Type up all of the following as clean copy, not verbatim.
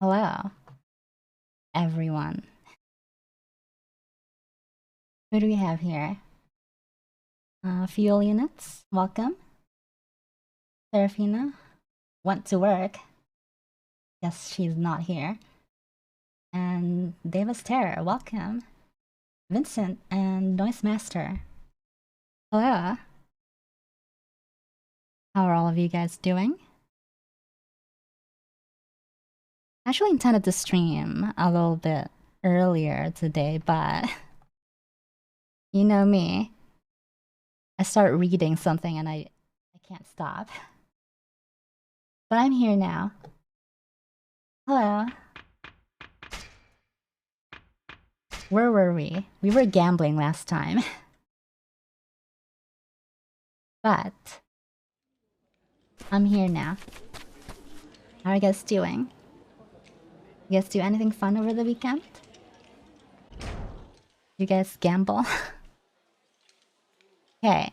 Hello, everyone. Who do we have here? Fuel units, welcome. Serafina went to work. Guess she's not here. And Davis Terror, welcome. Vincent and Noise Master. Hello. How are all of you guys doing? I actually intended to stream a little bit earlier today, but you know me. I start reading something and I can't stop. But I'm here now. Hello. Where were we? We were gambling last time. But I'm here now. How are you guys doing? You guys do anything fun over the weekend? You guys gamble? Okay.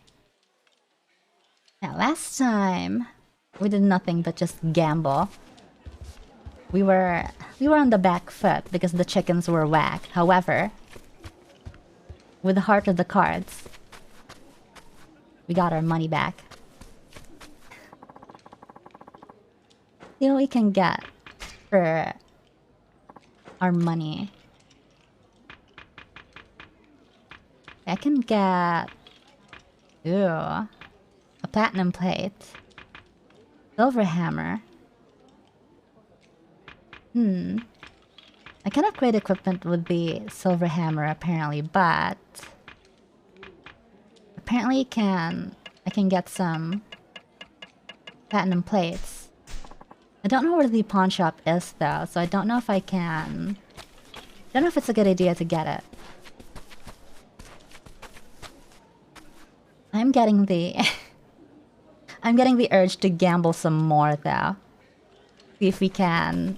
Now last time we did nothing but just gamble. We were on the back foot because the chickens were whack. However, with the heart of the cards, we got our money back. See what we can get for our money. I can get... Ooh. A platinum plate. Silver hammer. I can upgrade equipment with the silver hammer apparently, but... Apparently I can get some platinum plates. I don't know where the pawn shop is though, so I don't know if I can... I don't know if it's a good idea to get it. I'm getting the... I'm getting the urge to gamble some more though. See if we can...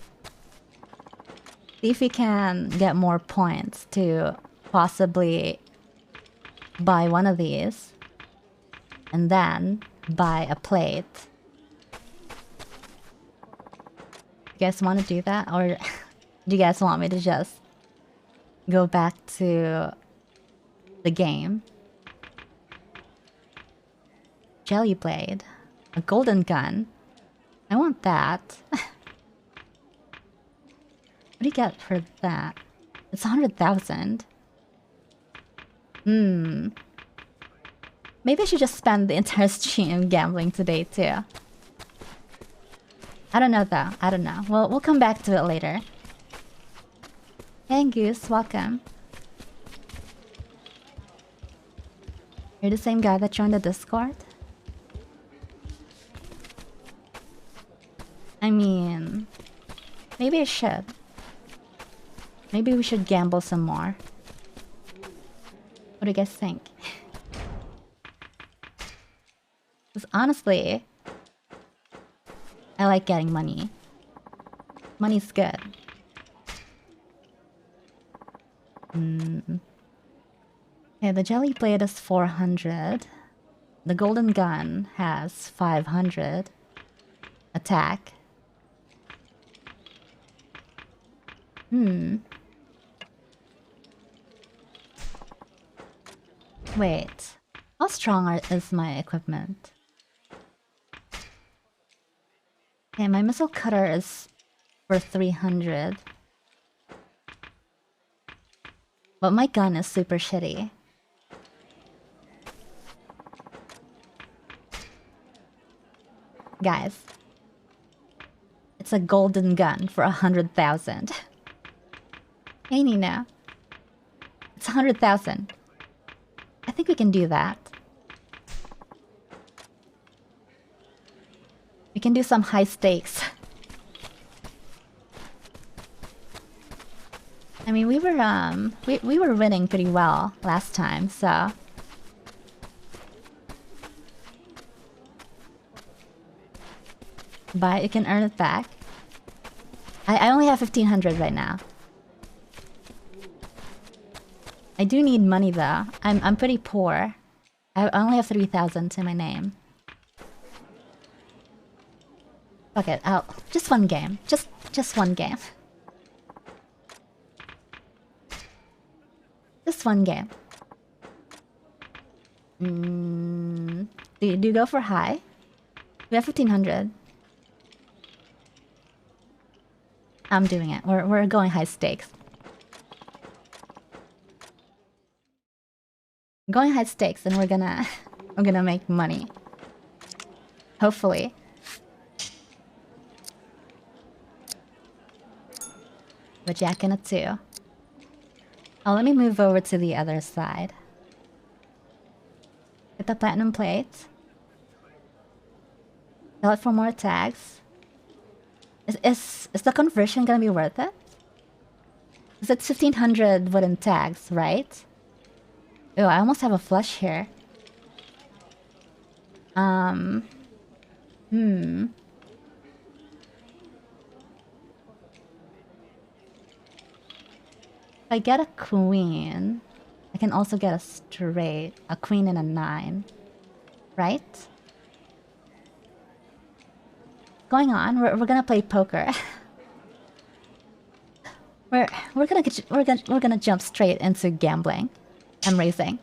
See if we can get more points to possibly buy one of these. And then buy a plate. You guys want to do that? Or do you guys want me to just go back to the game? Jelly blade. A golden gun. I want that. What do you get for that? It's 100,000. Maybe I should just spend the entire stream gambling today too. I don't know though. I don't know. We'll come back to it later. Hey Goose, welcome. You're the same guy that joined the Discord? I mean... Maybe I should. Maybe we should gamble some more. What do you guys think? Because honestly... I like getting money. Money's good. Okay, the jelly blade is 400. The golden gun has 500 attack. Wait. How strong is my equipment? Okay, my missile cutter is for 300. But my gun is super shitty. Guys. It's a golden gun for 100,000. Hey Nina. It's 100,000. I think we can do that. We can do some high stakes. I mean, we were winning pretty well last time, so... But you can earn it back. I only have 1,500 right now. I do need money though. I'm pretty poor. I only have 3,000 to my name. Fuck it. Oh, just one game. Just one game. Just one game. Do you go for high? We have 1500. I'm doing it. We're going high stakes. Going high stakes, and we're gonna make money. Hopefully. But jack in a 2. Oh, let me move over to the other side. Get the platinum plate. Sell it for more tags. Is the conversion gonna be worth it? Because it's 1500 wooden tags, right? Oh, I almost have a flush here. If I get a queen, I can also get a straight, a queen and a 9, right? Going on, we're gonna play poker. we're gonna jump straight into gambling and raising.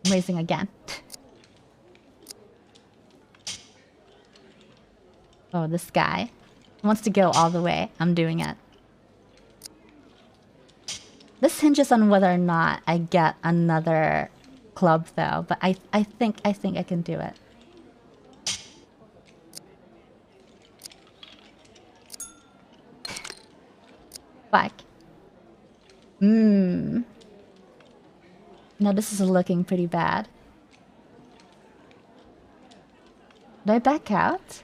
I'm raising again. Oh, this guy wants to go all the way. I'm doing it. This hinges on whether or not I get another club though, but I think I can do it. Fuck. Now this is looking pretty bad. Do I back out?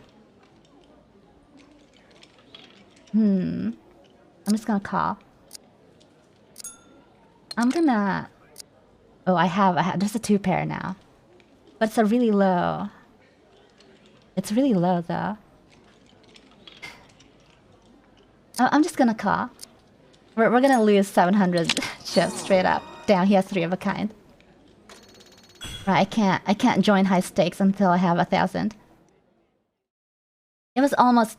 I'm just gonna call. I'm gonna... Oh, I have... There's a 2 pair now. But it's a really low. It's really low, though. I'm just gonna call. We're gonna lose 700 chips straight up. Damn, he has 3 of a kind. Right, I can't join high stakes until I have 1000. It was almost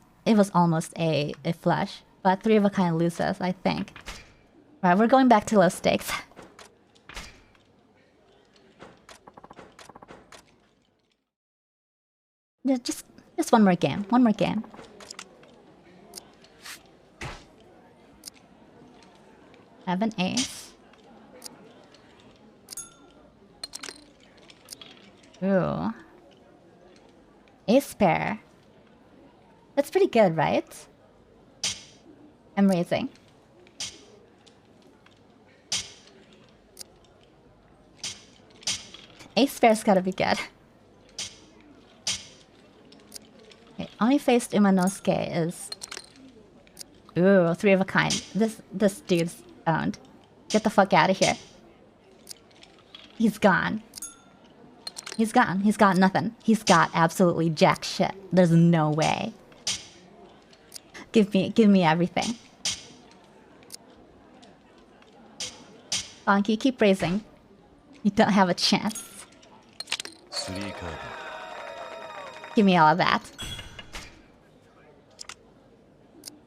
a flush, but 3 of a kind loses, I think. Right, we're going back to low stakes. Just one more game. One more game. I have an ace. Ooh. Ace pair. That's pretty good, right? I'm raising. Ace pair's gotta be good. Okay, only faced Umanosuke is... Ooh, 3 of a kind. This dude's owned. Get the fuck out of here. He's gone. He's gone. He's got nothing. He's got absolutely jack shit. There's no way. Give me everything. Bonky, keep raising. You don't have a chance. Give me all of that.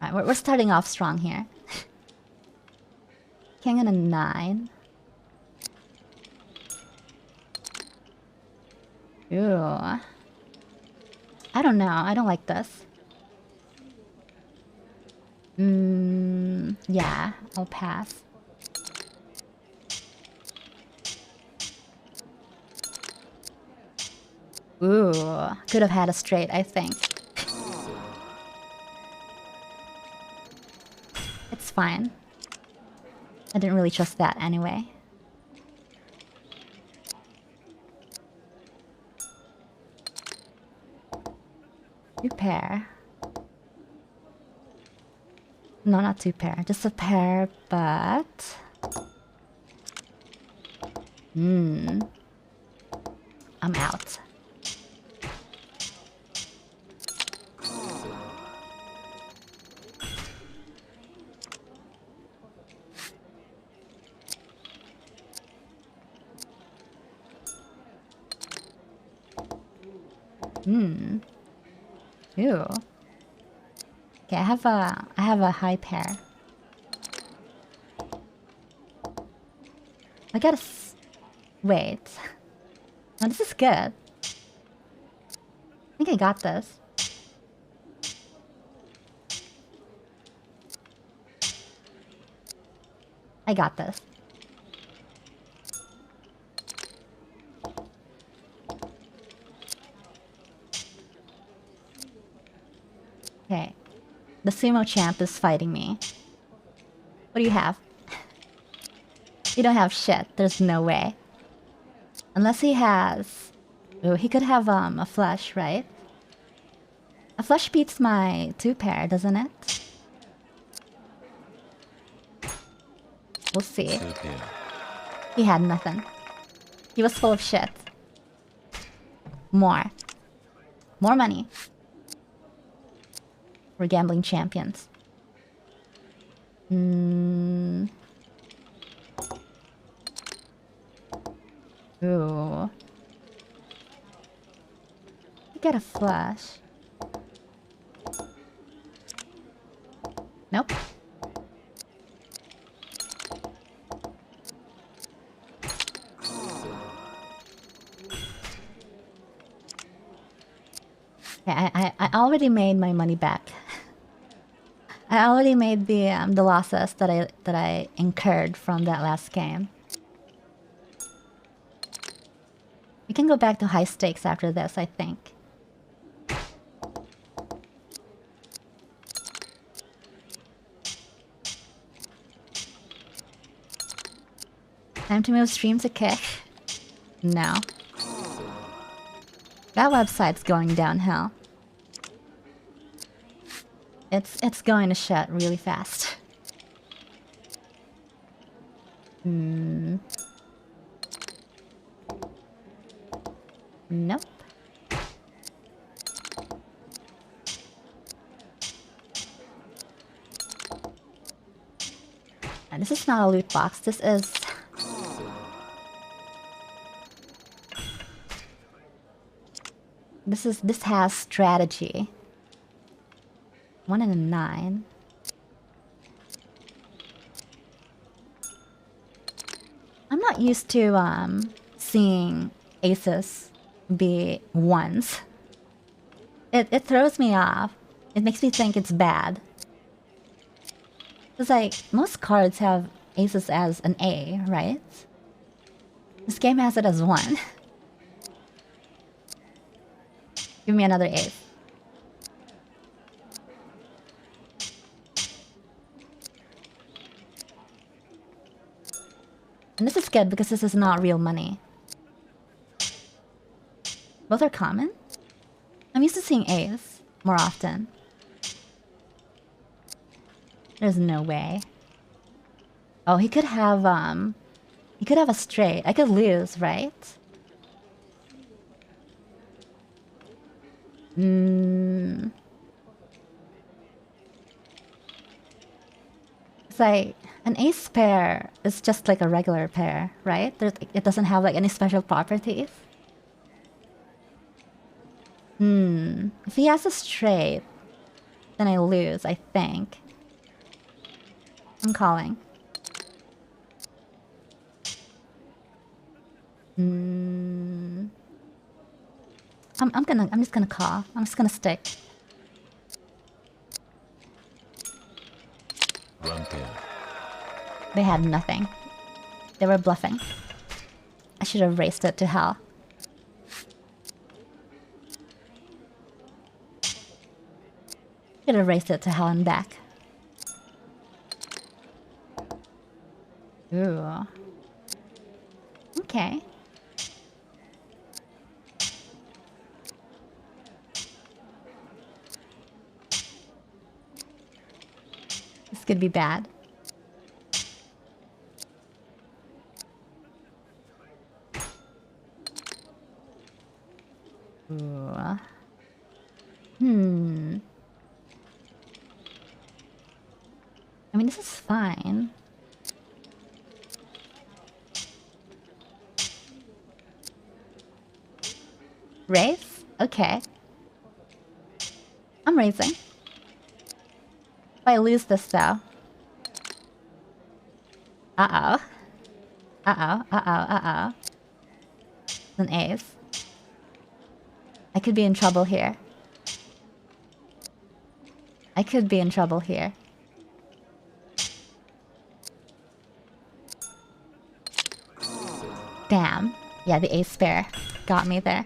Alright, we're starting off strong here. King and a 9. Ooh. I don't know. I don't like this. Yeah, I'll pass. Ooh, could have had a straight, I think. It's fine. I didn't really trust that anyway. Two pair. No, not 2 pair. Just a pair, but... I'm out. Ooh. Okay, I have a high pair. I gotta wait. No, this is good. I think I got this. I got this. Okay. The sumo champ is fighting me. What do you have? You don't have shit. There's no way. Unless he has... Oh, he could have a flush, right? A flush beats my 2-pair, doesn't it? We'll see. He had nothing. He was full of shit. More. More money. We're gambling champions. Ooh. You get a flush. Nope. Okay, I already made my money back. I already made the losses that I incurred from that last game. We can go back to high stakes after this, I think. Time to move stream to kick. No. That website's going downhill. It's going to shut really fast. Nope. And this is not a loot box. This is... This has strategy. 1 and a 9. I'm not used to seeing aces be ones. It throws me off. It makes me think it's bad. It's like most cards have aces as an A, right? This game has it as 1. Give me another ace. And this is good because this is not real money. Both are common? I'm used to seeing A's more often. There's no way. Oh, he could have a straight. I could lose, right? It's like an ace pair is just like a regular pair, right? It doesn't have like any special properties. If he has a straight, then I lose, I think. I'm calling. I'm just gonna call. I'm just gonna stick. They had nothing. They were bluffing. I should have raced it to hell. Should have raced it to hell and back. Ooh. Okay. This could be bad. Ooh. I mean, this is fine. Race? Okay. I'm raising. If I lose this though. Uh-oh. Uh-oh, uh-oh, uh-oh. An ace. I could be in trouble here. I could be in trouble here. Damn. Yeah, the ace pair got me there.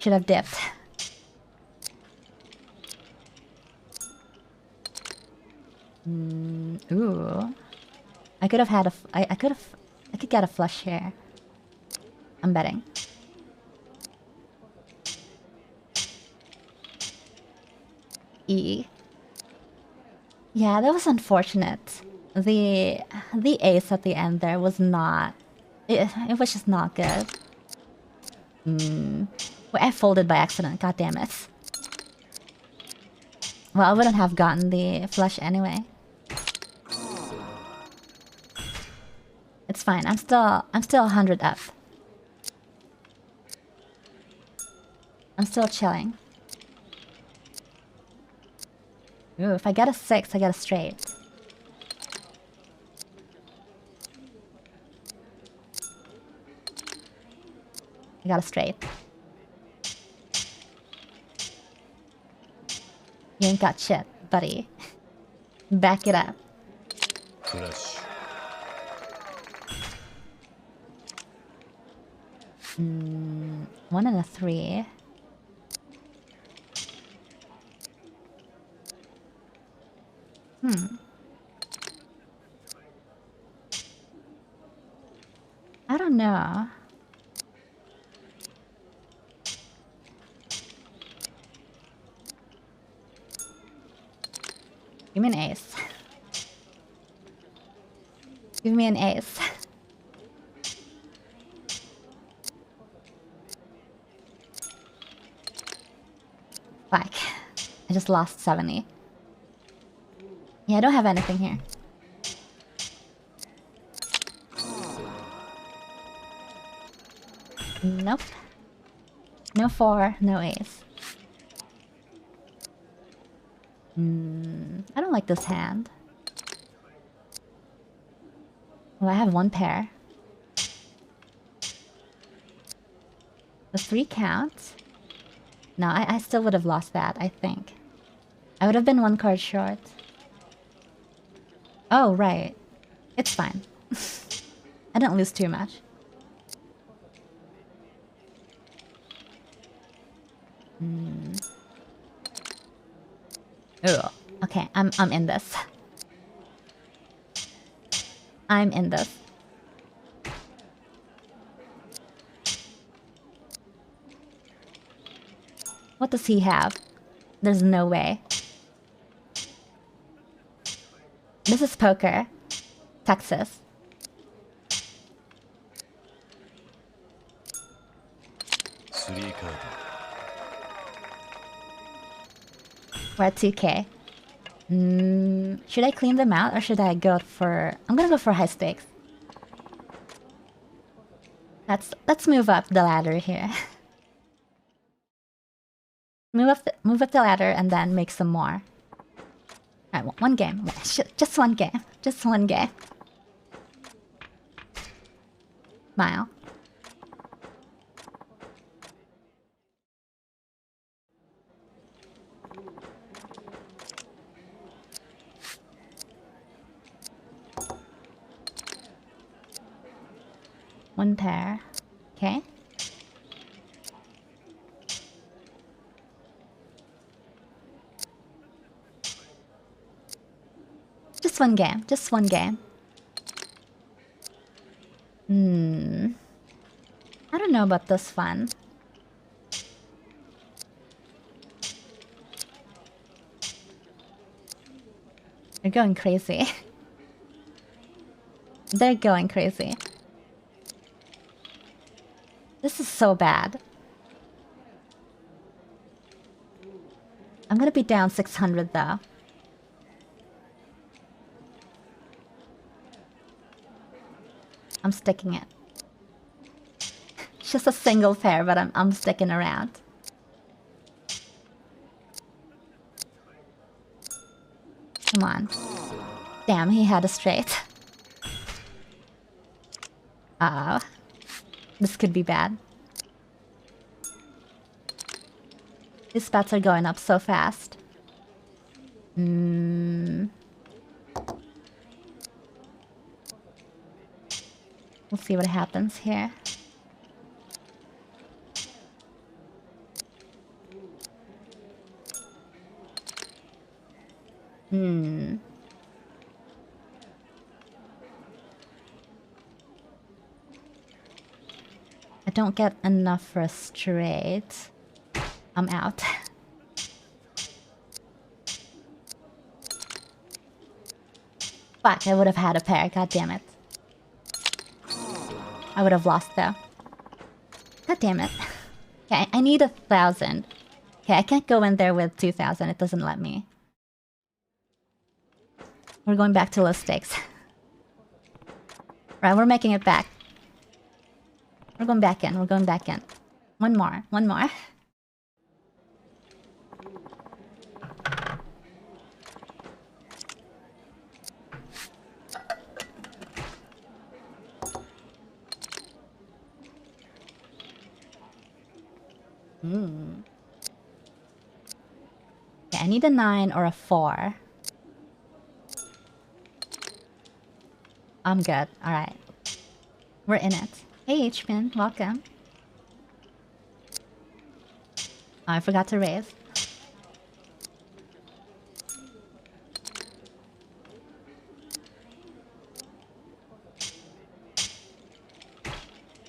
Should have dipped. Ooh. I could have had a... I could get a flush here. I'm betting. E. Yeah, that was unfortunate. The ace at the end there was not... It was just not good. Well, I folded by accident, god damn it. Well, I wouldn't have gotten the flush anyway. It's fine, I'm still 100 up. I'm still chilling. Ooh, if I get a 6, I get a straight. I got a straight. You ain't got shit, buddy. Back it up. Flush. 1 and a 3. I don't know. Give me an ace. Give me an ace. Fuck. I just lost 70. Yeah, I don't have anything here. Nope. No 4, no ace. I don't like this hand. Well, I have 1 pair. The 3 counts. No, I still would have lost that, I think. I would have been 1 card short. Oh, right. It's fine. I didn't lose too much. Ugh. Okay, I'm in this. I'm in this. What does he have? There's no way. This is poker. Texas. We're at 2K. Should I clean them out or should I go for... I'm gonna go for high stakes. Let's move up the ladder here. move up the ladder and then make some more. Alright, 1 game. Just 1 game. Just 1 game. Smile. One pair. Okay. Just 1 game. Just 1 game. I don't know about this one. They're going crazy. They're going crazy. This is so bad. I'm gonna be down 600 though. I'm sticking it. It's just a single pair, but I'm sticking around. Come on. Damn, he had a straight. Uh-oh. This could be bad. These bets are going up so fast. We'll see what happens here. I don't get enough for a straight. I'm out. Fuck, I would have had a pair. God damn it. I would have lost though. God damn it. Okay, I need 1,000. Okay, I can't go in there with 2,000. It doesn't let me. We're going back to low stakes. Right, we're making it back. We're going back in. We're going back in. One more. One more. Okay, I need a 9 or a 4. I'm good. Alright. We're in it. Hey, H-Pin. Welcome. Oh, I forgot to raise.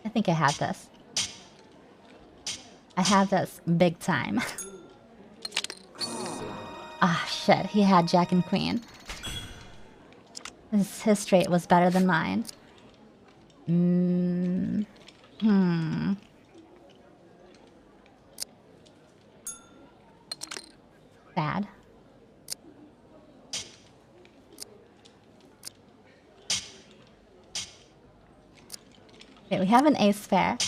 I think I have this. I have this big time. Ah, shit. He had Jack and Queen. His straight was better than mine. Bad. Okay, we have an ace pair.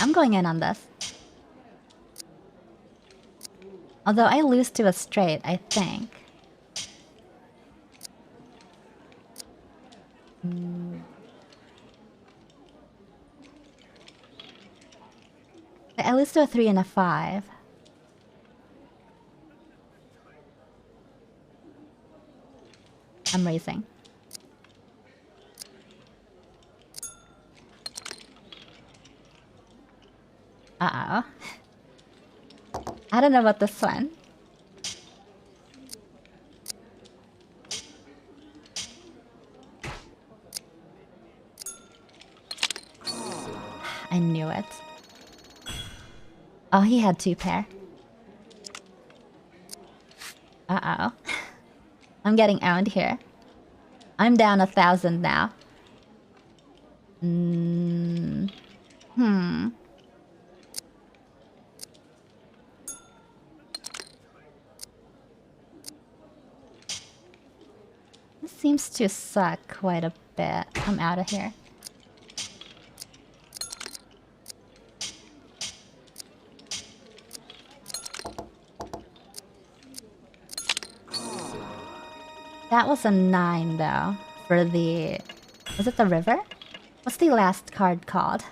I'm going in on this. Although I lose to a straight, I think. I lose to a 3 and a 5. I'm raising. Uh-oh. I don't know about this one. I knew it. Oh, he had 2 pair. Uh-oh. I'm getting owned here. I'm down 1,000 now. This seems to suck quite a bit. I'm out of here. That was a 9 though. For the... Was it the river? What's the last card called?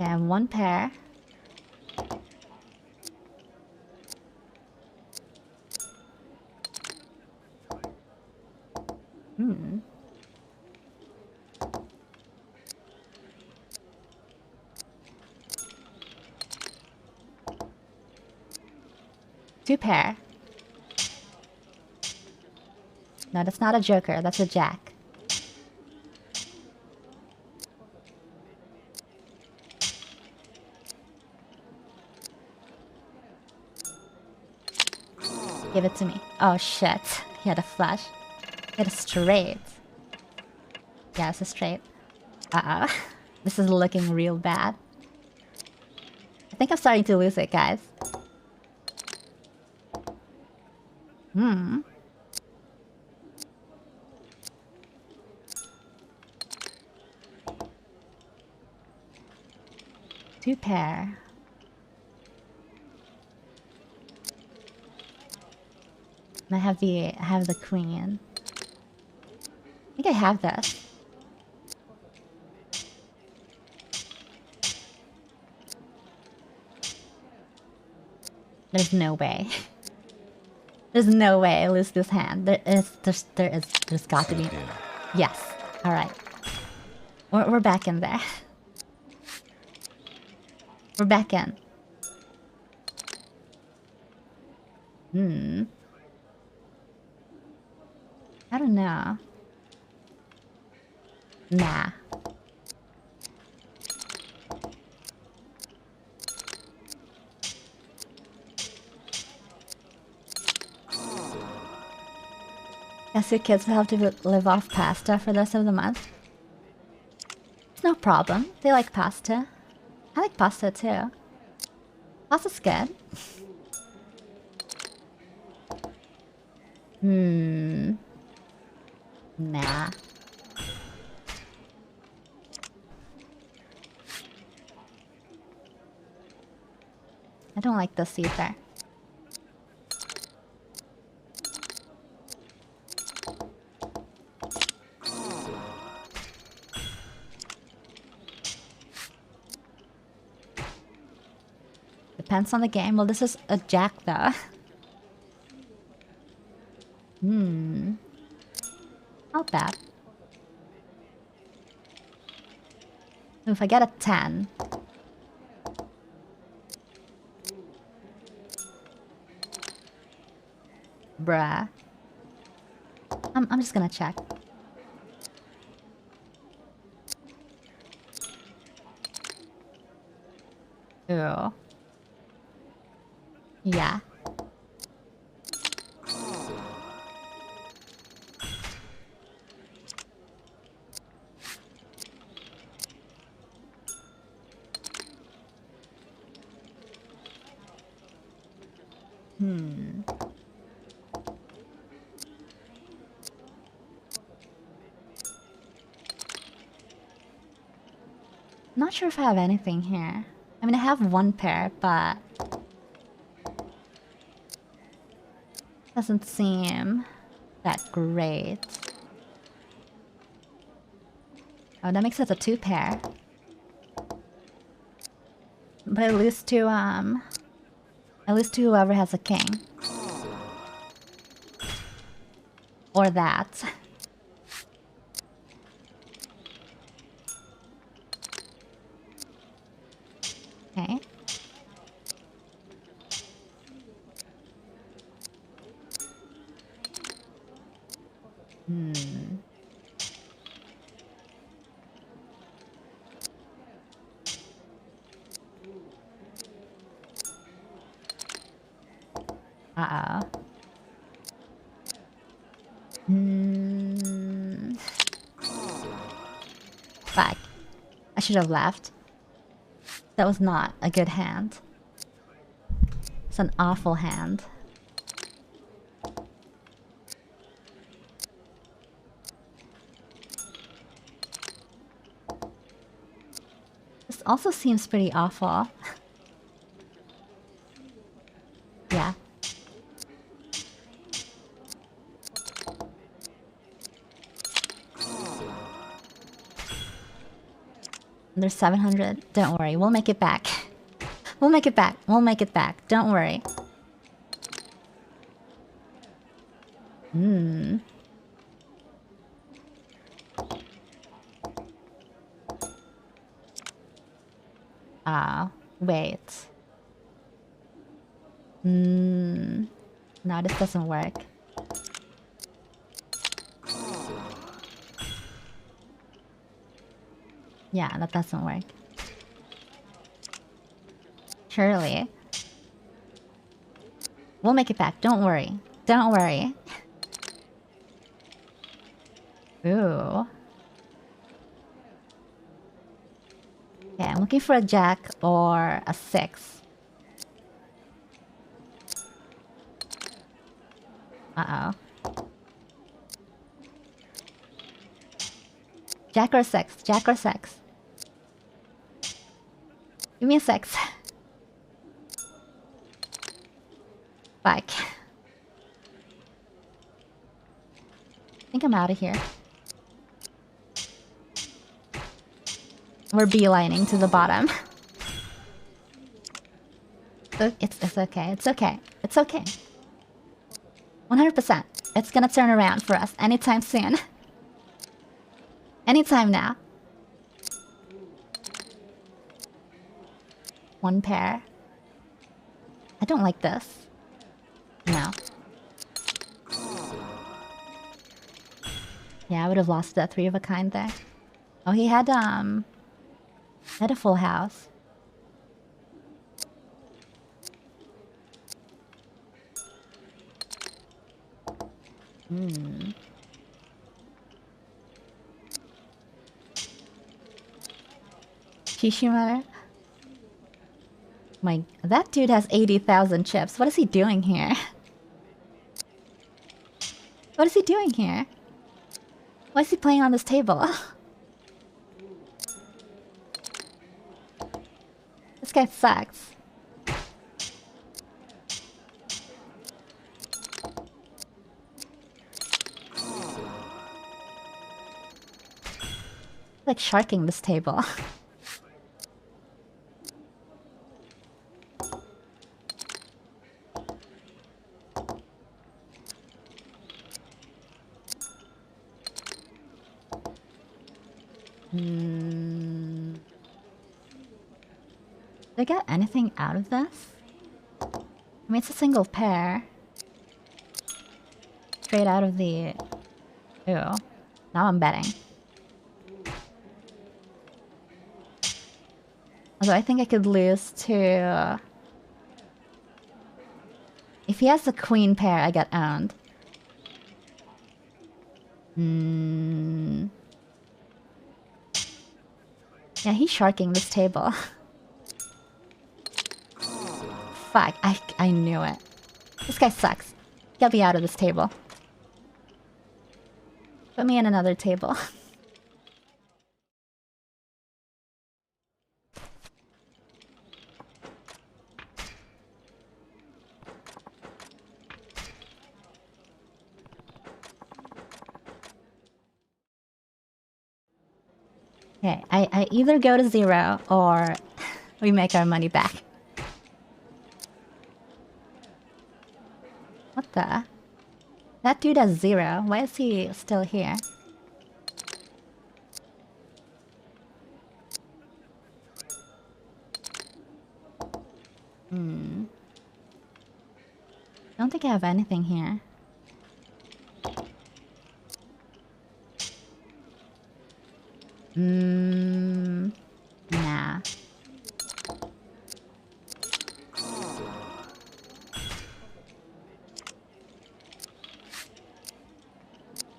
Yeah, 1 pair. Two pair. No, that's not a joker. That's a jack. Give it to me. Oh shit. He had a flush. He had a straight. Yeah, it's a straight. Uh-oh. This is looking real bad. I think I'm starting to lose it, guys. Hmm. Two pair. And I have the queen. I think I have this. There's no way. There's no way I lose this hand. There's got to be. Yes. All right. We're back in there. We're back in. Hmm. I don't know. Nah. Guess your kids will have to live off pasta for the rest of the month. It's no problem. They like pasta. I like pasta too. Pasta's good. Hmm. Nah. I don't like this either. Depends on the game. Well, this is a jack though. Hmm. Not bad. If I get a 10. Bruh. I'm just gonna check. Ooh. Yeah. Hmm. Not sure if I have anything here. I mean, I have one pair, but doesn't seem that great. Oh, that makes it a two pair. But I lose to whoever has a king. Or that. Okay. Hmm. Uh-oh. Hmm. Fuck. I should have left. That was not a good hand. It's an awful hand. This also seems pretty awful. Yeah. There's 700. Don't worry, we'll make it back. We'll make it back. We'll make it back. Don't worry. Hmm. Ah, wait. Hmm. No, this doesn't work. Yeah, that doesn't work. Surely. We'll make it back. Don't worry. Don't worry. Ooh. Okay, I'm looking for a jack or a 6. Uh-oh. Jack or 6? Jack or 6? Give me a 6. Fuck. I think I'm out of here. We're beelining to the bottom. It's okay. It's okay. It's okay. 100%. It's gonna turn around for us anytime soon. Anytime now. 1 pair. I don't like this. No. Yeah, I would have lost that 3 of a kind there. Oh, he had a full house. Hmm. Kishimara? That dude has 80,000 chips. What is he doing here? What is he doing here? Why is he playing on this table? This guy sucks. Like sharking this table. Hmm. Did I get anything out of this? I mean, it's a single pair. Straight out of the... Ew. Now I'm betting. Although I think I could lose to... If he has a queen pair, I get owned. Hmm. Yeah, he's sharking this table. Fuck, I knew it. This guy sucks. Get me out of this table. Put me in another table. Okay, I either go to 0 or we make our money back. What the? That dude has 0. Why is he still here? Hmm. Don't think I have anything here. Nah.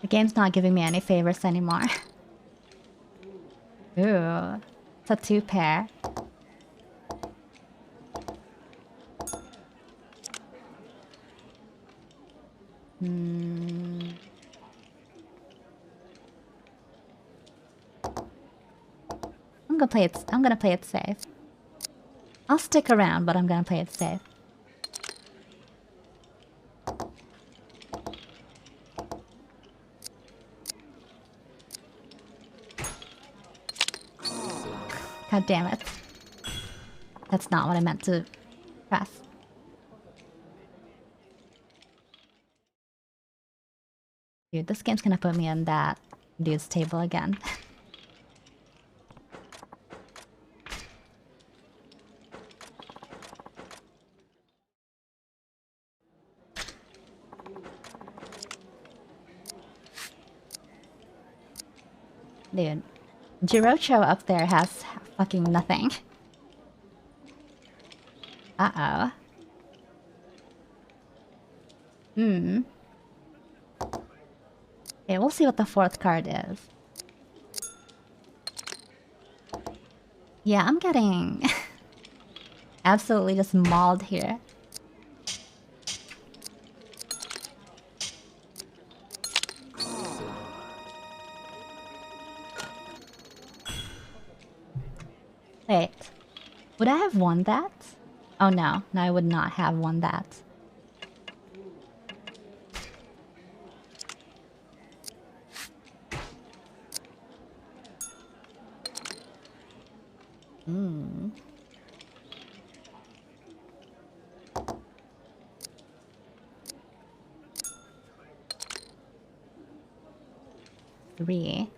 The game's not giving me any favors anymore. Ooh. It's a 2 pair. Hmm. I'm gonna play it safe. I'll stick around, but I'm gonna play it safe. God damn it. That's not what I meant to press. Dude, this game's gonna put me on that dude's table again. Dude, Jirocho up there has fucking nothing. Uh-oh. Hmm. Okay, we'll see what the 4th card is. Yeah, I'm getting absolutely just mauled here. Wait, would I have won that? Oh no, no, I would not have won that. Hmm. Three.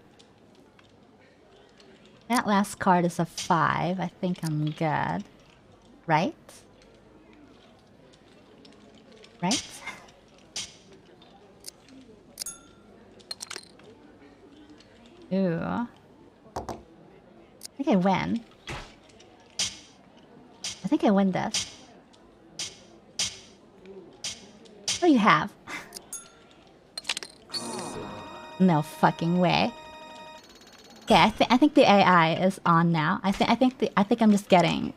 That last card is a 5. I think I'm good. Right? Right? Ooh. I think I win. I think I win this. What do you have? No fucking way. Okay, I think the AI is on now. I think I'm just getting.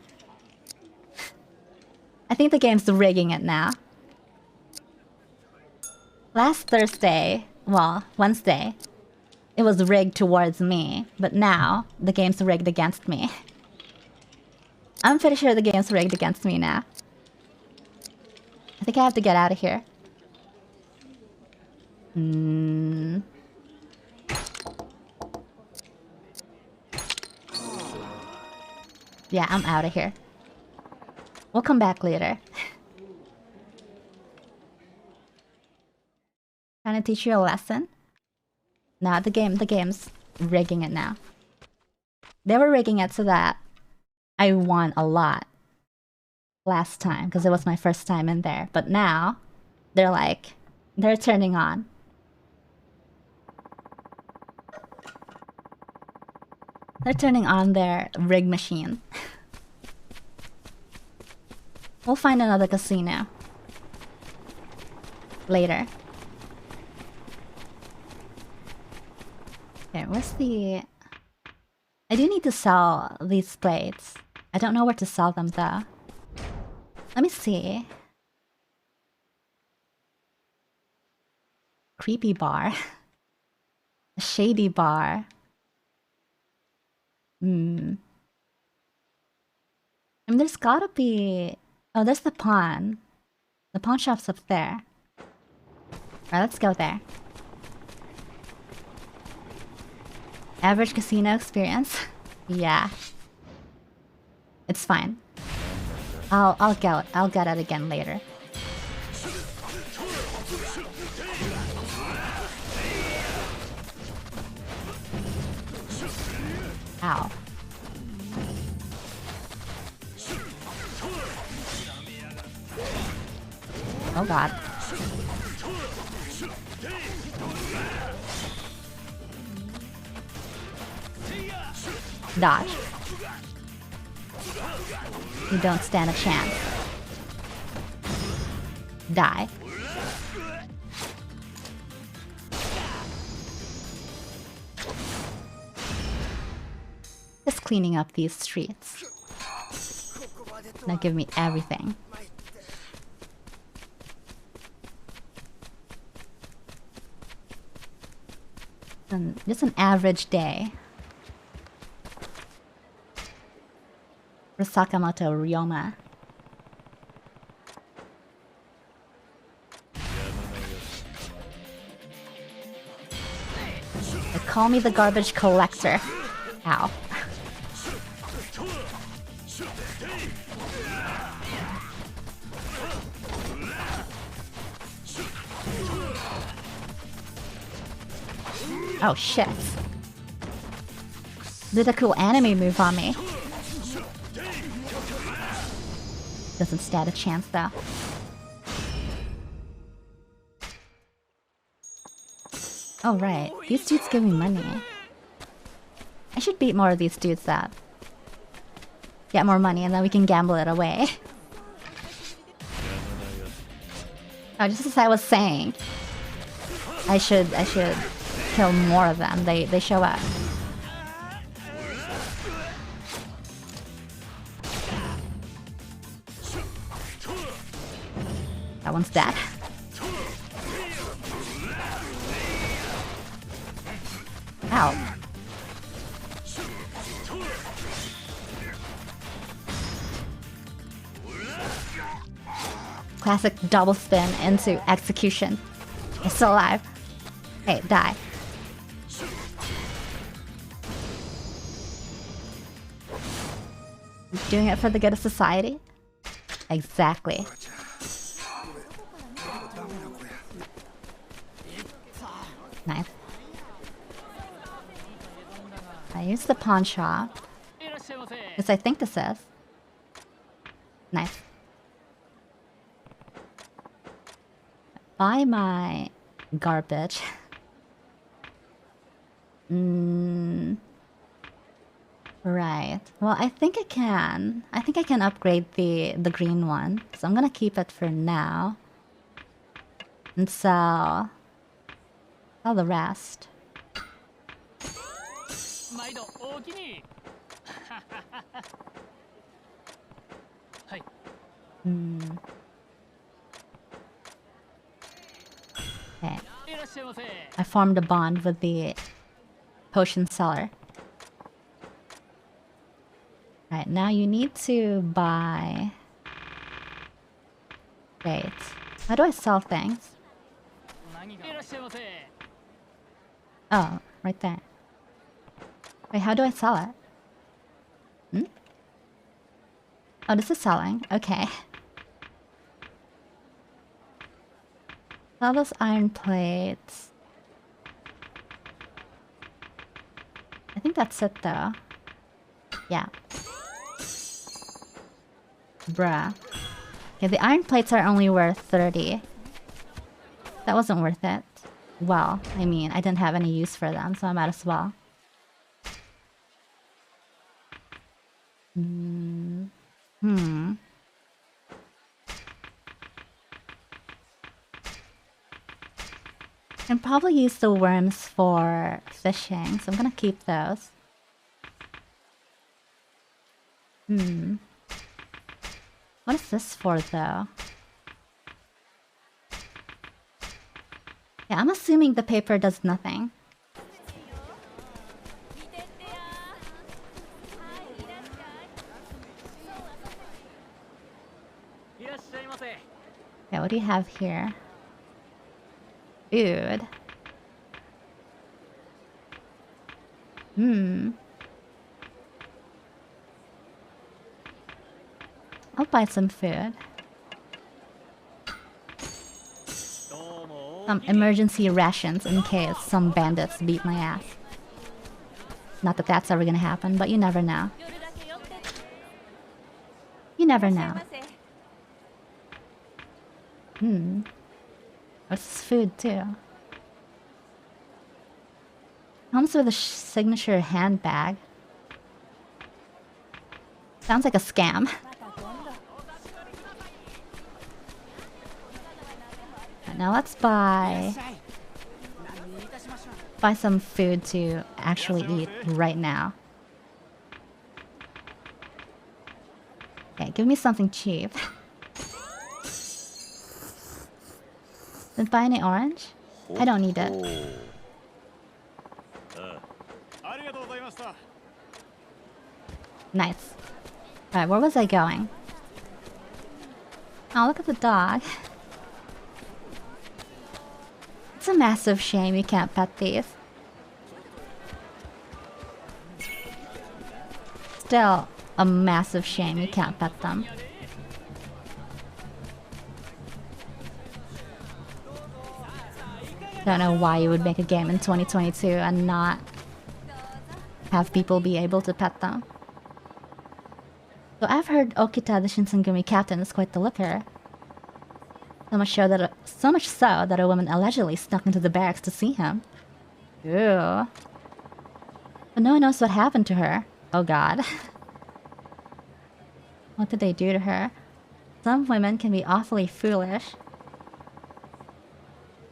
I think the game's rigging it now. Last Thursday, well, Wednesday, it was rigged towards me, but now the game's rigged against me. I'm pretty sure the game's rigged against me now. I think I have to get out of here. Hmm. Yeah, I'm out of here. We'll come back later. Trying to teach you a lesson? Nah, the game's rigging it now. They were rigging it so that I won a lot last time, because it was my first time in there. But now, they're turning on. They're turning on their rig machine. We'll find another casino. Later. Okay, where's the... I do need to sell these plates. I don't know where to sell them though. Let me see. Creepy bar. A shady bar. Hmm. I mean, there's gotta be... Oh, there's the pawn. The pawn shop's up there. Alright, let's go there. Average casino experience? Yeah. It's fine. I'll get it again later. Ow. Oh god. Dodge. You don't stand a chance. Die. Just cleaning up these streets. Now give me everything. Just an average day. For Sakamoto Ryoma. They call me the garbage collector. Ow. Oh shit. Did a cool anime move on me. Doesn't stand a chance though. Oh right, these dudes give me money. I should beat more of these dudes that get more money and then we can gamble it away. Oh, just as I was saying, I should kill more of them. They show up. That one's dead. Ow. Classic double spin into execution. It's still alive. Hey, die. Doing it for the good of society? Exactly. Nice. I use the pawn shop. Because I think this is. Nice. Buy my garbage. Right. Well, I think I can. I think I can upgrade the green one. So I'm gonna keep it for now. And sell the rest. Okay. I formed a bond with the potion seller. Right, now you need to buy... Wait. How do I sell things? Oh, right there. Wait, how do I sell it? Hmm? Oh, this is selling. Okay. Sell those iron plates. I think that's it though. Yeah. Bruh. Okay, the iron plates are only worth 30. That wasn't worth it. Well, I mean, I didn't have any use for them, so I might as well. Can probably use the worms for fishing, so I'm gonna keep those. What is this for, though? Yeah, I'm assuming the paper does nothing. Yeah, what do you have here? Food. I'll buy some food. Some emergency rations in case some bandits beat my ass. Not that that's ever gonna happen, but you never know. You never know. What's this food too? Comes with a signature handbag. Sounds like a scam. Now let's buy some food to actually eat right now. Okay, give me something cheap. Didn't buy any orange? I don't need it. Nice. Alright, where was I going? Oh, look at the dog. It's a massive shame you can't pet these. Still a massive shame you can't pet them. Don't know why you would make a game in 2022 and not have people be able to pet them. So I've heard Okita, the Shinsengumi captain, is quite the looker. So much so that a woman allegedly snuck into the barracks to see him. Ew. But no one knows what happened to her. Oh god. What did they do to her? Some women can be awfully foolish.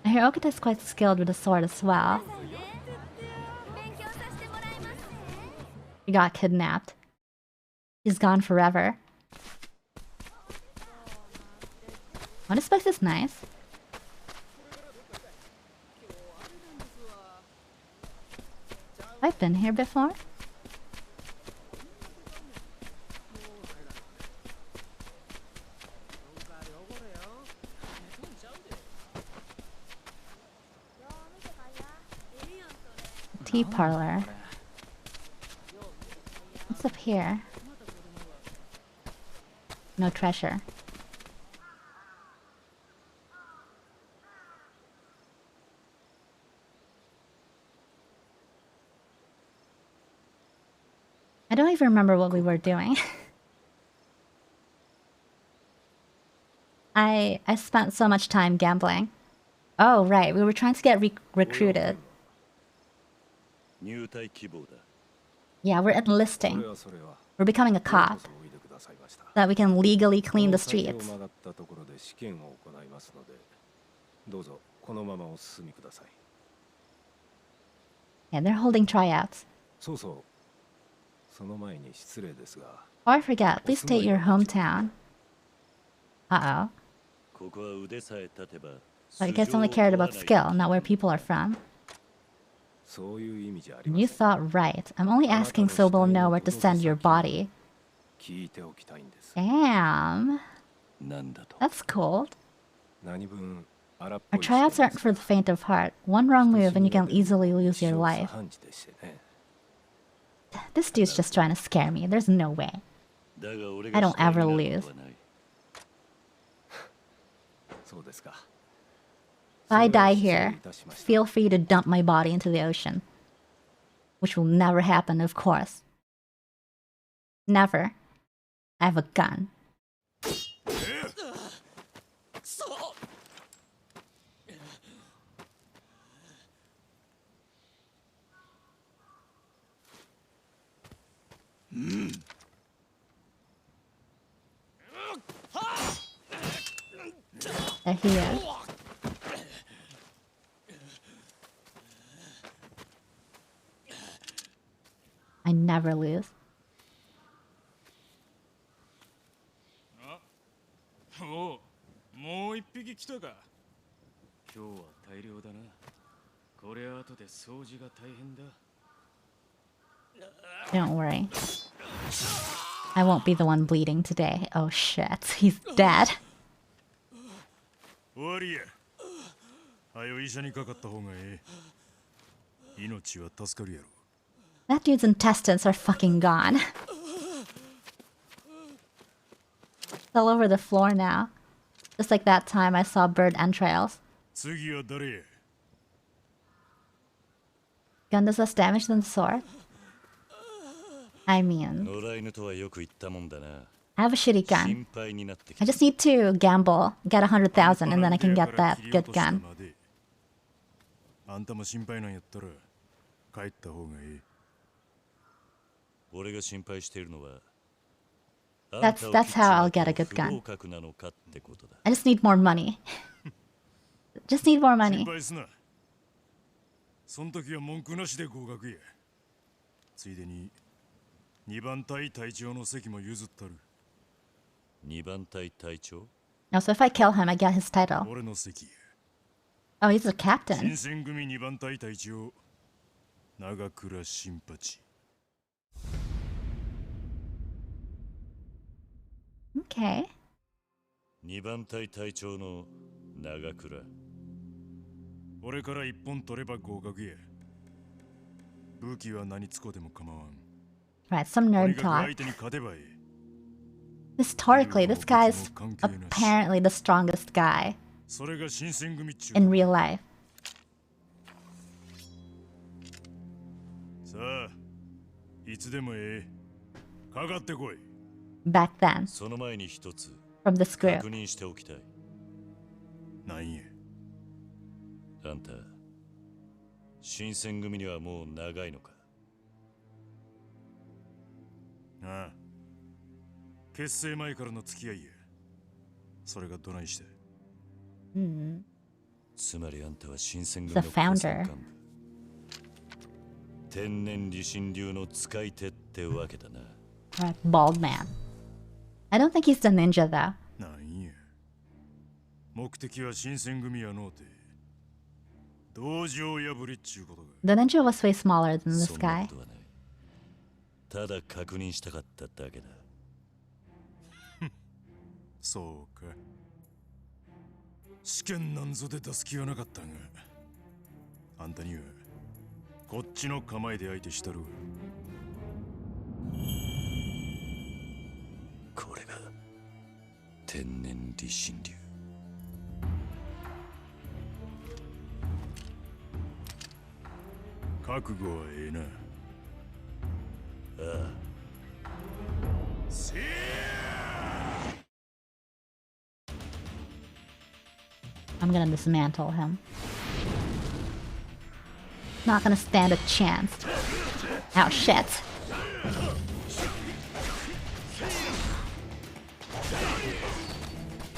I hear Okita is quite skilled with a sword as well. He got kidnapped. He's gone forever. Oh, this place is nice. I've been here before. Tea parlor. What's up here? No treasure. I don't even remember what we were doing. I spent so much time gambling. Oh, right. We were trying to get recruited. Yeah, we're enlisting. We're becoming a cop. So that we can legally clean the streets. Yeah, they're holding tryouts. Oh, I forgot. Please state your hometown. Uh-oh. I guess only cared about skill, not where people are from. You thought right. I'm only asking so we'll know where to send your body. Damn. That's cold. Our tryouts aren't for the faint of heart. One wrong move and you can easily lose your life. This dude's just trying to scare me. There's no way. I don't ever lose. If I die here, feel free to dump my body into the ocean. Which will never happen, of course. Never. I have a gun. There he is. I never lose. Don't worry. I won't be the one bleeding today. Oh shit, he's dead. That dude's intestines are fucking gone. It's all over the floor now. Just like that time I saw bird entrails. Gun does less damage than the sword? I mean... I have a shitty gun. I just need to gamble, get 100,000, and then I can get that good gun. That's how I'll get a good gun. I just need more money. Just need more money. No, so if I kill him, I get his title. Oh, he's a captain. Okay. Right, some nerd talk. Historically, this guy's apparently the strongest guy in real life. Back then, from this group. The founder. Right, bald man. I don't think he's the ninja though. 目的は新選組やのうて道場破りっちゅうことが。 The ninja was way smaller than this そんな guy. ことはない。ただ確認したかっただけだ。そうか。試験なんぞで出す気はなかったが、あんたにはこっちの構えで相手したるわ。これが天然理心流。覚悟はええな。ああ。せー I'm gonna dismantle him. Not gonna stand a chance. Oh shit.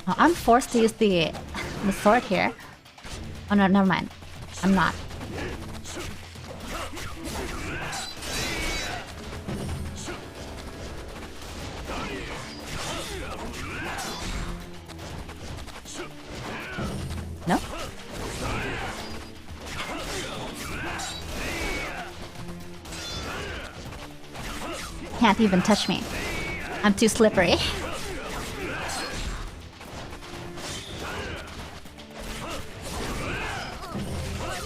Oh, I'm forced to use the sword here. Oh no, never mind. I'm not. No? Can't even touch me. I'm too slippery.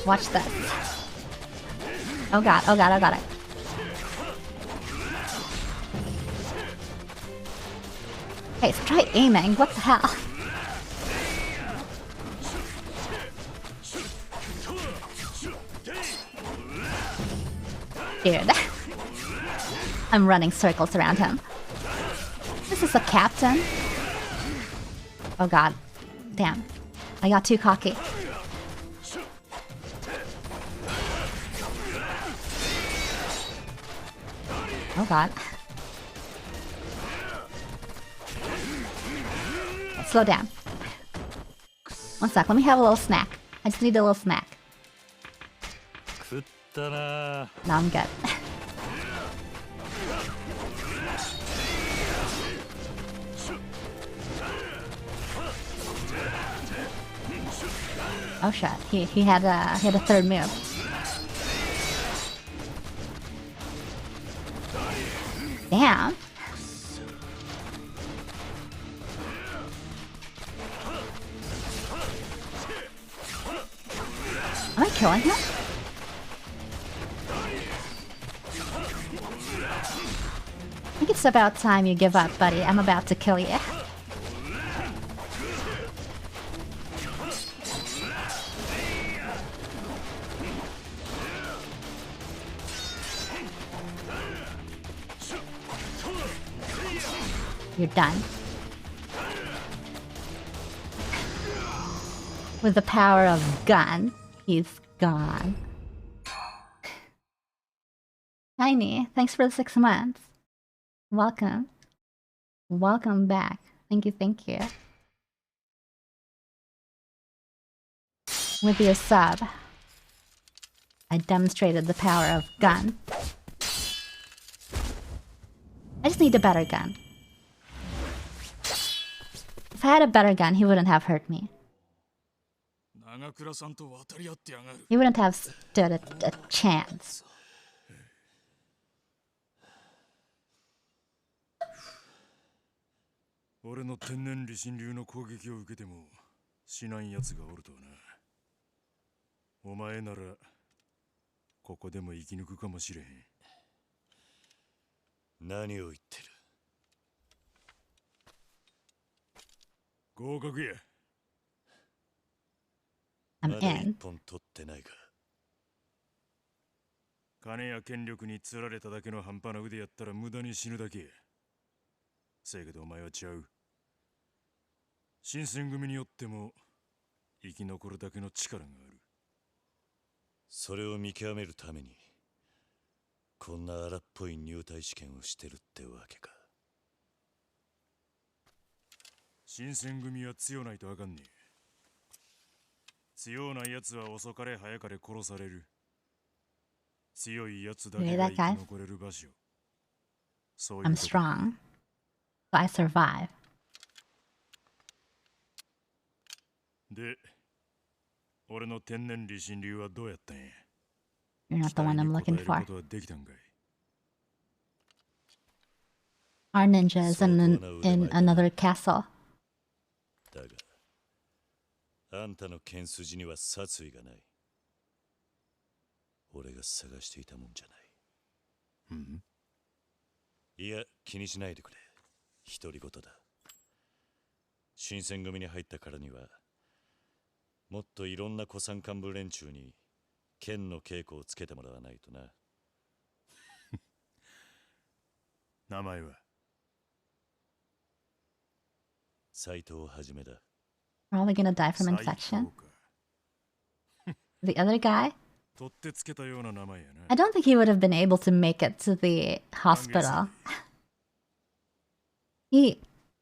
Watch this. Oh god, oh god, oh god. Hey, try aiming. What the hell? Dude. I'm running circles around him. This is a captain. Oh god. Damn. I got too cocky. Oh god. Slow down. One sec, let me have a little snack. I just need a little snack. 食ったな。 No, I'm good. Oh shit, he had a third move. Damn. Am I killing him? I think it's about time you give up, buddy. I'm about to kill you. You're done. With the power of gun, he's gone. Tiny, thanks for the 6 months. Welcome. Welcome back. Thank you, thank you. With your sub, I demonstrated the power of gun. I just need a better gun. If I had a better gun, he wouldn't have hurt me. He wouldn't have stood a chance. 俺の天然理心流の攻撃を受けても死なん奴がおるとはな。お前ならここでも生き抜くかもしれへん。何を言ってる。合格や。I'm まだ in. 一本取ってないか。金や権力に釣られただけの半端な腕やったら無駄に死ぬだけや。せやけどお前は違う。新選組によっても生き残るだけの力がある。それを見極めるためにこんな荒っぽい入隊試験をしてるってわけか。新選組は強ないとあかんねえ。強ない奴は遅かれ早かれ殺される。強い奴だけが生き残れる場所。そういう I'm strong. So I survive. で、俺の天然理心流はどうやったんや。 You're not 期 the 待 one に I'm 応 looking える for. ことはできたんかい。 Our ninja is in another castle. だが、あんたの剣筋には殺意がない。俺が探していたもんじゃない。うん。いや、気にしないでくれ。独り言だ。新選組に入ったからには、もっといろんな古参幹部連中に剣の稽古をつけてもらわないとな。名前は斎藤はじめだ。Probably gonna die from 斎 infection. 藤か。 The other guy? 取ってつけたような名前やな。 I don't think he would have been able to make it to the hospital. He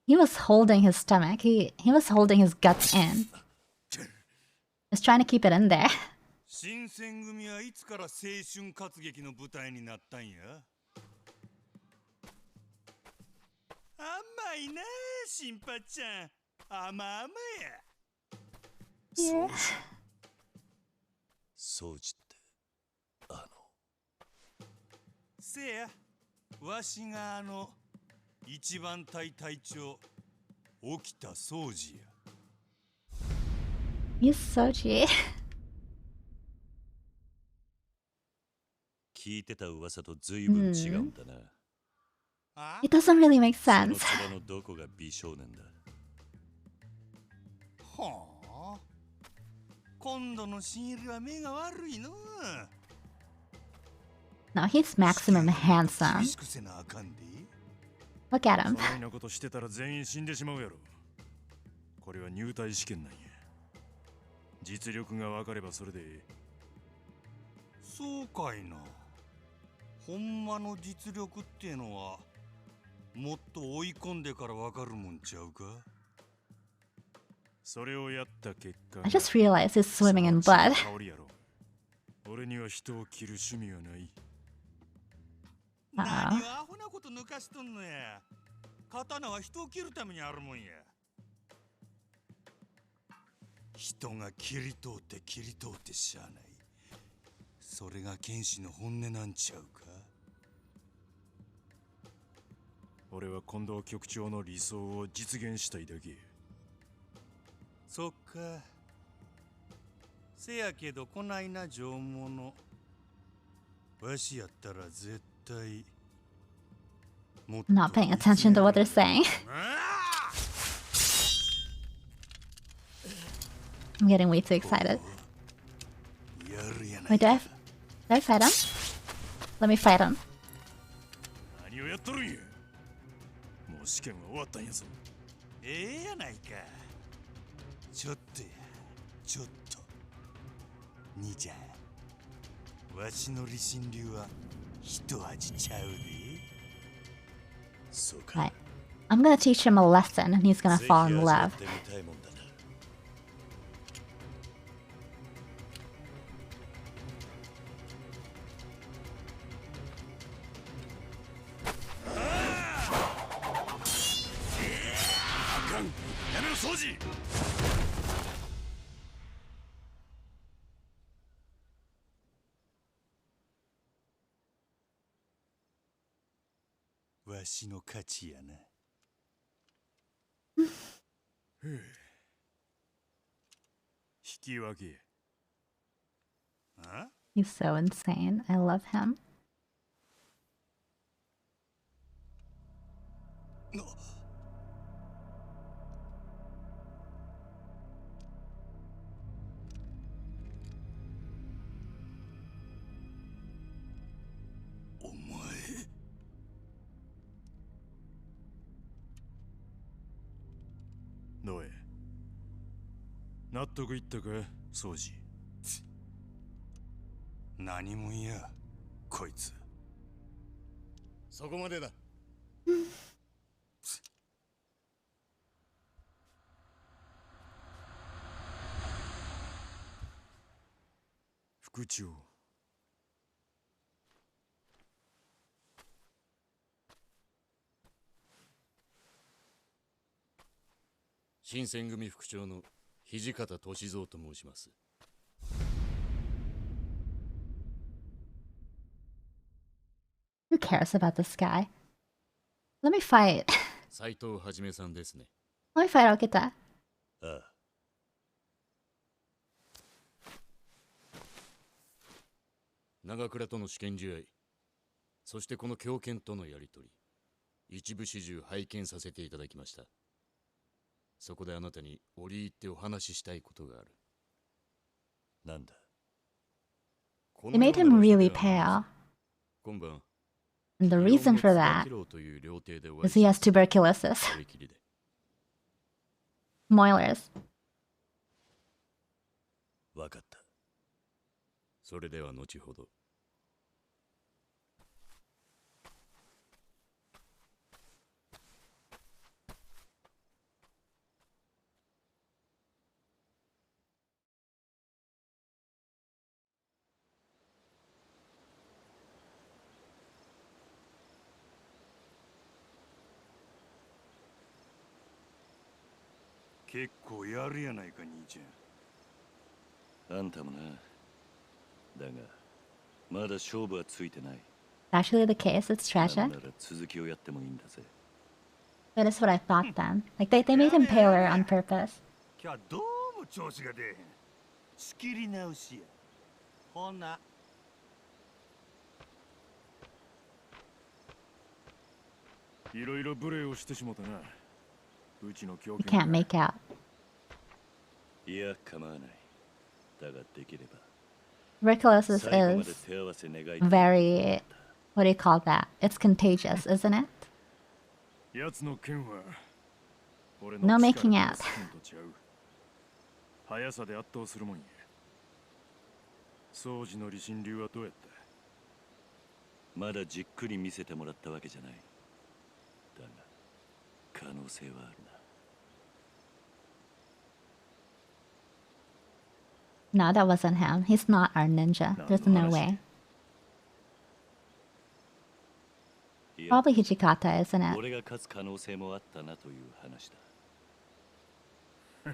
was holding his stomach. He was holding his guts in. Just trying to keep it in there. 新選組はいつから青春活劇の舞台になったんや。甘いな、新八ちゃん。甘々や。掃除。掃除って、せや、わしが一番隊隊長、沖田総司や。He's Soji. 聞いてた噂と随分違うんだな。あ It doesn't really make その sense. 面のどこが美少年だ。はあ。今度の新入りは目が悪いの。 No, he's maximum 厳 handsome. しくせなあかんで。 Look at そ him. ないなことしてたら全員死んでしまうやろ。これは入隊試験なんや。実力が分かればそれでええ。そうかいな。ほんまの実力ってのはもっと追い込んでからわかるもんちゃうか。それをやった結果 I just realized he's swimming in blood. 香りやろ。俺には人を切る趣味はない。何をアホなこと抜かしとんのや。刀は人を切るためにあるもんや。人が切り通ってしゃあない。それが剣士の本音なんちゃうか。俺は近藤局長の理想を実現したいだけ。そっか。せやけどこないな上物。わしやったら絶対。もっと Not paying attention to what they're saying. I'm getting way too excited. やるやな Wait, い do I fight him? Let me fight him. 何をやっとるんや。もう試験は終わったんやぞ。ええやないか。ちょっとや、ちょっと。兄ちゃん、わしの理心流は一味ちゃうで。そうか。 Right. I'm gonna teach him a lesson and he's gonna ぜひ fall 味 in わ love. ってみたいもんだな。やめろ掃除。わしの勝ちやな。引き分け。あ He's so insane. I love him. なお前。どうや。納得いったか、掃除。何もんや、こいつ。そこまでだ。副長。新選組副長の土方歳三と申します。Who cares about this guy? Let me fight. 斉藤はじめさんですね。Let me fight Okita. ああ、長倉との試験試合、そしてこの狂犬とのやりとり、一部始終拝見させていただきました。そこであなたに折り入ってお話ししたいことがある。なんだ。 They made him really pale. 今晩、 And the reason for that is he has tuberculosis. Moilers. わかった。それでは後ほど。結構やるやないか兄ちゃん。あんたもな。だが、まだ勝負はついてない。 Actually the case, it's なん tragic. なら続きをやってもいいんだぜ。 That is what I thought then. Like they made him paler on purpose. 今日はどうも調子が出えへん。仕切り直しや。ほな。いろいろ無礼をしてしもたな。うちの狂 You 犬 can't make out. いや、構わない。だができれば。 Tuberculosis 最後まで is 手合わせ願いたい。 very, what do you call that? It's contagious, isn't it? 奴の剣は俺 No の making 力 out. と剣と違う。速さで圧倒するもんや。掃除の理心流はどうやった？まだじっくり見せてもらったわけじゃない。だが、可能性はあるな。 No, that wasn't him. He's not our ninja. There's no way. いや、 Probably Hijikata, isn't it? 俺が勝つ可能性もあったなという話だ。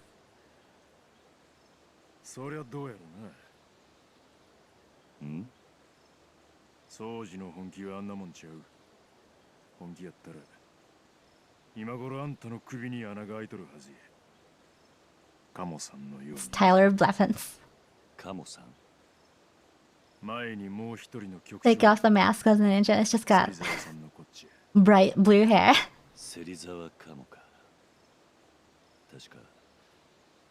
そりゃどうやろな。ん？掃除の本気はあんなもんちゃう。本気やったら今頃あんたの首に穴が開いとるはずや。カモさんのよう It's に。 Tyler Bleffens. カモさん。前にもう一人の曲 Take off the mask of the ninja. It's just got 芹沢さんのこっちや。 bright blue hair. 芹沢カモか。確か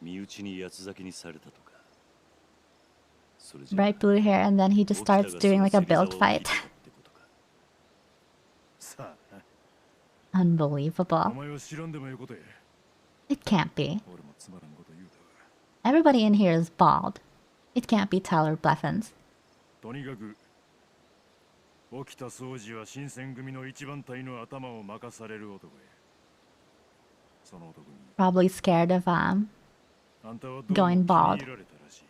身内に八つ咲きにされたとか。それじゃ Bright blue hair, and then he just starts doing like a build fight. さあな。 Unbelievable. お前は知らんでもよことや。 It can't be. 俺もつまらんこと言うたわ。 Everybody in here is bald. It can't be Tyler Bleffens. とにかく起きた掃除は新選組の一番隊の頭を任される男や。その男に Probably scared of あんたはどうも Going bald. 気に入られたらしい。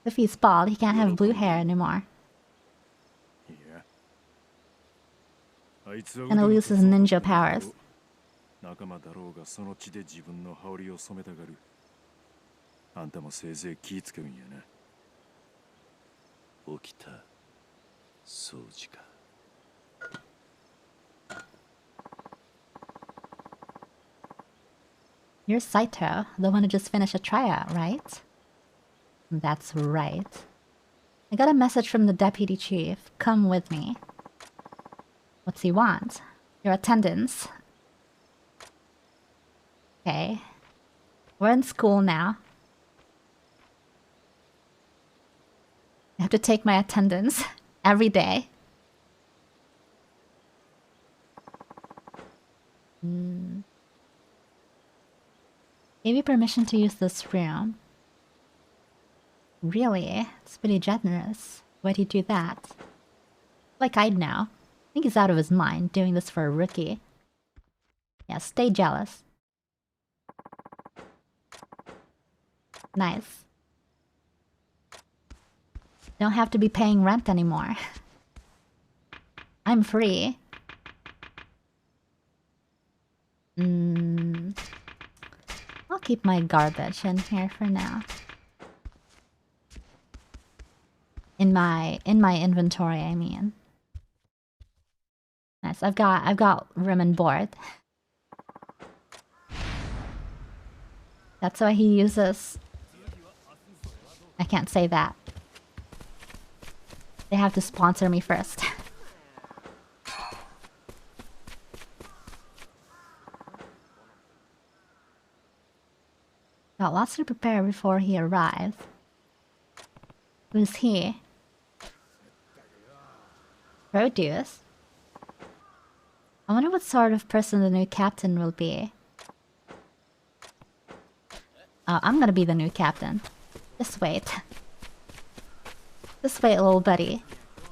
if he's bald, he can't have blue hair anymore. いや、あいつは Gonna lose his ninja powers. 仲間だろうがその血で自分の羽織を染めたがる。あんたもせいぜい気ぃつけるんやな。起きた掃除か。 You're Saito, the one who just finished a tryout, right? That's right. I got a message from the deputy chief. Come with me. What's he want? Your attendance. Okay. We're in school now. I have to take my attendance every day. Gave you permission to use this room. Really? It's pretty generous. Why'd he do that? Like I'd know. I think he's out of his mind doing this for a rookie. Yeah, stay jealous. Nice. Don't have to be paying rent anymore. I'm free. keep my garbage in here for now. In my inventory, I mean. Nice. I've got room and board. That's why he uses... I can't say that. They have to sponsor me first. Got lots to prepare before he arrives. Who's he? Produce? I wonder what sort of person the new captain will be. Oh, I'm gonna be the new captain. Just wait. Just wait, little buddy.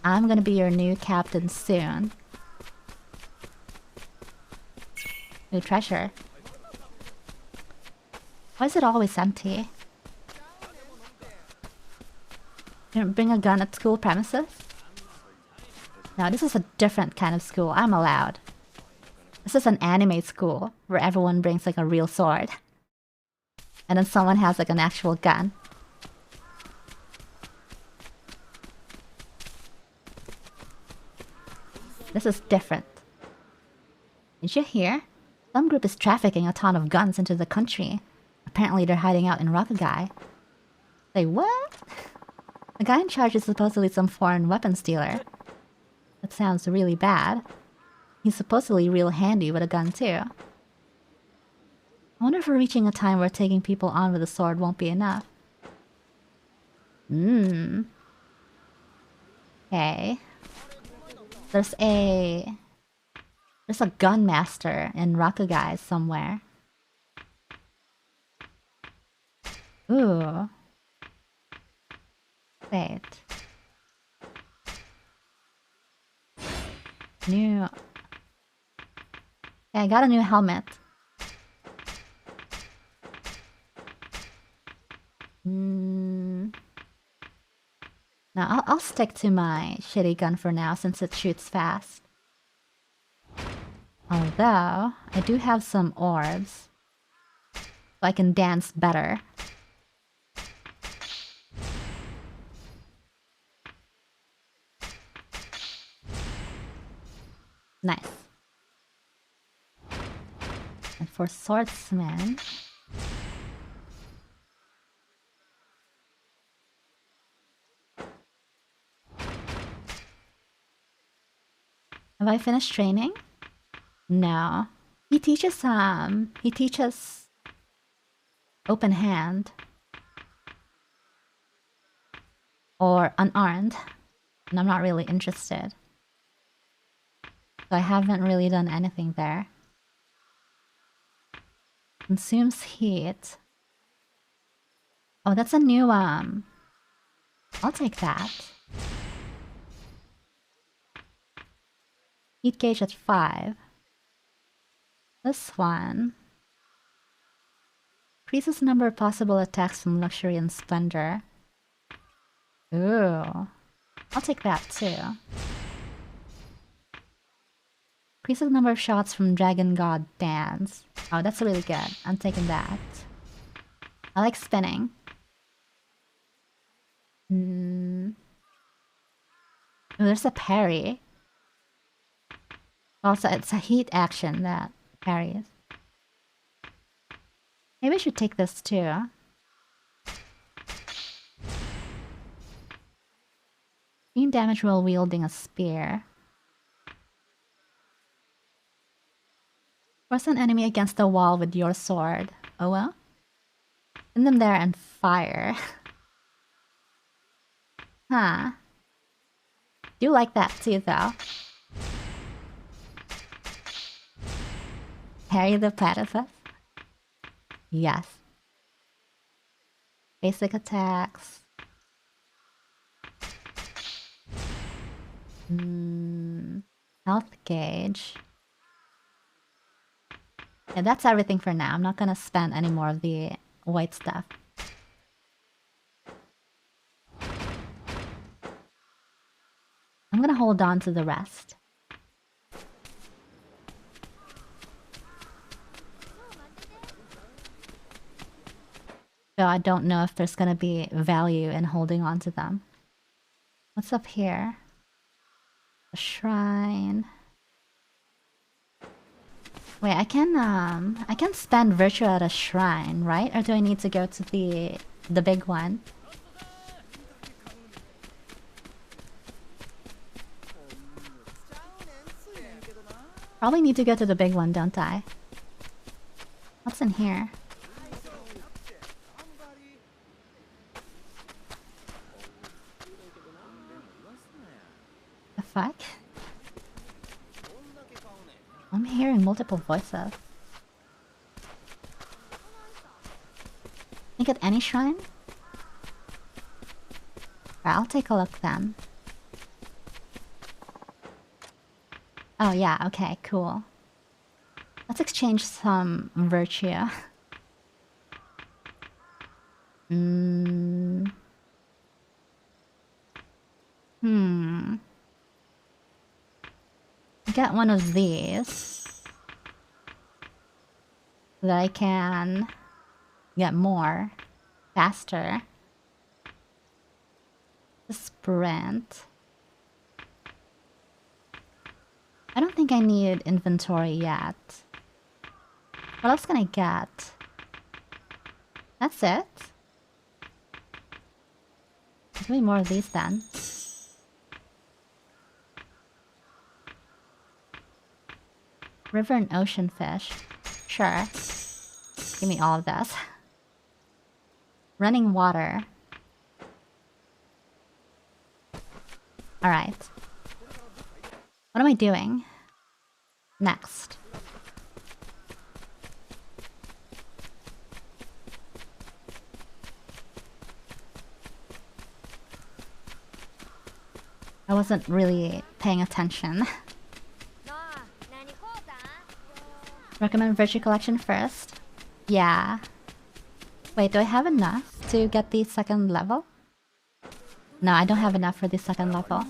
I'm gonna be your new captain soon. New treasure. Why is it always empty? Didn't bring a gun at school premises? No, this is a different kind of school. I'm allowed. This is an anime school where everyone brings like a real sword. And then someone has like an actual gun. This is different. Did you hear? Some group is trafficking a ton of guns into the country. Apparently they're hiding out in Rakugai. Say what? The guy in charge is supposedly some foreign weapons dealer. That sounds really bad. He's supposedly real handy with a gun too. I wonder if we're reaching a time where taking people on with a sword won't be enough. Okay. There's a gun master in Rakugai somewhere. Ooh. Wait. New... Yeah, I got a new helmet. Now, I'll stick to my shitty gun for now since it shoots fast. Although, I do have some orbs. So I can dance better. Nice. And for swordsman... Have I finished training? No. He teaches open hand. Or unarmed. And I'm not really interested. So I haven't really done anything there. Consumes heat. Oh, that's a new I'll take that. Heat gauge at 5. This one increases the number of possible attacks from luxury and splendor. Ooh. I'll take that too. Increases the number of shots from Dragon God Dance. Oh, that's really good. I'm taking that. I like spinning. Oh, there's a parry. Also, it's a heat action that parries. Maybe I should take this too. Gain damage while wielding a spear. Force an enemy against the wall with your sword. Oh well? Pin them there and fire. Huh. Do like that too though. Parry the platypus? Yes. Basic attacks. Health gauge. Yeah, that's everything for now. I'm not gonna spend any more of the white stuff. I'm gonna hold on to the rest. So I don't know if there's gonna be value in holding on to them. What's up here? A shrine. Wait, I can spend virtue at a shrine, right? Or do I need to go to the big one? Probably need to go to the big one, don't I? What's in here? The fuck? I'm hearing multiple voices. Think at any shrine? I'll take a look then. Oh yeah, okay, cool. Let's exchange some virtue. Get one of these so that I can get more faster. The sprint. I don't think I need inventory yet. What else can I get? That's it? There's way more of these then. River and ocean fish. Sure. Give me all of this. Running water. Alright. What am I doing? Next. I wasn't really paying attention. Recommend Virtue Collection first? Yeah. Wait, do I have enough to get the second level? No, I don't have enough for the second level.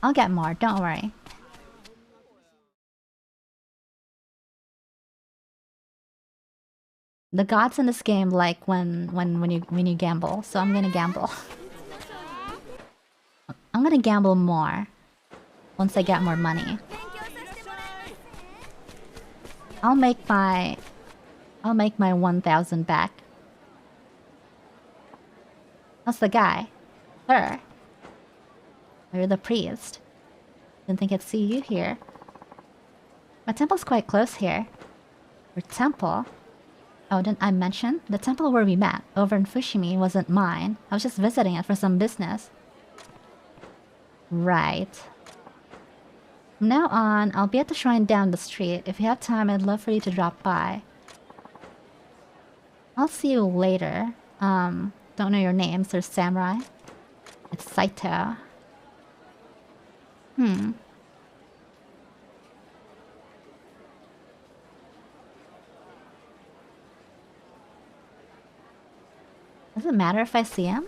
I'll get more, don't worry. The gods in this game like when you gamble, so I'm gonna gamble. I'm gonna gamble more once I get more money. I'll make my 1,000 back. How's the guy? Her. You're the priest. Didn't think I'd see you here. My temple's quite close here. Your temple? Oh, didn't I mention? The temple where we met, over in Fushimi, wasn't mine. I was just visiting it for some business. Right. From now on, I'll be at the shrine down the street. If you have time, I'd love for you to drop by. I'll see you later. Don't know your name, Sir Samurai. It's Saito. Does it matter if I see him?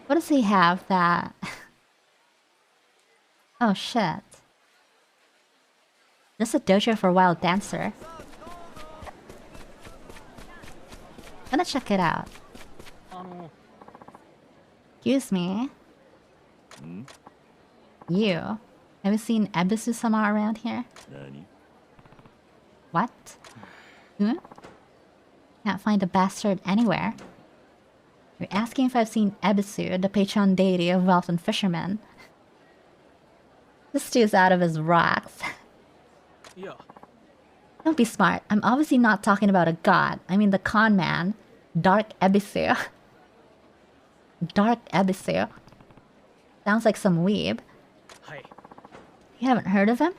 What does he have that... Oh shit. This is a dojo for wild dancer. I'm gonna check it out. Excuse me. You. Have you seen Ebisu-sama around here? What? Huh? Can't find the bastard anywhere. You're asking if I've seen Ebisu, the patron deity of wealth and fishermen. This dude's out of his rocks. Yeah. Don't be smart. I'm obviously not talking about a god. I mean the con man. Dark Ebisu. Dark Ebisu. Sounds like some weeb. Hi. You haven't heard of him?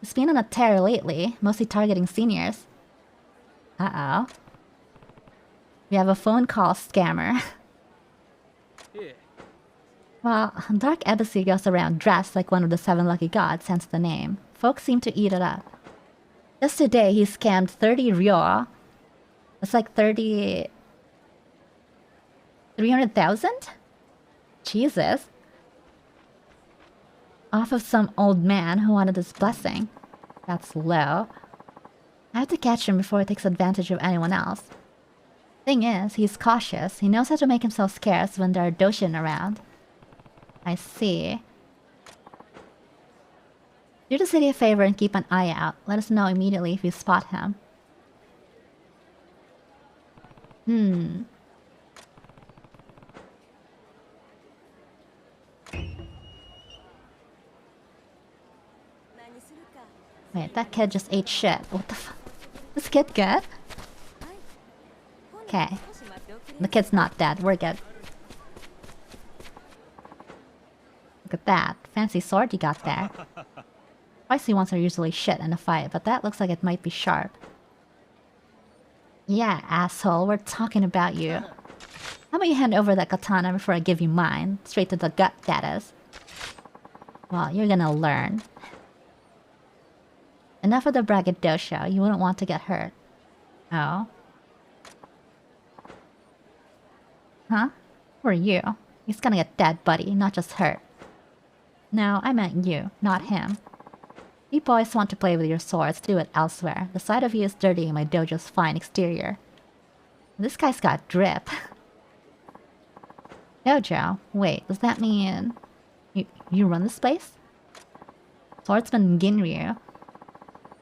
He's been on a tear lately, mostly targeting seniors. Uh-oh. We have a phone call scammer. Yeah. Well, Dark Ebisu goes around dressed like one of the 7 lucky gods, hence the name. Folks seem to eat it up. Just today, he scammed 30 ryo. That's like 300,000? Jesus. off of some old man who wanted his blessing. That's low. I have to catch him before he takes advantage of anyone else. Thing is, he's cautious. He knows how to make himself scarce when there are Doshin around. I see. Do the city a favor and keep an eye out. Let us know immediately if you spot him. Wait, that kid just ate shit. What the fuck? This kid good? Okay. The kid's not dead. We're good. Look at that. Fancy sword you got there. Spicy ones are usually shit in a fight, but that looks like it might be sharp. Yeah, asshole. We're talking about you. How about you hand over that katana before I give you mine? Straight to the gut, that is. Well, you're gonna learn. Enough of the braggadocio. You wouldn't want to get hurt. Oh. Huh? Who are you? He's gonna get dead, buddy, not just hurt. No, I meant you, not him. You boys want to play with your swords, do it elsewhere. The sight of you is dirtying my dojo's fine exterior. This guy's got drip. Dojo? Wait, does that mean... You run this place? Swordsman Ginryu.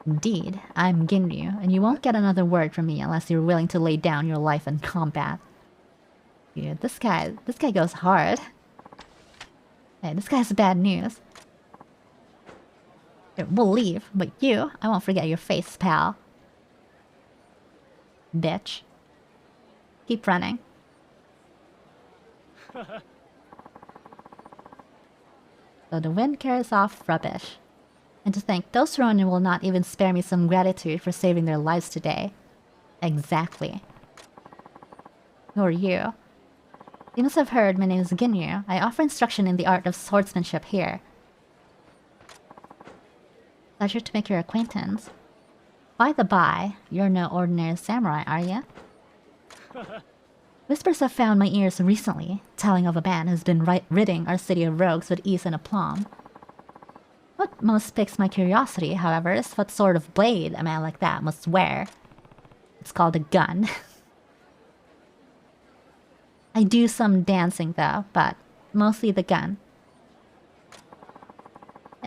Indeed, I'm Ginryu, and you won't get another word from me unless you're willing to lay down your life in combat. Dude, this guy goes hard. Hey, this guy's bad news. We'll leave, but you, I won't forget your face, pal. Bitch. Keep running. So the wind carries off rubbish. And to think, those Ronin will not even spare me some gratitude for saving their lives today. Exactly. Who are you? You must have heard my name is Ginryu. I offer instruction in the art of swordsmanship here. Pleasure to make your acquaintance. By the by, you're no ordinary samurai, are you? Whispers have found my ears recently, telling of a man who's been ridding our city of rogues with ease and aplomb. What most piques my curiosity, however, is what sort of blade a man like that must wear. It's called a gun. I do some dancing though, but mostly the gun.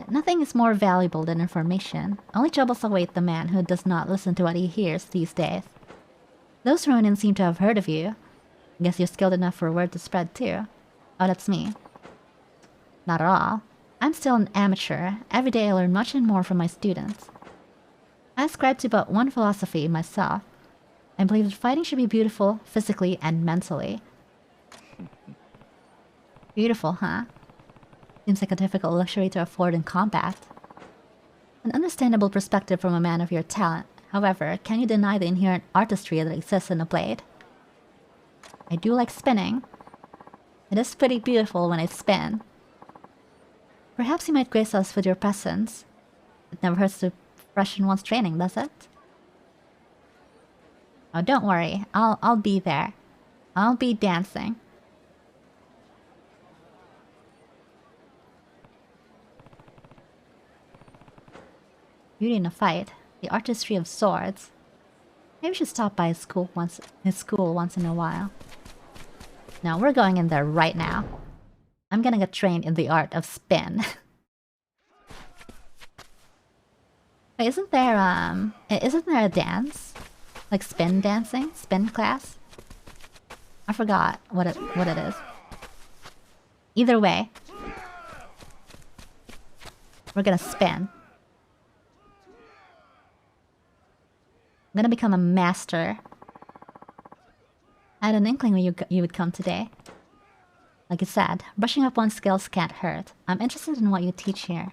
Nothing is more valuable than information. Only troubles await the man who does not listen to what he hears these days. Those Ronin seem to have heard of you. Guess you're skilled enough for word to spread too. Oh, that's me. Not at all. I'm still an amateur. Every day I learn much and more from my students. I ascribe to but one philosophy myself. I believe that fighting should be beautiful, physically and mentally. Beautiful, huh? Seems like a difficult luxury to afford in combat. An understandable perspective from a man of your talent. However, can you deny the inherent artistry that exists in a blade? I do like spinning. It is pretty beautiful when I spin. Perhaps you might grace us with your presence. It never hurts to freshen one's training, does it? Oh, don't worry. I'll be there. I'll be dancing. Beauty in a fight. The artistry of swords. Maybe we should stop by his school once in a while. No, we're going in there right now. I'm gonna get trained in the art of spin. Wait, isn't there a dance? Like spin dancing? Spin class? I forgot what it is. Either way. We're gonna spin. I'm gonna become a master. I had an inkling when you would come today. Like you said, brushing up one's skills can't hurt. I'm interested in what you teach here.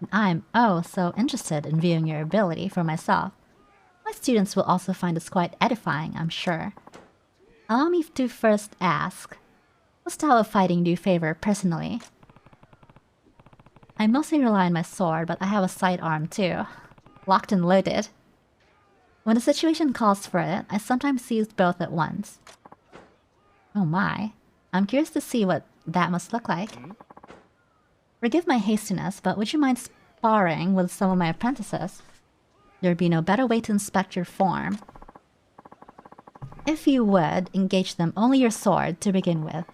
And I'm, oh, so interested in viewing your ability for myself. My students will also find this quite edifying, I'm sure. Allow me to first ask, what style of fighting do you favor personally? I mostly rely on my sword, but I have a sidearm too. Locked and loaded. When the situation calls for it, I sometimes use both at once. Oh my. I'm curious to see what that must look like. Forgive my hastiness, but would you mind sparring with some of my apprentices? There'd be no better way to inspect your form. If you would, engage them only your sword to begin with.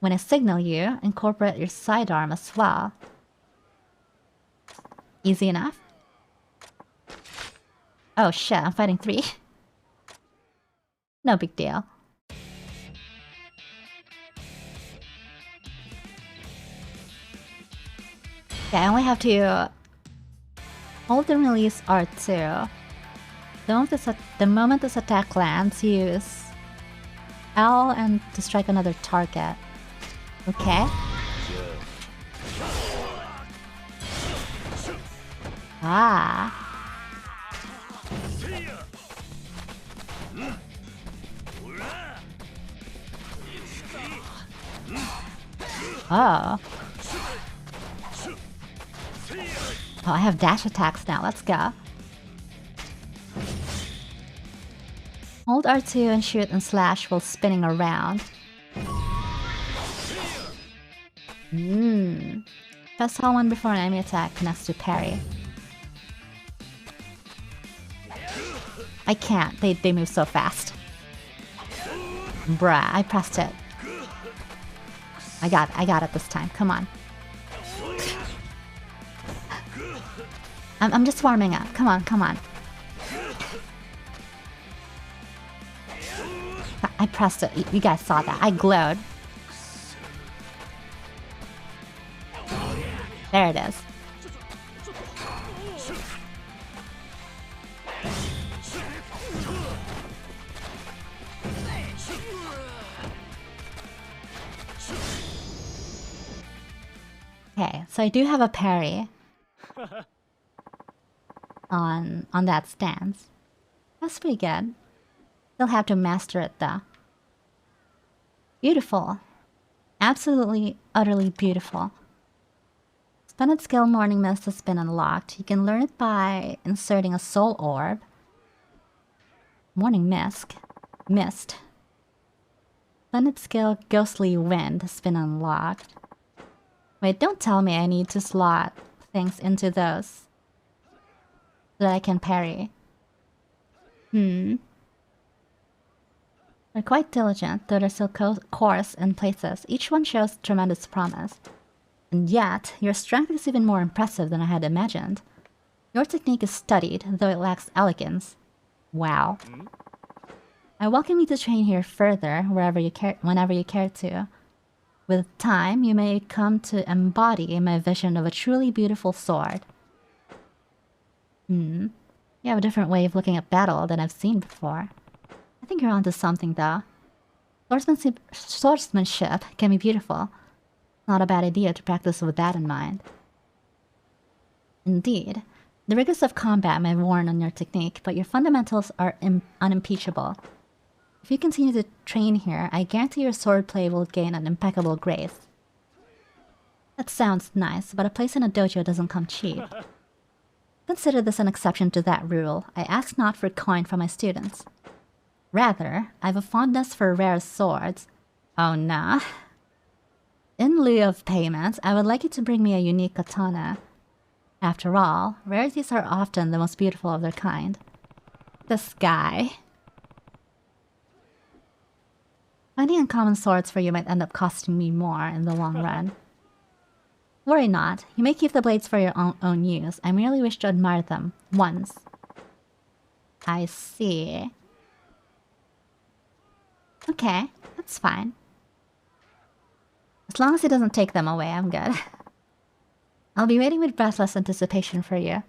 When I signal you, incorporate your sidearm as well. Easy enough? Oh shit, I'm fighting 3. No big deal. Okay, I only have to hold and release R2. The moment this attack lands, use L and to strike another target. Okay. Ah. Oh. Oh, I have dash attacks now. Let's go. Hold R2 and shoot and slash while spinning around. Press L1 before an enemy attack connects to parry. I can't. They move so fast. Bruh, I pressed it. I got it this time. Come on. I'm just warming up. Come on. I pressed it. You guys saw that. I glowed. There it is. Okay, so I do have a parry on that stance. That's pretty good. Still have to master it though. Beautiful. Absolutely, utterly beautiful. Splendid skill Morning Mist has been unlocked. You can learn it by inserting a soul orb. Morning Mist. Splendid skill Ghostly Wind has been unlocked. Wait, don't tell me I need to slot things into those so that I can parry. They're quite diligent, though they're still coarse in places. Each one shows tremendous promise. And yet, your strength is even more impressive than I had imagined. Your technique is studied, though it lacks elegance. Wow. I welcome you to train here further, whenever you care to. With time, you may come to embody my vision of a truly beautiful sword. You have a different way of looking at battle than I've seen before. I think you're onto something, though. Swordsmanship can be beautiful. Not a bad idea to practice with that in mind. Indeed, the rigors of combat may have worn on your technique, but your fundamentals are unimpeachable. If you continue to train here, I guarantee your swordplay will gain an impeccable grace. That sounds nice, but a place in a dojo doesn't come cheap. Consider this an exception to that rule. I ask not for coin from my students. Rather, I have a fondness for rare swords. Oh nah. In lieu of payments, I would like you to bring me a unique katana. After all, rarities are often the most beautiful of their kind. This guy. Finding uncommon swords for you might end up costing me more in the long run. Worry not. You may keep the blades for your own use. I merely wish to admire them once. I see. Okay, that's fine. As long as he doesn't take them away, I'm good. I'll be waiting with breathless anticipation for you.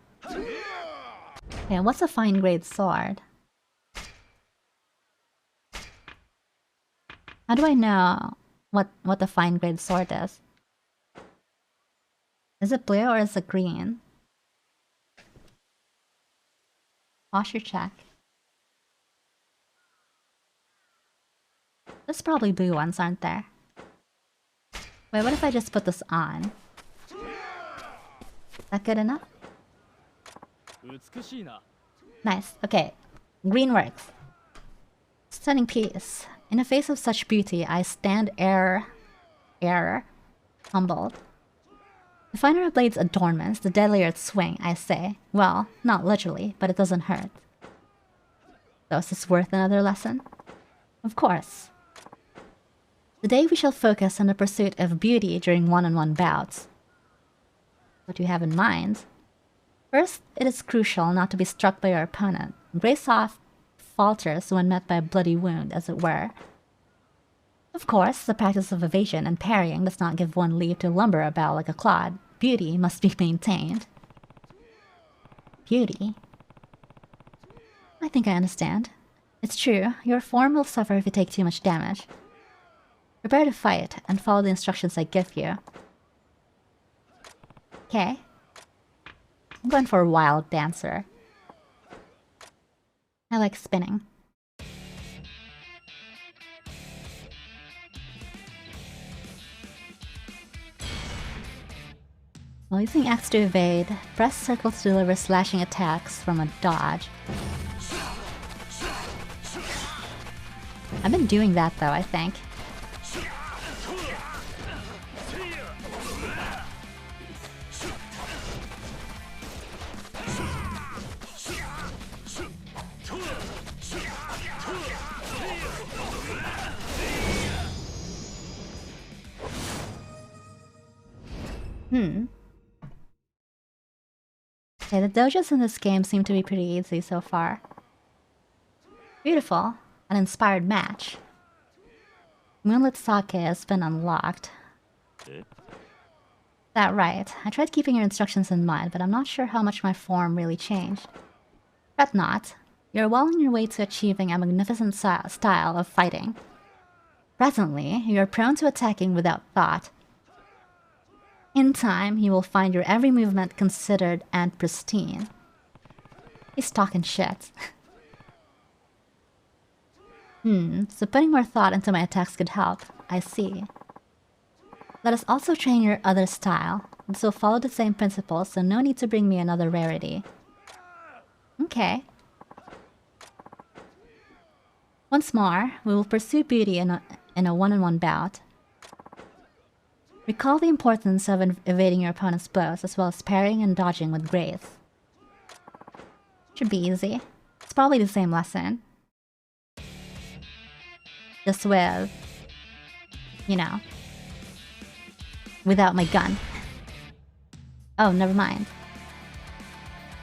Okay, what's a fine grade sword? How do I know what the fine grade sword is? Is it blue or is it green? Posture check. There's probably blue ones, aren't there? Wait, what if I just put this on? Is that good enough? Nice, okay. Green works. Stunning piece. In the face of such beauty, I stand humbled. The finer a blade's adornments, the deadlier its swing, I say. Well, not literally, but it doesn't hurt. So is this worth another lesson? Of course. Today we shall focus on the pursuit of beauty during one-on-one bouts. What do you have in mind? First, it is crucial not to be struck by your opponent. Grace off falters when met by a bloody wound, as it were. Of course, the practice of evasion and parrying does not give one leave to lumber about like a clod. Beauty must be maintained. Beauty? I think I understand. It's true, your form will suffer if you take too much damage. Prepare to fight and follow the instructions I give you. Okay. I'm going for a wild dancer. I like spinning. While using X to evade, press circle to deliver slashing attacks from a dodge. I've been doing that though, I think. Okay, the dojos in this game seem to be pretty easy so far. Beautiful. An inspired match. Moonlit Sake has been unlocked. That right. I tried keeping your instructions in mind, but I'm not sure how much my form really changed. Fret not. You're well on your way to achieving a magnificent style of fighting. Presently, you're prone to attacking without thought. In time, you will find your every movement considered and pristine. He's talking shit. So putting more thought into my attacks could help. I see. Let us also train your other style. This will follow the same principles, so no need to bring me another rarity. Okay. Once more, we will pursue beauty in a one-on-one bout. Recall the importance of evading your opponent's blows, as well as parrying and dodging with grace. Should be easy. It's probably the same lesson. Just with, you know, without my gun. Oh, never mind.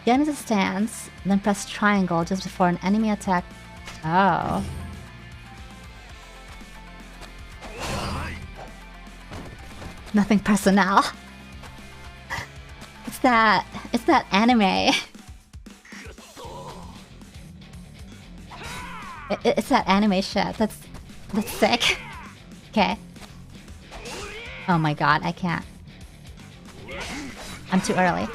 Get into stance, then press triangle just before an enemy attack. Oh. Nothing personnel. It's that anime. It's that anime shit. That's sick. Okay. Oh my god, I can't. I'm too early.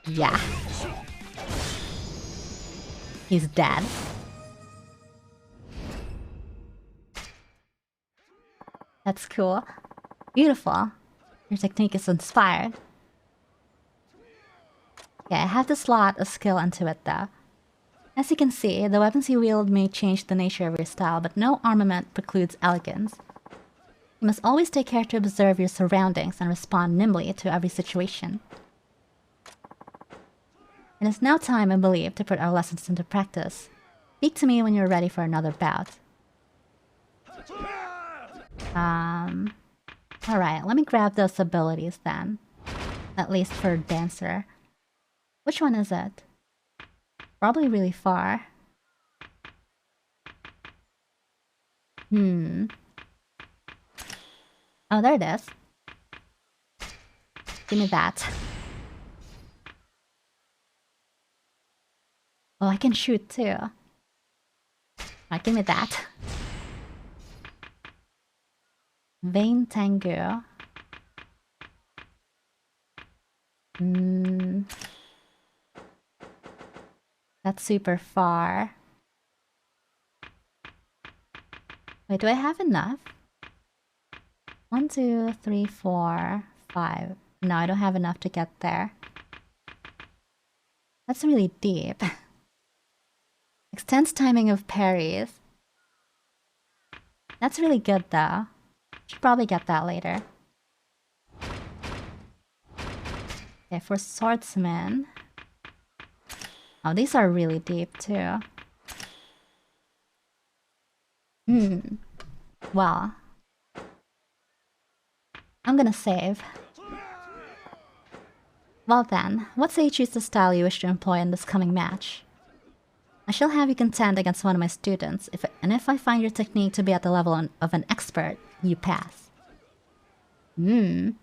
Yeah. He's dead. That's cool. Beautiful. Your technique is inspired. Okay, I have to slot a skill into it though. As you can see, the weapons you wield may change the nature of your style, but no armament precludes elegance. You must always take care to observe your surroundings and respond nimbly to every situation. It is now time, I believe, to put our lessons into practice. Speak to me when you're ready for another bout. Alright, let me grab those abilities then. At least for Dancer. Which one is it? Probably really far. Oh, there it is. Give me that. Oh, I can shoot too. Alright, give me that. Vein Tengu. That's super far. Wait, do I have enough? 1, 2, 3, 4, 5. No, I don't have enough to get there. That's really deep. Extends timing of parries. That's really good though. Should probably get that later. Okay, for swordsman. Oh, these are really deep too. Well, I'm gonna save. Well then, what say you choose the style you wish to employ in this coming match? I shall have you contend against one of my students, and if I find your technique to be at the level of an expert, you pass. You'll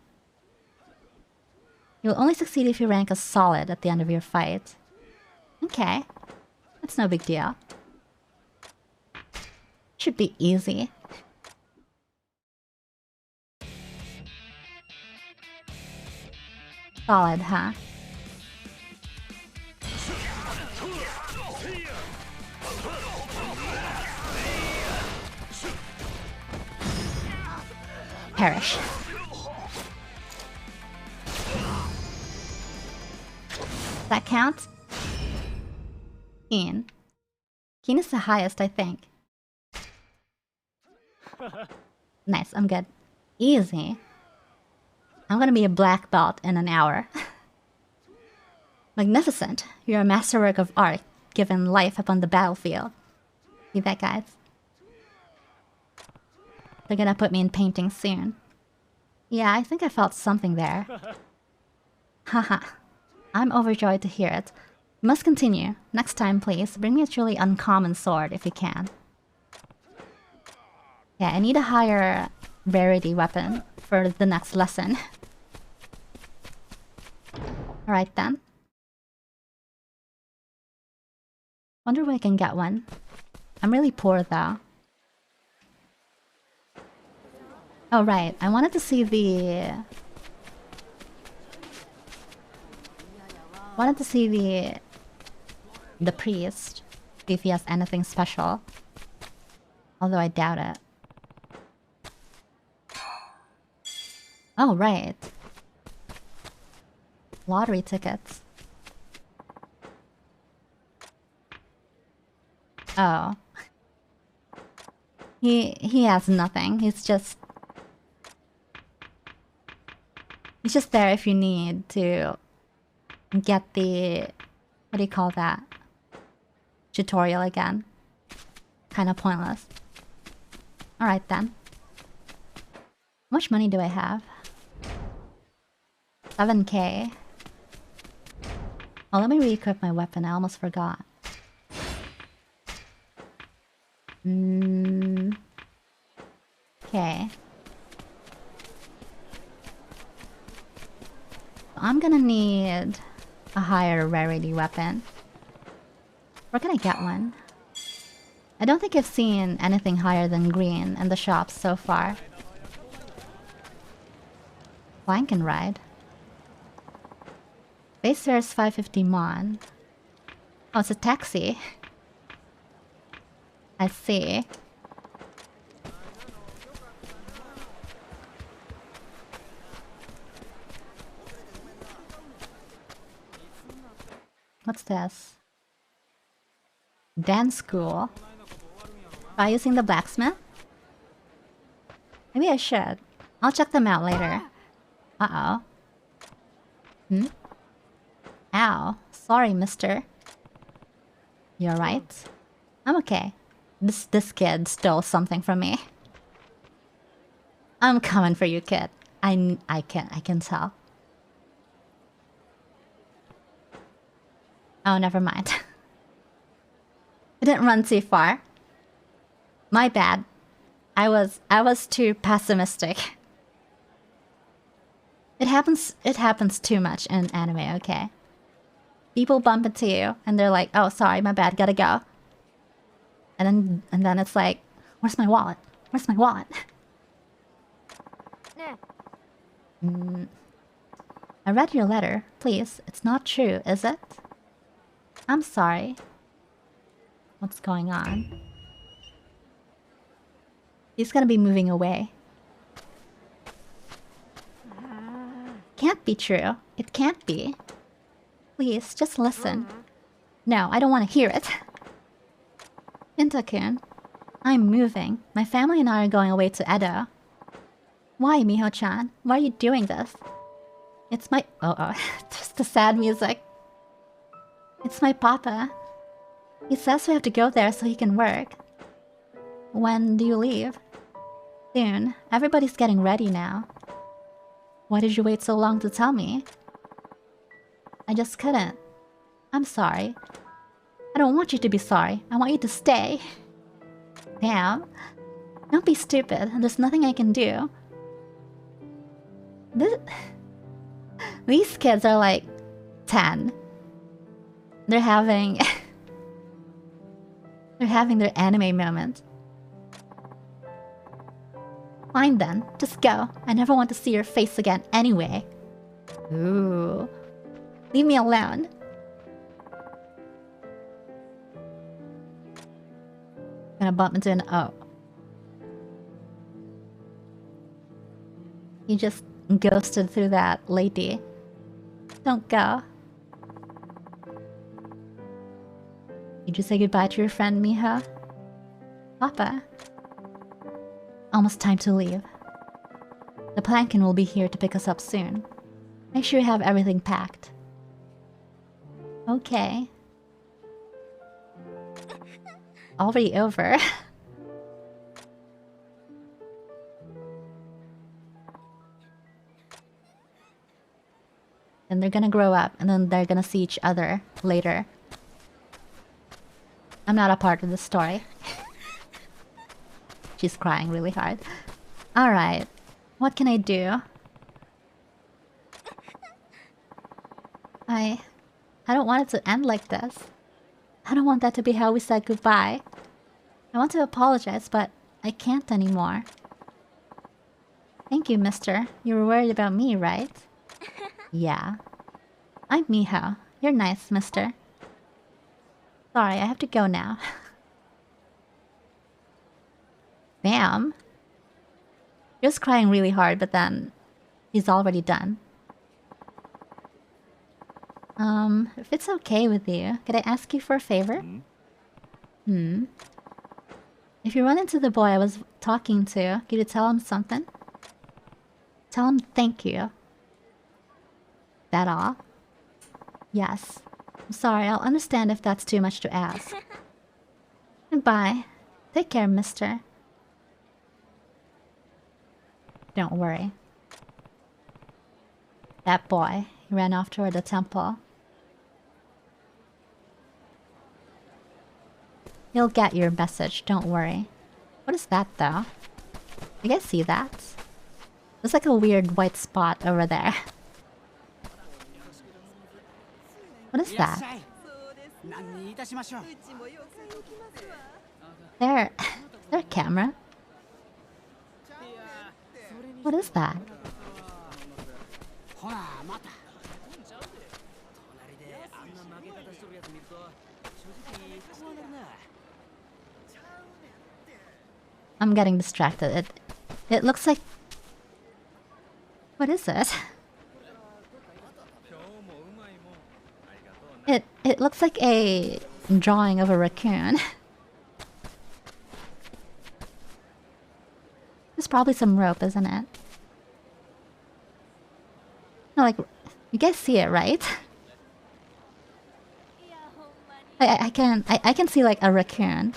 only succeed if you rank as solid at the end of your fight. Okay, that's no big deal. Should be easy. Solid, huh? Perish. That counts? Keen. Keen is the highest, I think. Nice, I'm good. Easy. I'm gonna be a black belt in an hour. Magnificent. You're a masterwork of art, given life upon the battlefield. See that, guys? They're gonna put me in painting soon. Yeah, I think I felt something there. Haha. I'm overjoyed to hear it. You must continue. Next time, please, bring me a truly uncommon sword if you can. Yeah, I need a higher rarity weapon for the next lesson. Alright then. Wonder where I can get one. I'm really poor though. Oh right, I wanted to see the... the priest. See if he has anything special. Although I doubt it. Oh right. Lottery tickets. Oh. He has nothing. He's just there if you need to get the... what do you call that? Tutorial again. Kinda pointless. Alright then. How much money do I have? 7k. Oh, let me re-equip my weapon. I almost forgot. Okay. I'm gonna need a higher rarity weapon. Where can I get one? I don't think I've seen anything higher than green in the shops so far. Flank and ride. Base fare is 550 mon. Oh, it's a taxi. I see. What's this? Dance school. By using the blacksmith? Maybe I should. I'll check them out later. Uh-oh. Ow. Sorry, mister. You alright? I'm okay. This kid stole something from me. I'm coming for you, kid. I can tell. Oh, never mind. I didn't run too far. My bad. I was too pessimistic. It happens too much in anime, okay? People bump into you and they're like, "Oh, sorry, my bad, gotta go." And then it's like, "Where's my wallet? Where's my wallet?" I read your letter. Please, it's not true, is it? I'm sorry. What's going on? He's gonna be moving away. Can't be true. It can't be. Please, just listen. No, I don't want to hear it. Intakun, I'm moving. My family and I are going away to Edo. Why, Miho-chan? Why are you doing this? It's my... Oh, just the sad music. It's my papa. He says we have to go there so he can work. When do you leave? Soon. Everybody's getting ready now. Why did you wait so long to tell me? I just couldn't. I'm sorry. I don't want you to be sorry. I want you to stay. Damn. Don't be stupid. There's nothing I can do. These kids are like 10. They're having... they're having their anime moment. Fine then. Just go. I never want to see your face again anyway. Ooh. Leave me alone. Gonna bump into an... Oh. You just ghosted through that lady. Don't go. Did you say goodbye to your friend, Miho? Papa? Almost time to leave. The Plankin will be here to pick us up soon. Make sure you have everything packed. Okay. Already over. And they're gonna grow up, and then they're gonna see each other later. I'm not a part of the story. She's crying really hard. Alright. What can I do? I don't want it to end like this. I don't want that to be how we said goodbye. I want to apologize, but I can't anymore. Thank you, mister. You were worried about me, right? Yeah. I'm Miho. You're nice, mister. Sorry, I have to go now. Bam. He was crying really hard, but then he's already done. If it's okay with you, could I ask you for a favor? If you run into the boy I was talking to, could you tell him something? Tell him thank you. That all? Yes. I'm sorry, I'll understand if that's too much to ask. Goodbye. Take care, mister. Don't worry. That boy, he ran off toward the temple. He'll get your message, don't worry. What is that, though? You guys see that? There's like a weird white spot over there. What is that? Their camera? What is that? I'm getting distracted. It looks like... What is it? It looks like a drawing of a raccoon. There's probably some rope, isn't it? No, like... You guys see it, right? I can see like a raccoon.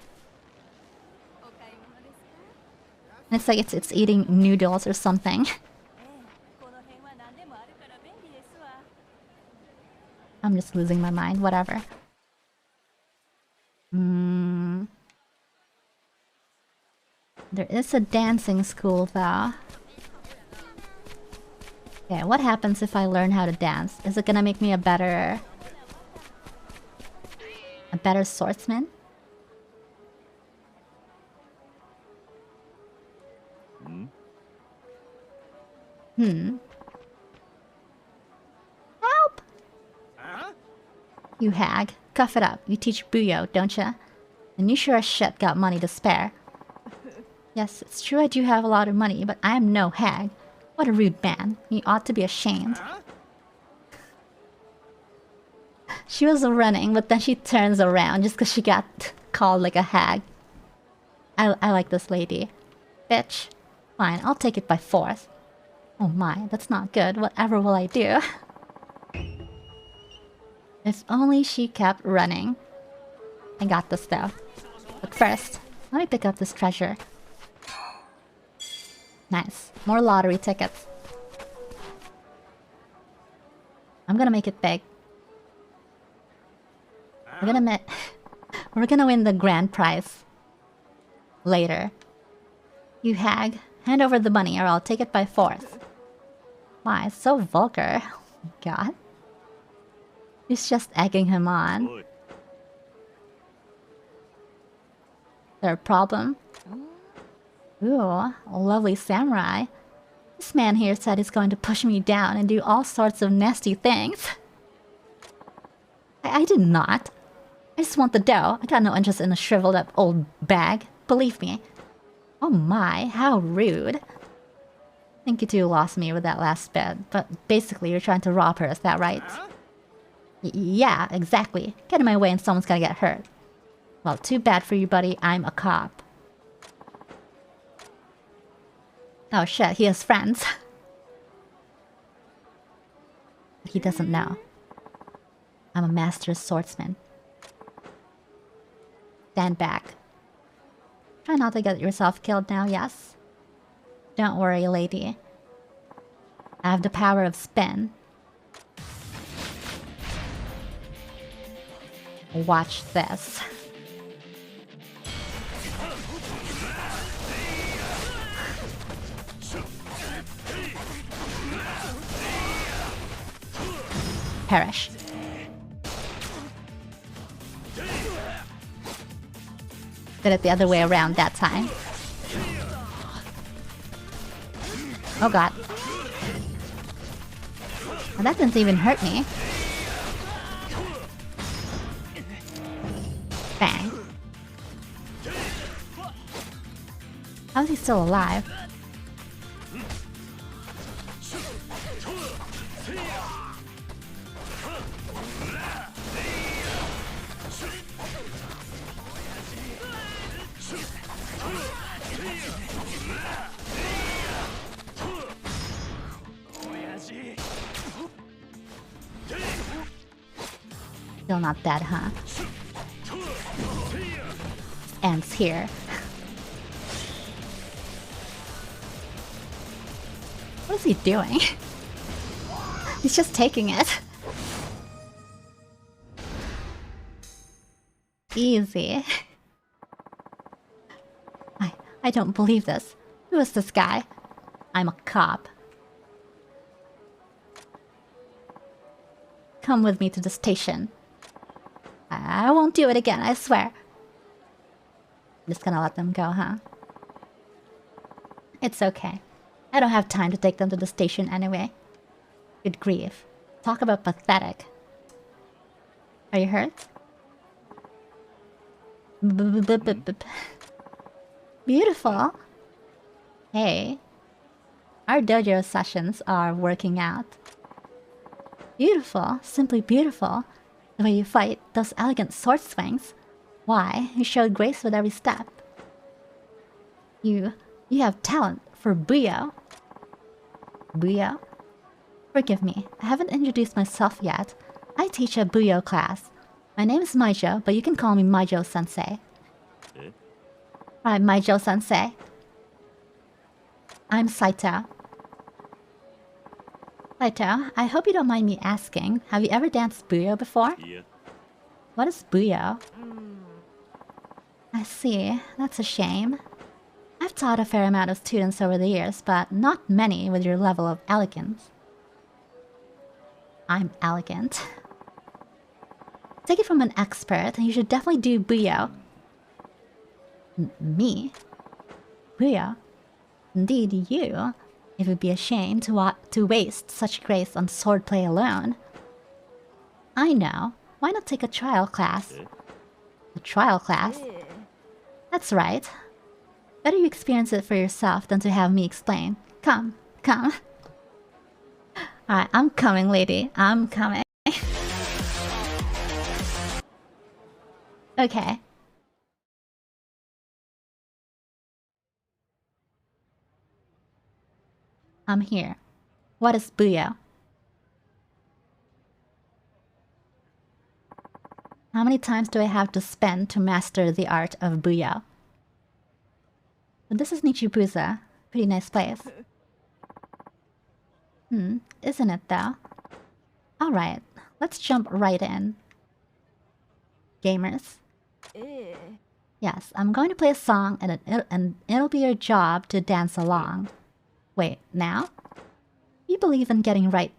And it's like it's eating noodles or something. I'm just losing my mind, whatever. There is a dancing school though. Okay, what happens if I learn how to dance? Is it gonna make me a better swordsman? Help! You hag. Cuff it up. You teach Buyo, don't ya? And you sure as shit got money to spare. Yes, it's true I do have a lot of money, but I am no hag. What a rude man. You ought to be ashamed. She was running, but then she turns around just because she got called like a hag. I like this lady. Bitch. Fine, I'll take it by force. Oh my, that's not good. Whatever will I do? If only she kept running. I got this though. But first, let me pick up this treasure. Nice. More lottery tickets. I'm gonna make it big. We're gonna win the grand prize. Later. You hag, hand over the money or I'll take it by force. Why, it's so vulgar. Oh my god. He's just egging him on. Is there a problem? Ooh, a lovely samurai. This man here said he's going to push me down and do all sorts of nasty things. I did not. I just want the dough. I got no interest in a shriveled up old bag. Believe me. Oh my, how rude. I think you two lost me with that last bit, but basically you're trying to rob her, is that right? Yeah, exactly. Get in my way and someone's gonna get hurt. Well, too bad for you, buddy. I'm a cop. Oh shit, he has friends. He doesn't know. I'm a master swordsman. Stand back. Try not to get yourself killed now, yes? Don't worry, lady. I have the power of spin. Watch this. Perish. Did it the other way around that time. Oh god. Well, that didn't even hurt me. Bang. How is he still alive? Still not dead, huh? Ends here. What is he doing? He's just taking it. Easy. I don't believe this. Who is this guy? I'm a cop. Come with me to the station. I won't do it again, I swear. I'm just gonna let them go, huh? It's okay. I don't have time to take them to the station anyway. Good grief. Talk about pathetic. Are you hurt? Beautiful. Hey. Our dojo sessions are working out. Beautiful. Simply beautiful. The way you fight, those elegant sword swings. Why, you showed grace with every step. You have talent for Buyo. Buyo? Forgive me, I haven't introduced myself yet. I teach a Buyo class. My name is Maijo, but you can call me Maijo-sensei. Alright, Maijo-sensei. I'm Saito. Saito, I hope you don't mind me asking, have you ever danced Buyo before? Yeah. What is Buyo? I see, that's a shame. I've taught a fair amount of students over the years, but not many with your level of elegance. I'm elegant. Take it from an expert, and you should definitely do Buyo. Me? Buyo? Indeed, you. It would be a shame to waste such grace on swordplay alone. I know. Why not take a trial class? A trial class? That's right. Better you experience it for yourself than to have me explain. Come, come. Alright, I'm coming, lady. I'm coming. Okay. I'm here. What is Booyah? How many times do I have to spend to master the art of Booyah? But this is Nichibusa. Pretty nice place. Isn't it though? Alright, let's jump right in. Gamers. Yes, I'm going to play a song and it'll be your job to dance along. Wait, now? You believe in getting right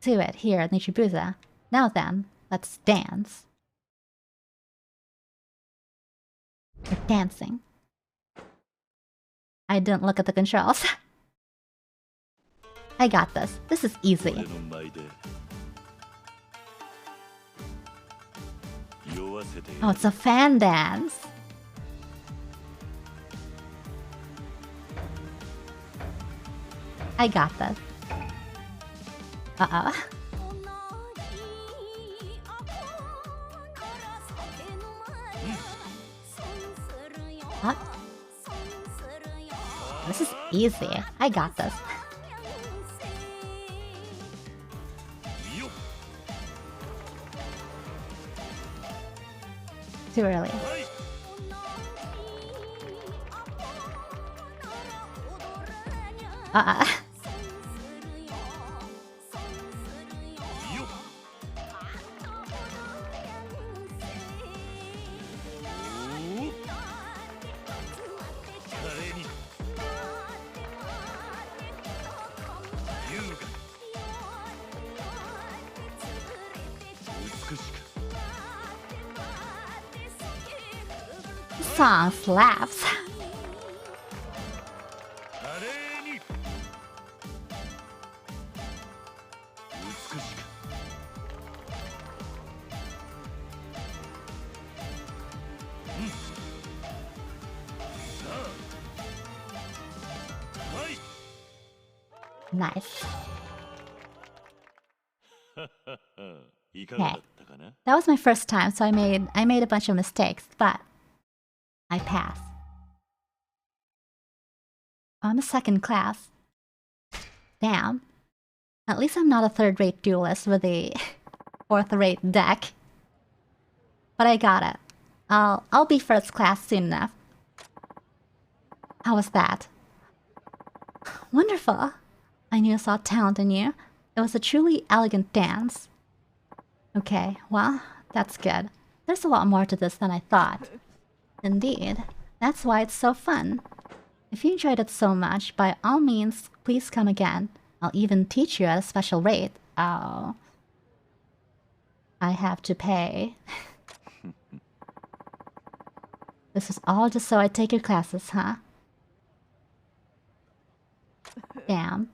to it here at Nichibusa. Now then, let's dance. We're dancing. I didn't look at the controls. I got this. This is easy. 俺の前で酔わせてやる Oh, it's a fan dance. I got this. Uh-oh. What? This is easy. I got this. Too early. Uh-uh. This song slaps. Nice. いかがだったかな That was my first time, so I made a bunch of mistakes, but I passed. I'm a second class. Damn. At least I'm not a third-rate duelist with a fourth-rate deck. But I got it. I'll be first class soon enough. How was that? Wonderful. I knew I saw talent in you. It was a truly elegant dance. Okay, well, that's good. There's a lot more to this than I thought. Indeed. That's why it's so fun. If you enjoyed it so much, by all means, please come again. I'll even teach you at a special rate. Oh. I have to pay. This is all just so I take your classes, huh? Damn.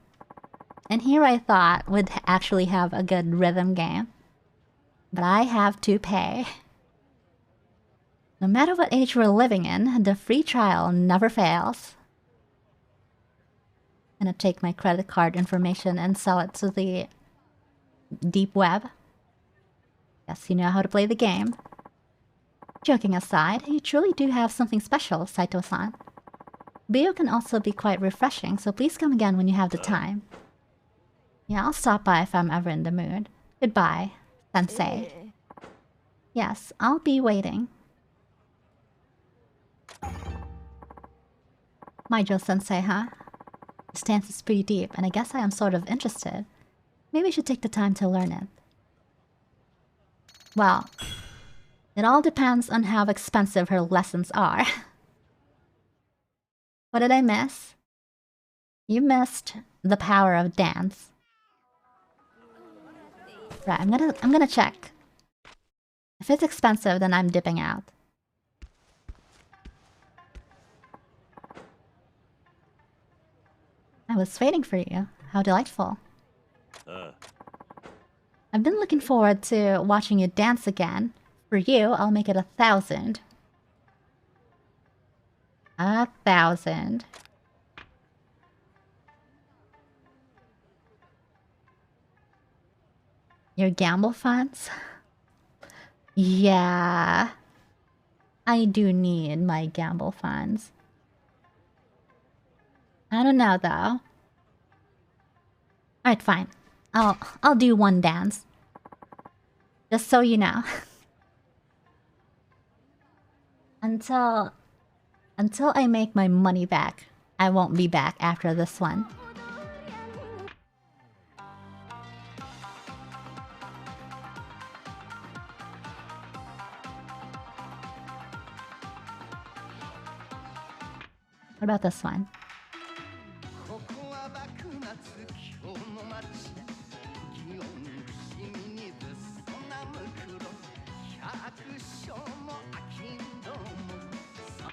And here I thought we'd actually have a good rhythm game. But I have to pay. No matter what age we're living in, the free trial never fails. I'm gonna take my credit card information and sell it to the deep web. Guess you know how to play the game. Joking aside, you truly do have something special, Saito-san. Bio can also be quite refreshing, so please come again when you have the time. Yeah, I'll stop by if I'm ever in the mood. Goodbye, Sensei. Yes, I'll be waiting. Maijo-sensei, huh? This dance is pretty deep, and I guess I am sort of interested. Maybe I should take the time to learn it. Well, it all depends on how expensive her lessons are. What did I miss? You missed the power of dance. Right, I'm gonna check. If it's expensive, then I'm dipping out. I was waiting for you. How delightful. I've been looking forward to watching you dance again. For you, I'll make it 1,000. 1,000. Your gamble funds? Yeah. I do need my gamble funds. I don't know though. Alright, fine. I'll do one dance. Just so you know. Until I make my money back, I won't be back after this one. What about this one?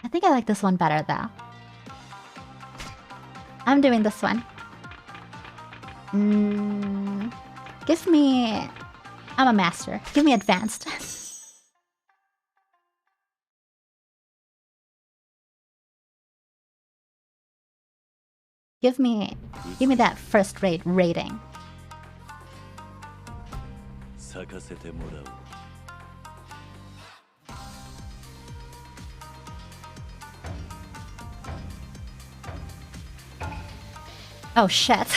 I think I like this one better though. I'm doing this one. Give me... I'm a master. Give me advanced. Give me that first-rate rating. 咲かせてもらおう。Oh shit.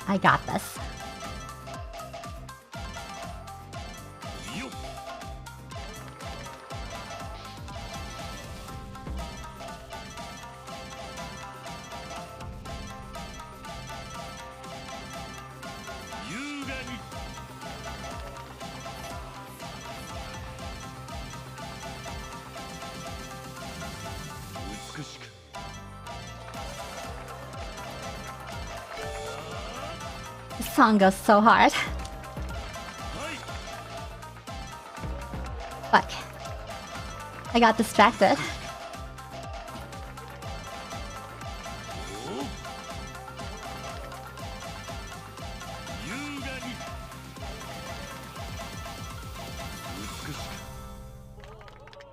I got this. This song goes so hard. Fuck. I got distracted.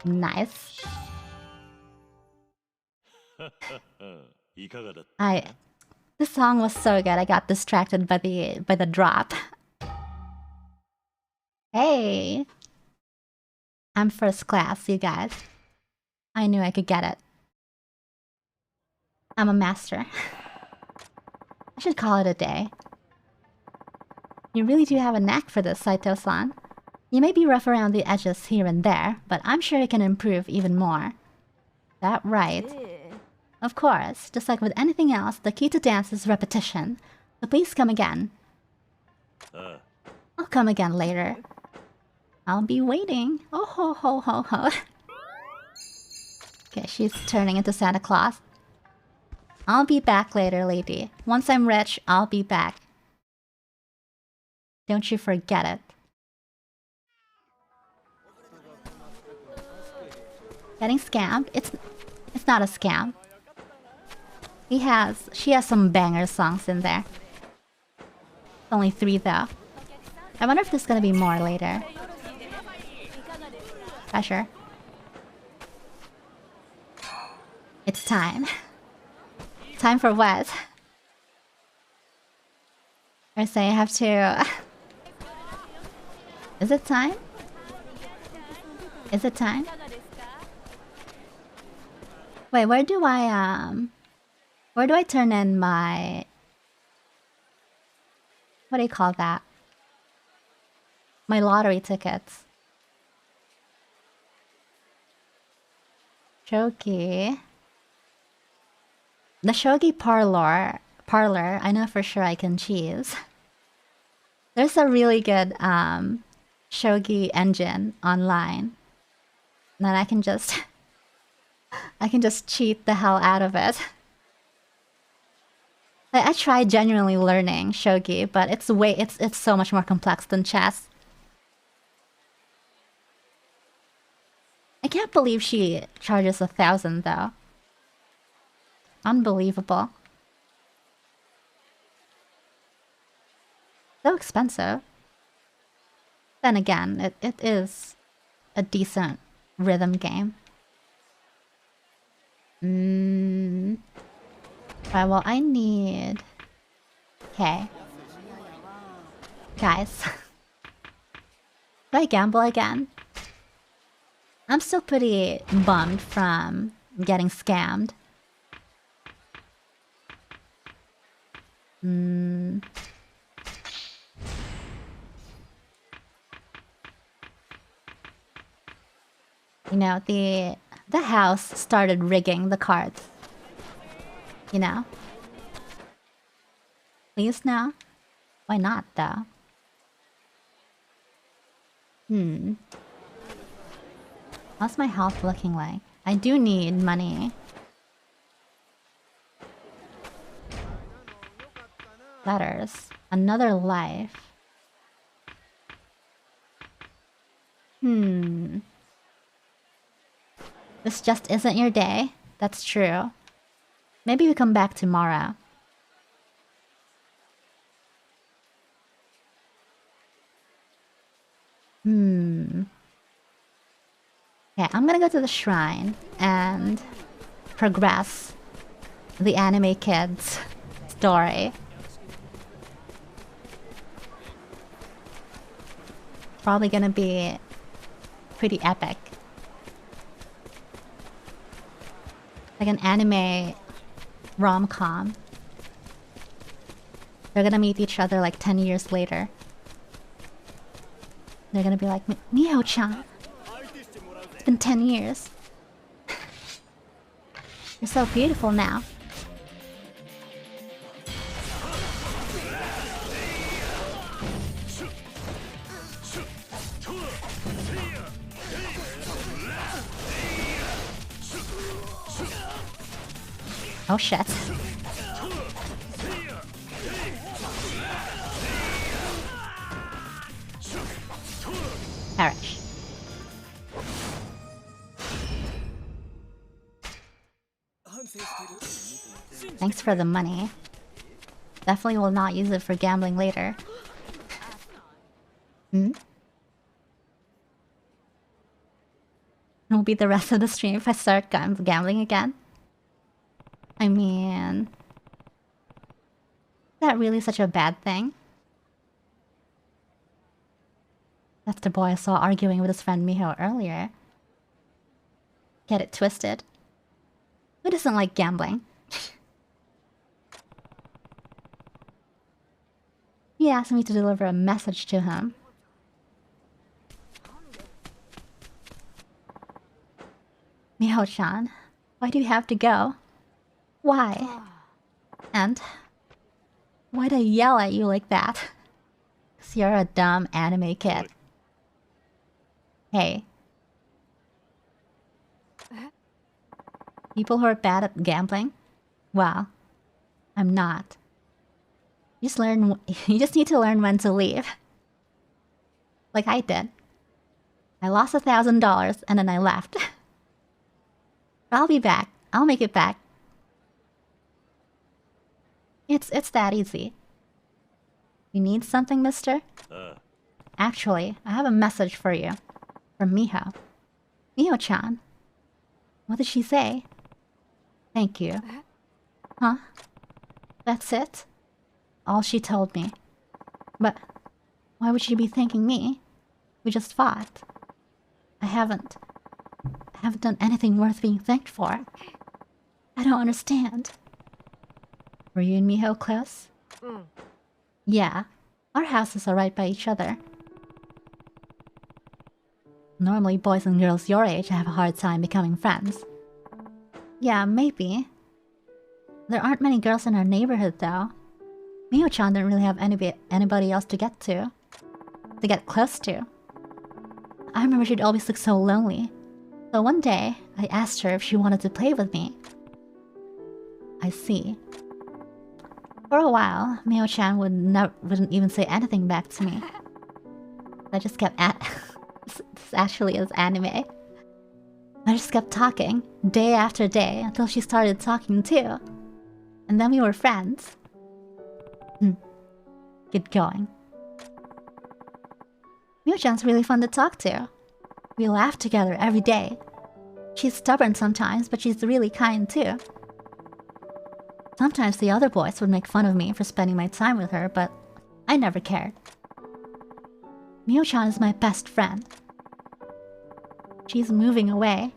Nice. This song was so good. I got distracted by the drop. Hey, I'm first class, you guys. I knew I could get it. I'm a master. I should call it a day. You really do have a knack for this, Saito-san. You may be rough around the edges here and there, but I'm sure you can improve even more. That right. Of course, just like with anything else, the key to dance is repetition. So please come again. I'll come again later. I'll be waiting. Oh ho ho ho ho. Okay, she's turning into Santa Claus. I'll be back later, lady. Once I'm rich, I'll be back. Don't you forget it. Getting scammed? It's not a scam. She has some banger songs in there. Only 3 though. I wonder if there's gonna be more later. Pressure. It's time. Time for what? I say I have to... Is it time? Is it time? Wait, where do I turn in my... What do you call that? My lottery tickets. Shogi. The Shogi parlor, I know for sure I can choose. There's a really good Shogi engine online. Then I can just cheat the hell out of it. I tried genuinely learning Shogi, but it's so much more complex than chess. I can't believe she charges 1,000 though. Unbelievable. So expensive. Then again, it is a decent rhythm game. Right, well, I need... Okay. Guys. Do I gamble again? I'm still pretty bummed from getting scammed. You know, the house started rigging the cards. You know? Please now? Why not, though? How's my health looking like? I do need money. Letters. Another life. This just isn't your day. That's true. Maybe we come back tomorrow. Okay, I'm gonna go to the shrine and progress the anime kids story. Probably gonna be pretty epic. Like an anime rom-com. They're gonna meet each other like 10 years later. They're gonna be like, Miho-chan, it's been 10 years. You're so beautiful now. Oh shit. Perish. Thanks for the money. Definitely will not use it for gambling later. It'll be the rest of the stream if I start gambling again. I mean... Is that really such a bad thing? That's the boy I saw arguing with his friend Miho earlier. Get it twisted. Who doesn't like gambling? He asked me to deliver a message to him. Miho-chan, why do you have to go? Why? And why'd I yell at you like that? 'Cause you're a dumb anime kid. Hey. People who are bad at gambling? Well, I'm not. You just need to learn when to leave. Like I did. I lost $1,000 and then I left. But I'll be back. I'll make it back. It's that easy. You need something, mister? Actually, I have a message for you. From Miho. Miho-chan. What did she say? Thank you. Huh? That's it? All she told me. But why would she be thanking me? We just fought. I haven't done anything worth being thanked for. I don't understand. Were you and Miho close? Yeah. Our houses are right by each other. Normally boys and girls your age have a hard time becoming friends. Yeah, maybe. There aren't many girls in our neighborhood though. Miho-chan didn't really have anybody else to get close to. I remember she'd always look so lonely. So one day, I asked her if she wanted to play with me. I see. For a while, Miho-chan wouldn't even say anything back to me. I just kept this actually is anime. I just kept talking, day after day, until she started talking too. And then we were friends. Get going. Miho-chan's really fun to talk to. We laugh together every day. She's stubborn sometimes, but she's really kind too. Sometimes the other boys would make fun of me for spending my time with her, but I never cared. Mio-chan is my best friend. She's moving away.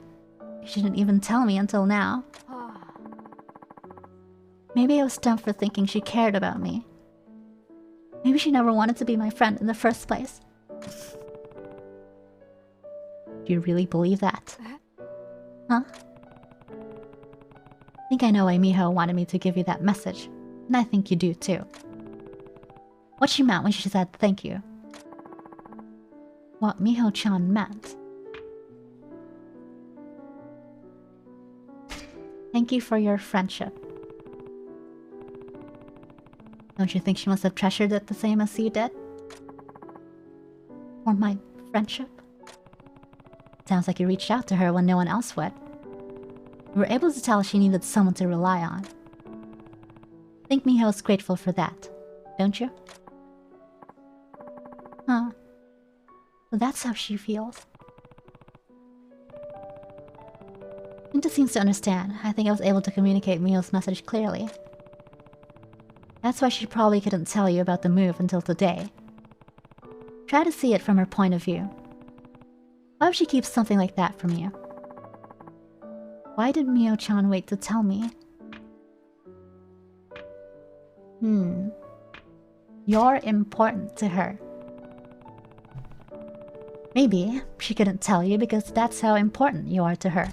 She didn't even tell me until now. Maybe I was dumb for thinking she cared about me. Maybe she never wanted to be my friend in the first place. Do you really believe that? Huh? I think I know why Miho wanted me to give you that message. And I think you do too. What she meant when she said thank you. What Miho-chan meant. Thank you for your friendship. Don't you think she must have treasured it the same as you did? Or my friendship? Sounds like you reached out to her when no one else would. You were able to tell she needed someone to rely on. I think Miho is grateful for that, don't you? Huh. So that's how she feels. Minta seems to understand. I think I was able to communicate Miho's message clearly. That's why she probably couldn't tell you about the move until today. Try to see it from her point of view. Why would she keep something like that from you? Why did Mio-chan wait to tell me? You're important to her. Maybe she couldn't tell you because that's how important you are to her.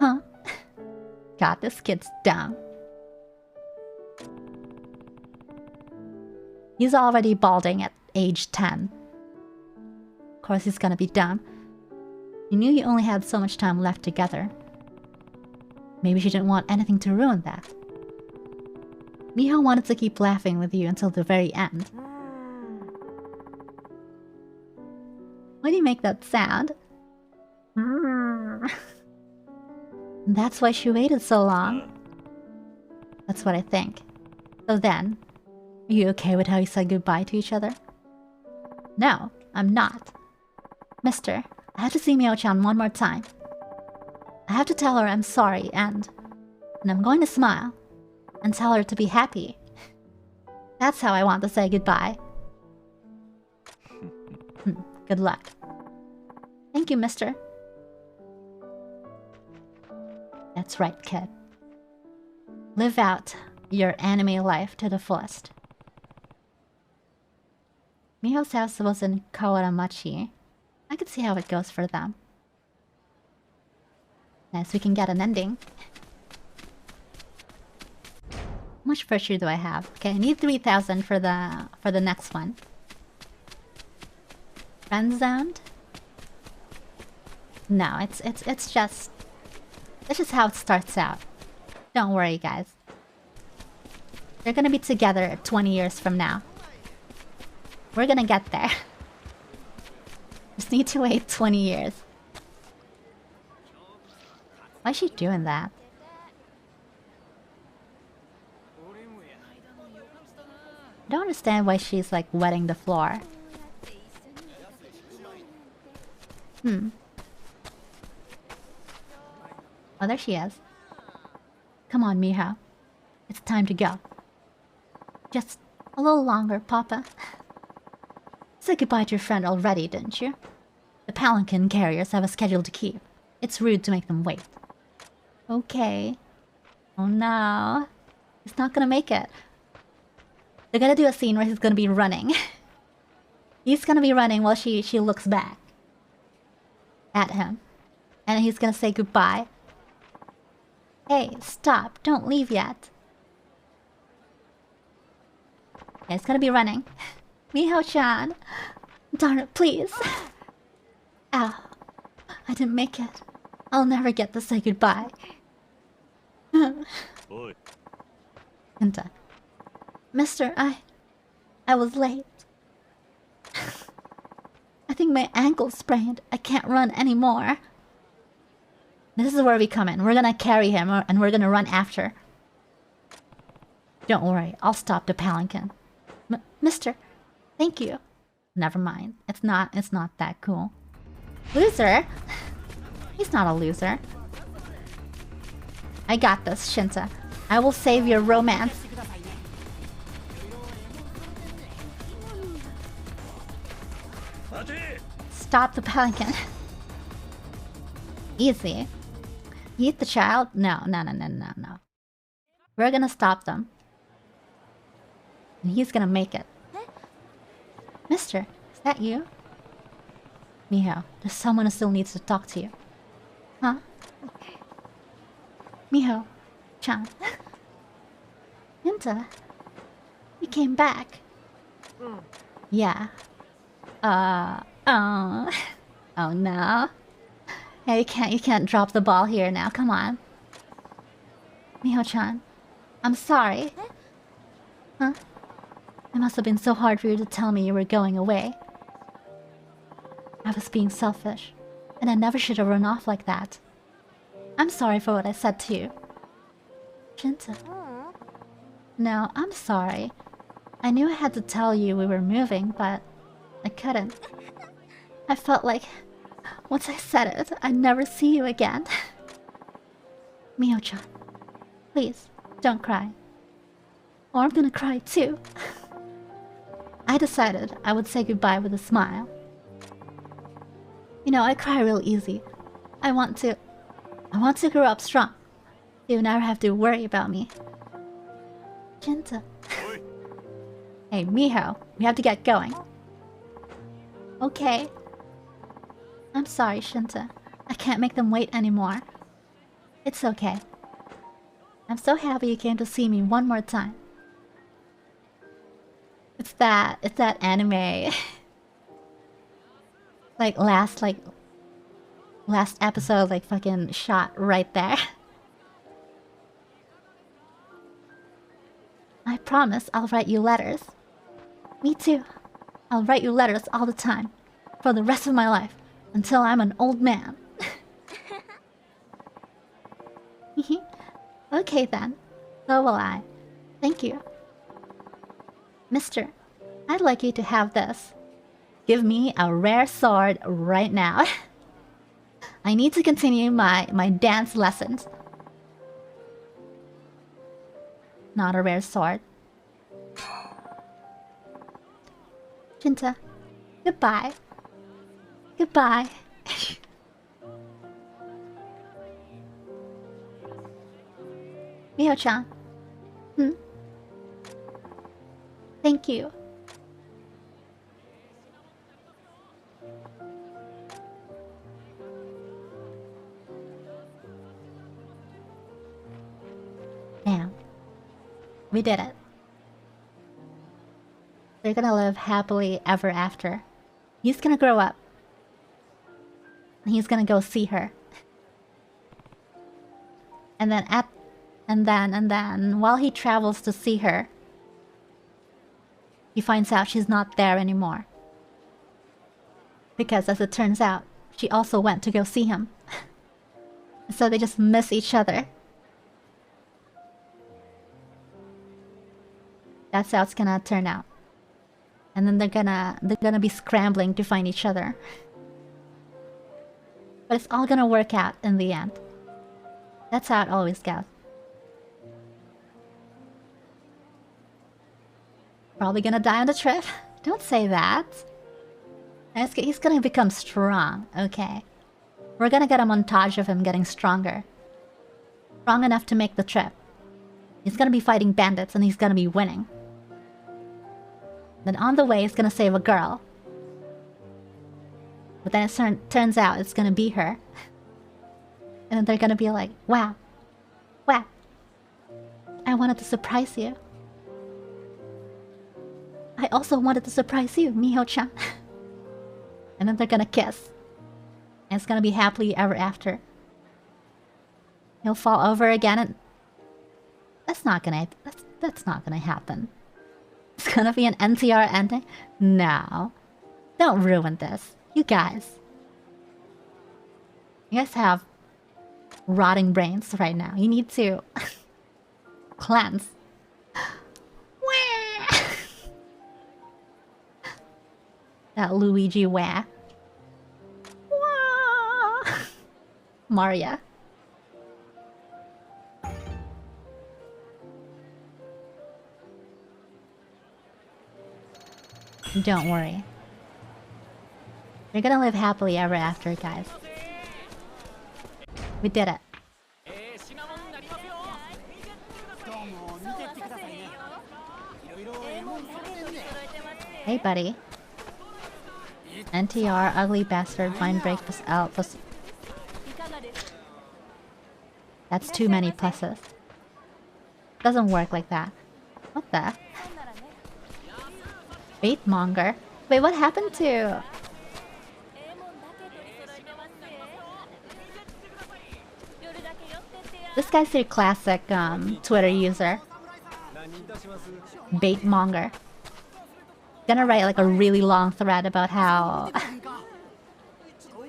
Huh? God, this kid's dumb. He's already balding at age 10. Of course he's gonna be dumb. You knew you only had so much time left together. Maybe she didn't want anything to ruin that. Miho wanted to keep laughing with you until the very end. Why do you make that sound? That's why she waited so long. That's what I think. So then, are you okay with how you said goodbye to each other? No, I'm not. Mister, I have to see Mio-chan one more time. I have to tell her I'm sorry and I'm going to smile and tell her to be happy. That's how I want to say goodbye. Good luck. Thank you, mister. That's right, kid. Live out your anime life to the fullest. Miho's house was in Kawaramachi. I could see how it goes for them. Nice, we can get an ending. How much virtue do I have? Okay, I need 3,000 for the next one. Friend zoned? No, it's just how it starts out. Don't worry, guys. They're gonna be together 20 years from now. We're gonna get there. Just need to wait 20 years. Why is she doing that? I don't understand why she's like wetting the floor. Oh, there she is. Come on, Miho. It's time to go. Just a little longer, Papa. Said goodbye to your friend already, didn't you? The palanquin carriers have a schedule to keep. It's rude to make them wait. Okay. Oh no. He's not gonna make it. They're gonna do a scene where he's gonna be running. He's gonna be running while she looks back at him. And he's gonna say goodbye. Hey, stop. Don't leave yet. Yeah, it's gonna be running. Miho-chan. Darn it, please. Ow. I didn't make it. I'll never get to say goodbye. Boy. Minta. Mister, I was late. I think my ankle's sprained. I can't run anymore. This is where we come in. We're gonna carry him and we're gonna run after. Don't worry, I'll stop the palanquin. Mister, thank you. Never mind. It's not that cool. Loser! He's not a loser. I got this, Shinta. I will save your romance. Stop the pelican. Easy. Eat the child? No. We're gonna stop them. And he's gonna make it. Mister, is that you? Miho, there's someone who still needs to talk to you. Huh? Miho, Chan. Minta, you came back. Yeah. Oh. Oh no. Yeah, you can't drop the ball here now. Come on. Miho-chan, I'm sorry. Huh? It must have been so hard for you to tell me you were going away. I was being selfish, and I never should have run off like that. I'm sorry for what I said to you. Shinta. No, I'm sorry. I knew I had to tell you we were moving, but I couldn't. I felt like once I said it, I'd never see you again. Miho-chan, please, don't cry. Or I'm gonna cry too. I decided I would say goodbye with a smile. You know, I cry real easy. I want to grow up strong. You never have to worry about me. Shinta. Hey, Miho, we have to get going. Okay. I'm sorry, Shinta. I can't make them wait anymore. It's okay. I'm so happy you came to see me one more time. It's that anime. last episode, like fucking shot right there. I promise I'll write you letters. Me too. I'll write you letters all the time. For the rest of my life. Until I'm an old man. Okay then. So will I. Thank you. Mister, I'd like you to have this. Give me a rare sword right now. I need to continue my dance lessons. Not a rare sword. Shinta, goodbye. Goodbye. Miho-chan. Thank you. Damn. We did it. They're gonna live happily ever after. He's gonna grow up. And he's gonna go see her. And then while he travels to see her, he finds out she's not there anymore. Because as it turns out, she also went to go see him. So they just miss each other. That's how it's gonna turn out. And then they're gonna be scrambling to find each other. But it's all gonna work out in the end. That's how it always goes. Probably gonna die on the trip? Don't say that. He's gonna become strong, okay? We're gonna get a montage of him getting stronger. Strong enough to make the trip. He's gonna be fighting bandits and he's gonna be winning. Then on the way, he's gonna save a girl. But then it turns out it's gonna be her. And then they're gonna be like, wow. Wow. I wanted to surprise you. I also wanted to surprise you, Miho-chan. And then they're gonna kiss. And it's gonna be happily ever after. He'll fall over again and... That's not gonna happen. It's gonna be an NTR ending? No. Don't ruin this. You guys. You guys have rotting brains right now. You need to cleanse. That Luigi wah. Maria. Don't worry. You're gonna live happily ever after, guys. We did it. Hey, buddy. NTR, ugly bastard, mind break plus L plus. That's too many pluses. Doesn't work like that. What the? Baitmonger? Wait, what happened to... This guy's your classic Twitter user. Baitmonger. Gonna write like a really long thread about how...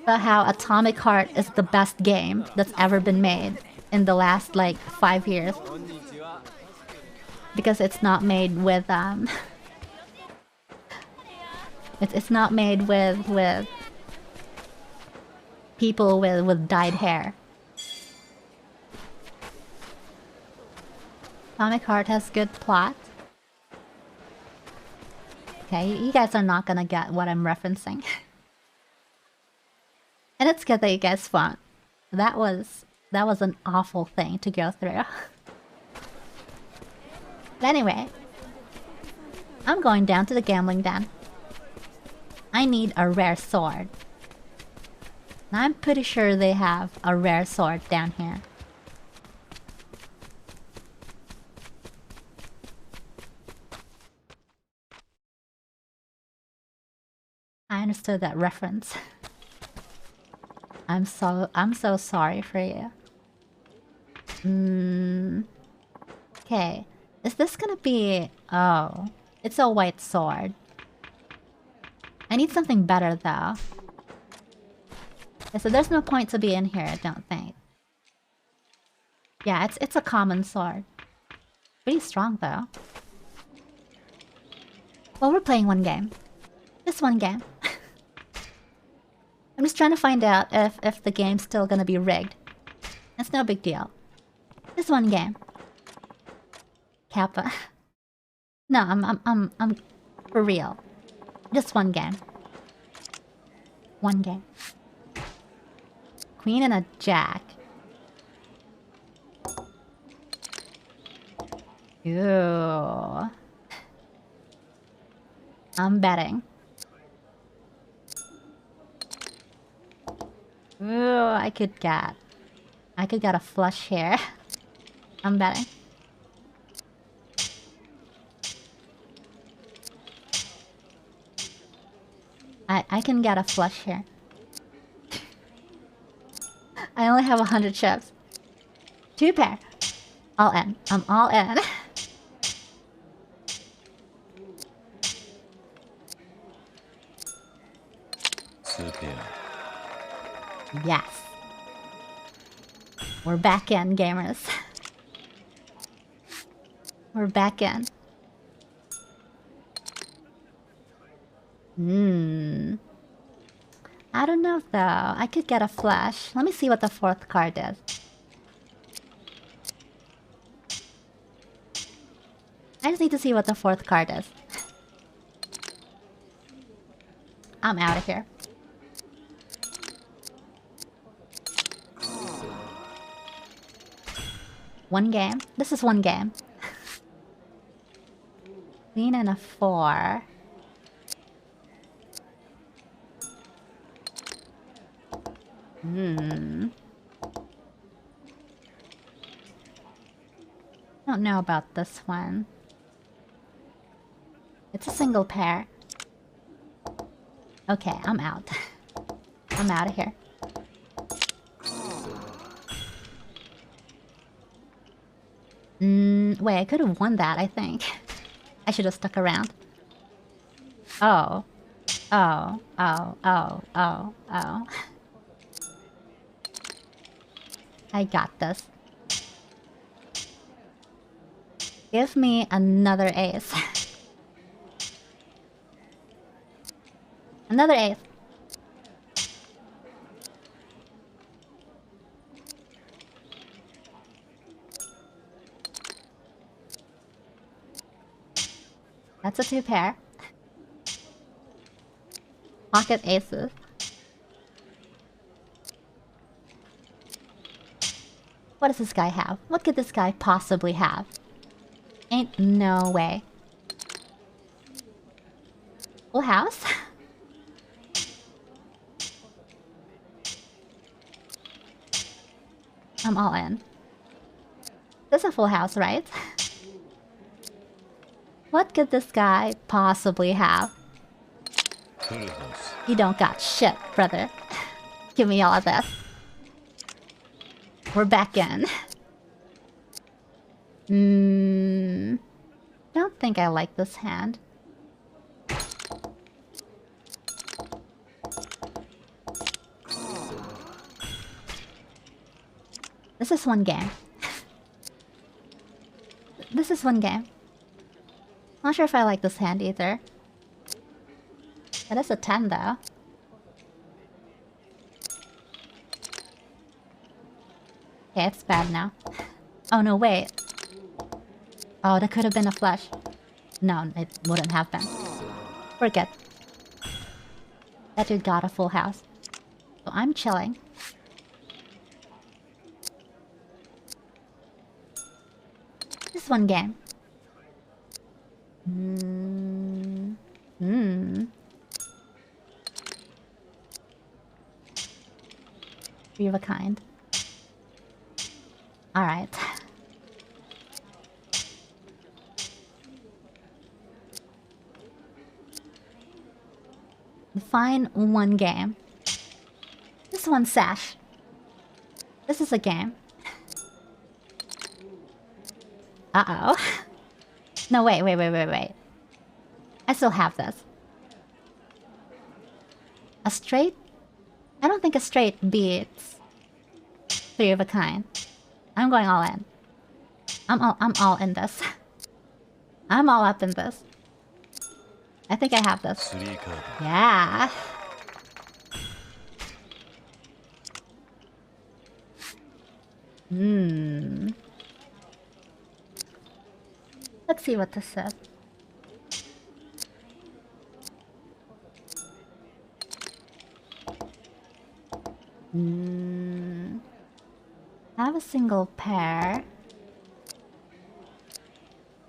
about how Atomic Heart is the best game that's ever been made in the last like 5 years. Because it's not made with it's not made with people with dyed hair. Atomic Heart has good plot. Okay, you guys are not gonna get what I'm referencing. And it's good that you guys fought. That was an awful thing to go through. But anyway, I'm going down to the gambling den. I need a rare sword. And I'm pretty sure they have a rare sword down here. I understood that reference. I'm so sorry for you. Okay. Is this gonna be... Oh. It's a white sword. I need something better though. Yeah, so there's no point to be in here, I don't think. Yeah, it's a common sword. Pretty strong though. Well, we're playing one game. Just one game. I'm just trying to find out if the game's still gonna be rigged. It's no big deal. Just one game. Kappa. No, I'm for real. Just one game. One game. Queen and a jack. Ooh. I'm betting. Ooh, I could get a flush here. I'm betting. I can get a flush here. I only have 100 chips. 2 pair. All in. I'm all in. Yes. We're back in, gamers. We're back in. I don't know though. I could get a flash. Let me see what the 4th card is. I just need to see what the 4th card is. I'm out of here. One game? This is one game. Queen and a 4. Don't know about this one. It's a single pair. Okay, I'm out. I'm out of here. Wait, I could have won that, I think. I should have stuck around. Oh. Oh. Oh. Oh. Oh. Oh. I got this. Give me another ace. Another ace. That's a 2 pair. Pocket aces. What does this guy have? What could this guy possibly have? Ain't no way. Full house? I'm all in. This is a full house, right? What could this guy possibly have? Full house. You don't got shit, brother. Give me all of this. We're back in. Don't think I like this hand. This is one game. This is one game. Not sure if I like this hand either. It is a 10 though. Okay, it's bad now. Oh no, wait. Oh, that could have been a flush. No, it wouldn't have been. We're good. That dude got a full house. So I'm chilling. This one game. Three of a kind. Alright. Fine, one game. This one's sash. This is a game. Uh-oh. No, wait. I still have this. A straight? I don't think a straight beats three of a kind. I'm going all in. I'm all in this. I'm all up in this. I think I have this. 3カード Yeah. Let's see what this says. I have a single pair.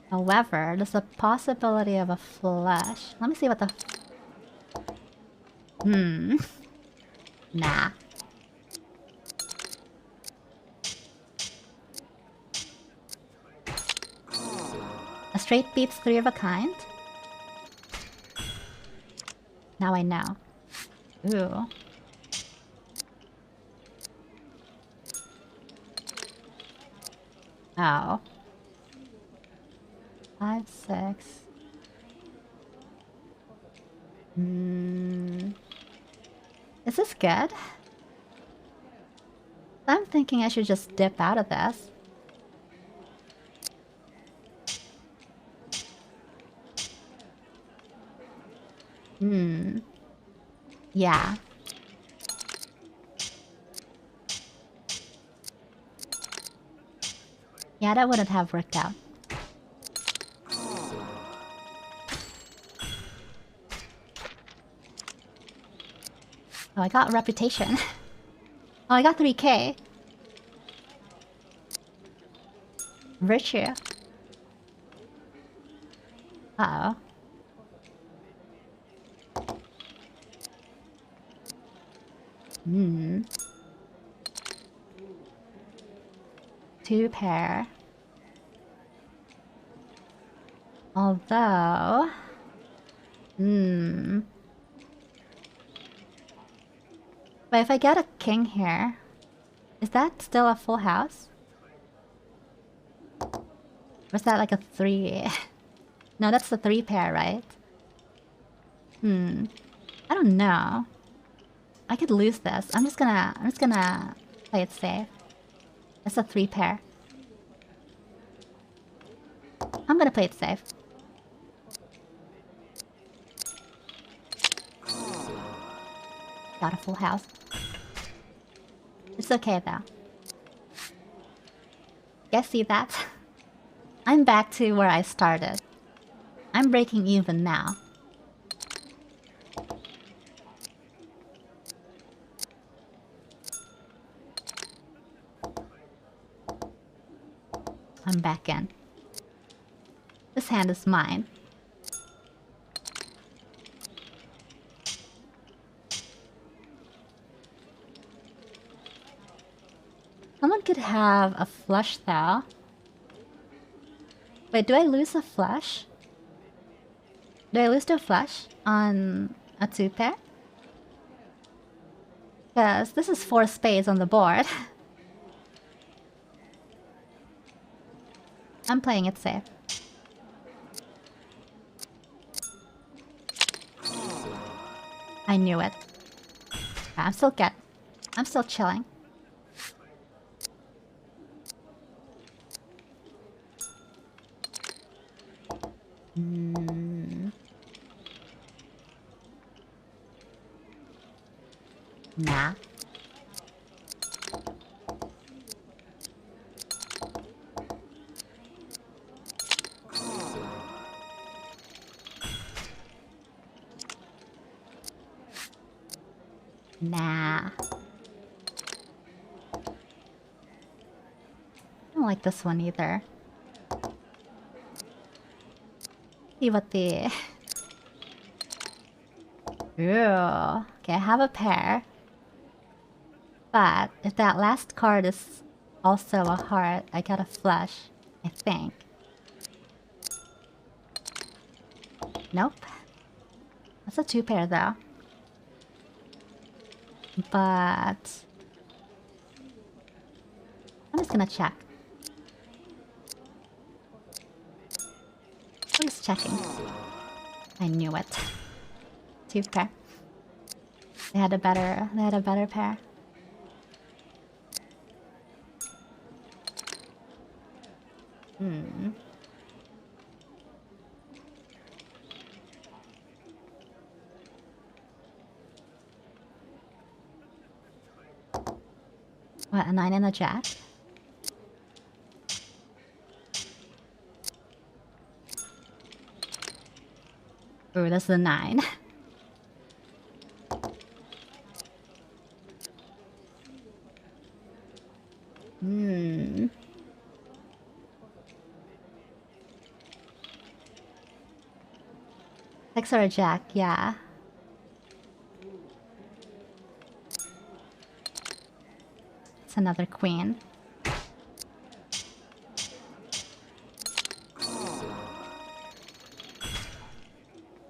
However, there's a possibility of a flush. Let me see what the... Nah. A straight beats three of a kind? Now I know. Ooh. Oh. 5, 6. Is this good? I'm thinking I should just dip out of this. Yeah. Yeah, that wouldn't have worked out. Oh, I got reputation. Oh, I got 3K. Virtue. Uh-oh. Two pair. Although... But if I get a king here, is that still a full house? Or is that like a 3? No, that's the 3 pair, right? I don't know. I could lose this. I'm just gonna play it safe. It's a 3 pair. I'm gonna play it safe. Got a full house. It's okay though. Guys, see that? I'm back to where I started. I'm breaking even now. I'm back in. This hand is mine. Someone could have a flush though. Wait, do I lose a flush? Do I lose to a flush on a 2-pair? Because this is 4 spades on the board. I'm playing it safe. I knew it. I'm still chilling. Nah. Nah. I don't like this one either. See what the... Ooh. Okay, I have a pair. But if that last card is also a heart, I get a flush, I think. Nope. That's a 2-pair though. But... I'm just gonna check. I'm just checking. I knew it. 2-pair. They had a better pair. What, a 9 and a jack? Ooh, that's the 9. Six or a jack, yeah. It's another queen.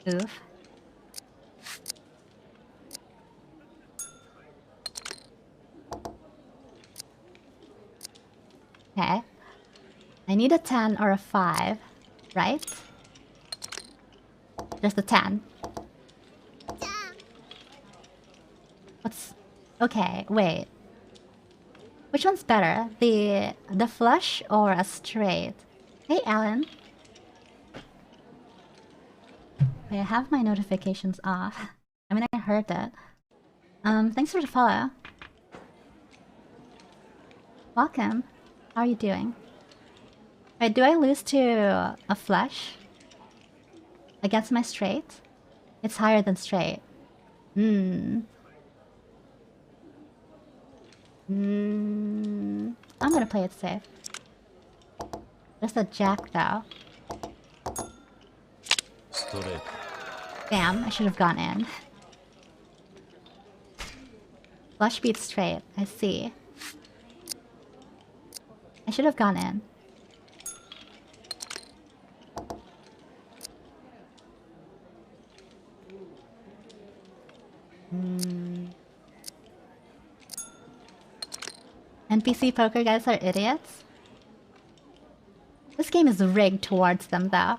Oof. Okay. I need a 10 or a 5, right? Just a 10. What's... Okay, wait. Which one's better? The flush or a straight? Hey, Alan. Wait, I have my notifications off. I mean, I heard that. Thanks for the follow. Welcome. How are you doing? Wait, do I lose to a flush? Against my straight? It's higher than straight. I'm gonna play it safe. Just a jack though. Damn, I should have gone in. Flush beats straight, I see. I should have gone in. NPC poker guys are idiots. This game is rigged towards them though.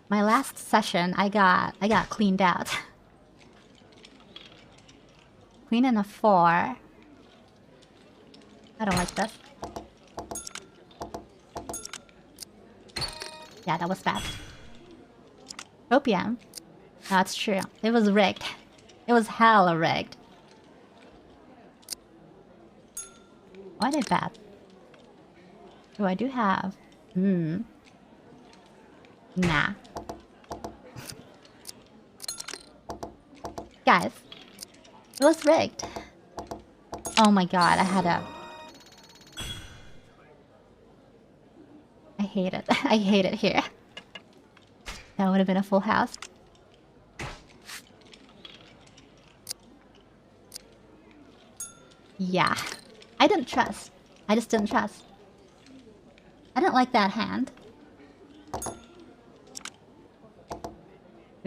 My last session, I got cleaned out. Queen and a 4. I don't like this. Yeah, that was bad. Opium. That's true. It was rigged. It was hella rigged. What I bet? Oh, I do have. Nah. Guys, it was rigged. Oh my god, I had a... I hate it. I hate it here. That would have been a full house. Yeah. I didn't trust. I just didn't trust. I didn't like that hand.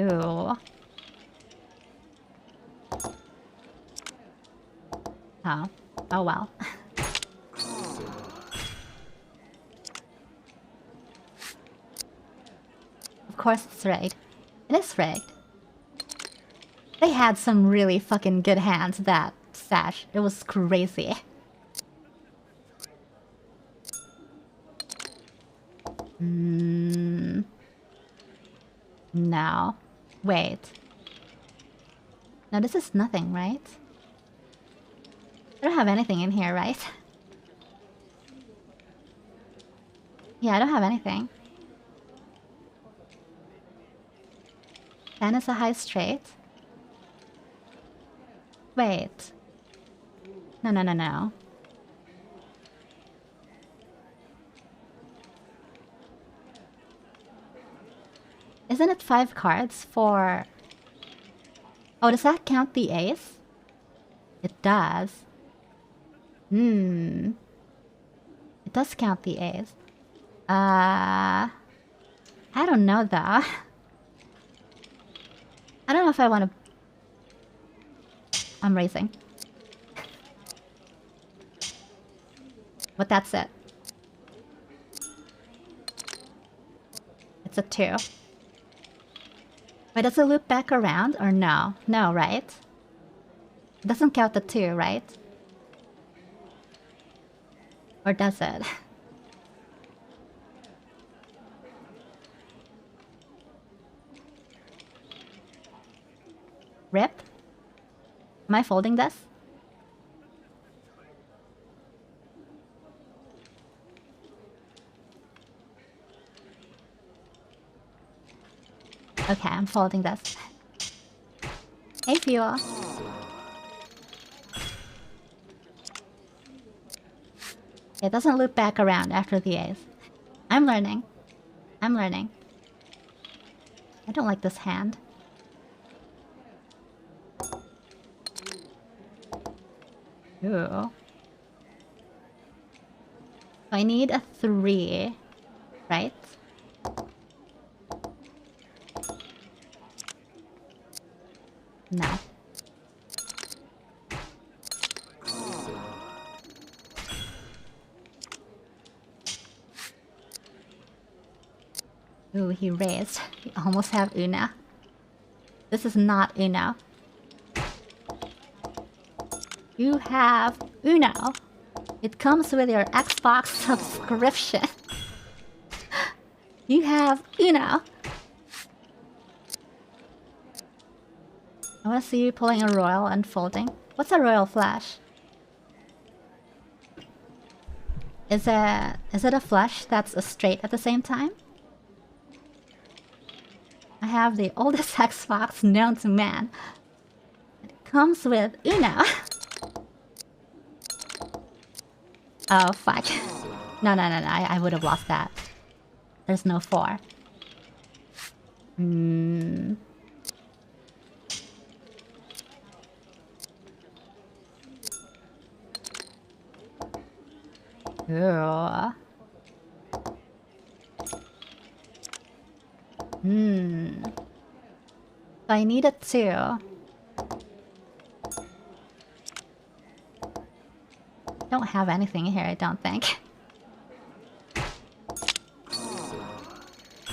Ooh. Oh. Oh well. Of course it's rigged. It is rigged. They had some really fucking good hands, that Sash. It was crazy. No. Wait. No, this is nothing, right? I don't have anything in here, right? Yeah, I don't have anything. 10 is a high straight. Wait. No, no, no, no. Isn't it 5 cards for... Oh, does that count the ace? It does. It does count the ace. I don't know though. I don't know if I want to... I'm raising. But that's it. It's a 2. Wait, does it loop back around or no? No, right? It doesn't count the 2, right? Or does it? Rip? Am I folding this? Okay, I'm folding this. Hey, Fuel. It doesn't loop back around after the ace. I'm learning. I'm learning. I don't like this hand. Ooh. I need a 3, right? No. Ooh, he raised. We almost have Una. This is not Uno. You have Uno. It comes with your Xbox subscription. You have Uno. I want to see you pulling a royal and folding. What's a royal flush? Is it a flush that's a straight at the same time? I have the oldest Xbox known to man. It comes with Uno. Oh, fuck. No, no, no, no. I would have lost that. There's no 4. Ooh. So I need a 2. Don't have anything here, I don't think.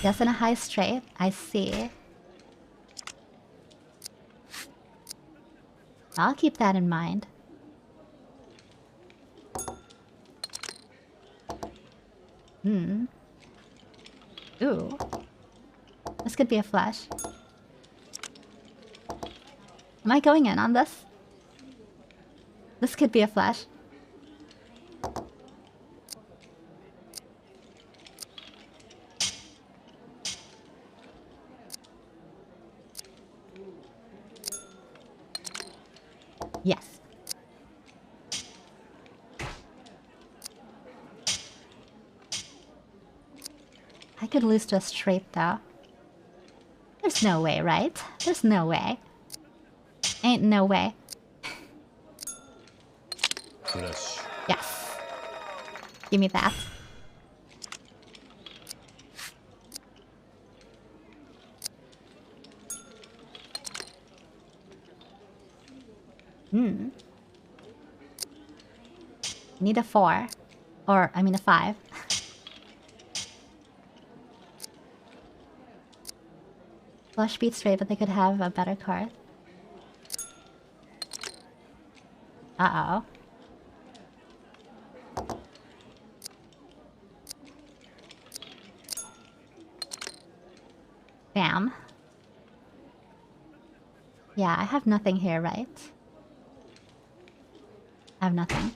Just in a high straight, I see. I'll keep that in mind. Ooh. This could be a flush. Am I going in on this? This could be a flush. could lose to a straight though. There's no way, right? There's no way. Ain't no way. フラッシュ Yes. Give me that. Need a 4. Or, I mean a 5. Flush beat straight, but they could have a better card. Uh-oh. Bam. Yeah, I have nothing here, right? I have nothing.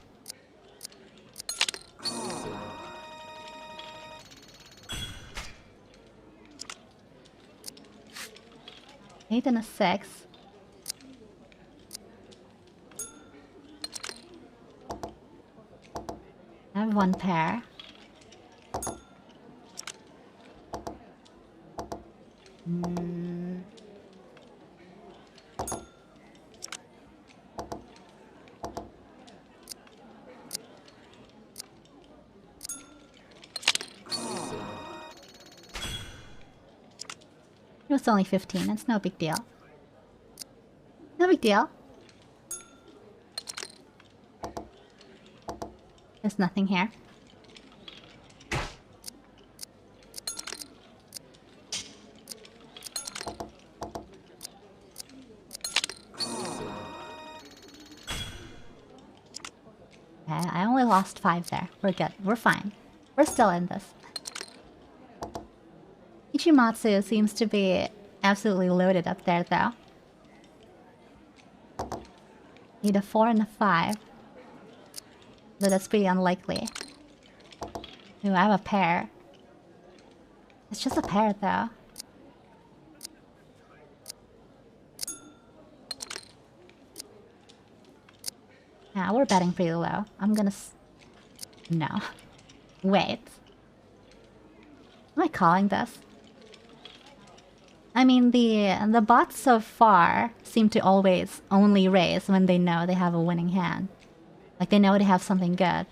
Eight and a 6. I have one pair. It was only 15, it's no big deal. No big deal. There's nothing here. Okay, I only lost 5 there. We're good. We're fine. We're still in this. Ichimatsu seems to be absolutely loaded up there, though. Need a 4 and a 5. Though that's pretty unlikely. Ooh, I have a pair. It's just a pair, though. Yeah, we're betting pretty low. I'm gonna no. Wait. Am I calling this? I mean, the bots so far seem to always only raise when they know they have a winning hand. Like, they know they have something good.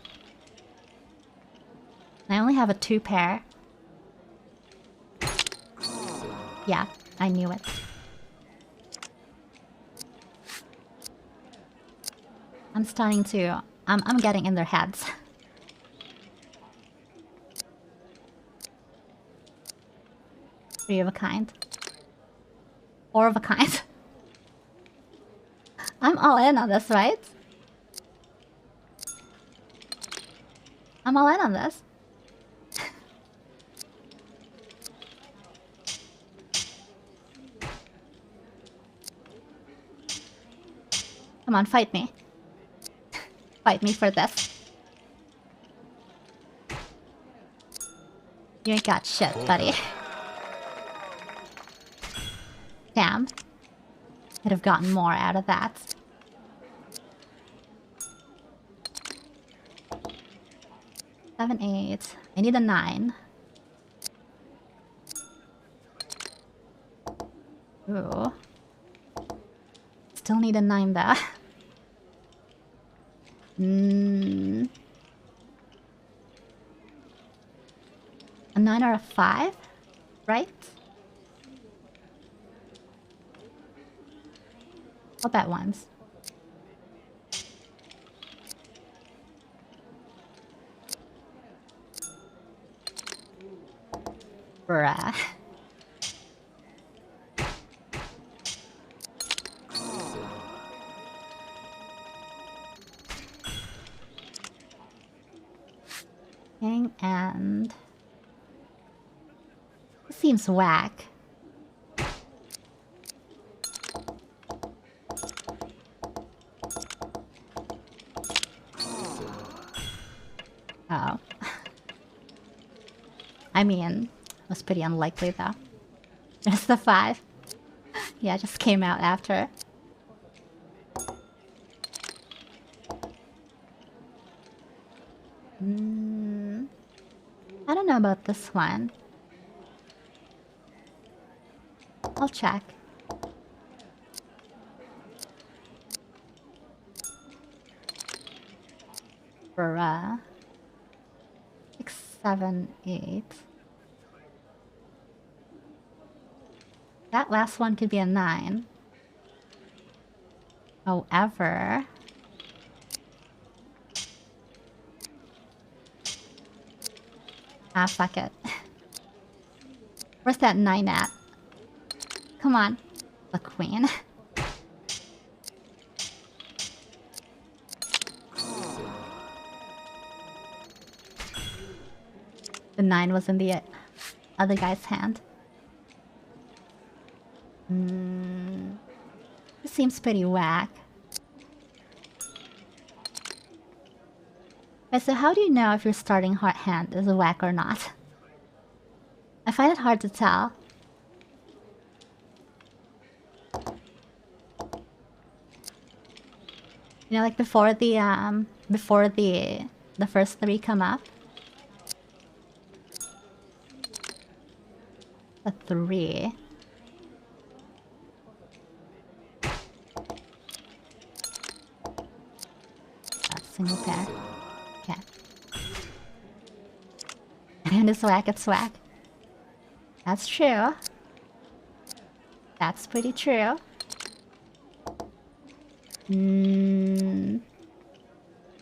I only have a 2 pair. Yeah, I knew it. I'm starting to... I'm getting in their heads. Three of a kind. 4 of a kind. I'm all in on this, right? I'm all in on this. Come on, fight me. Fight me for this. You ain't got shit, buddy. Damn. Could have gotten more out of that. Seven, 8. I need a 9. Ooh. Still need a 9 though. A 9 or a 5? Right? I'll bet once. Bruh. And... This seems whack. Oh. I mean, it was pretty unlikely though. There's the 5. Yeah, it just came out after. I don't know about this one. I'll check. Bruh. 6, 7, 8. That last one could be a 9. However... Ah, fuck it. Where's that 9 at? Come on. The queen. The 9 was in the other guy's hand. This seems pretty whack. Okay, so how do you know if your starting hard hand is whack or not? I find it hard to tell. You know, like before the first 3 come up. A 3. A single pair. Okay. And it's whack, it's whack. That's true. That's pretty true.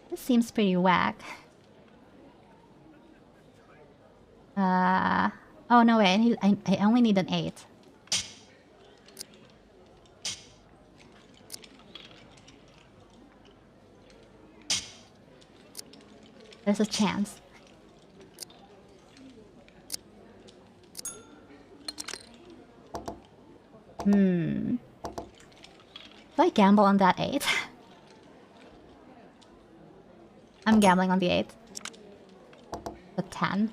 This seems pretty whack. Oh no wait, I only need an 8. There's a chance. Do I gamble on that 8? I'm gambling on the 8. The 10.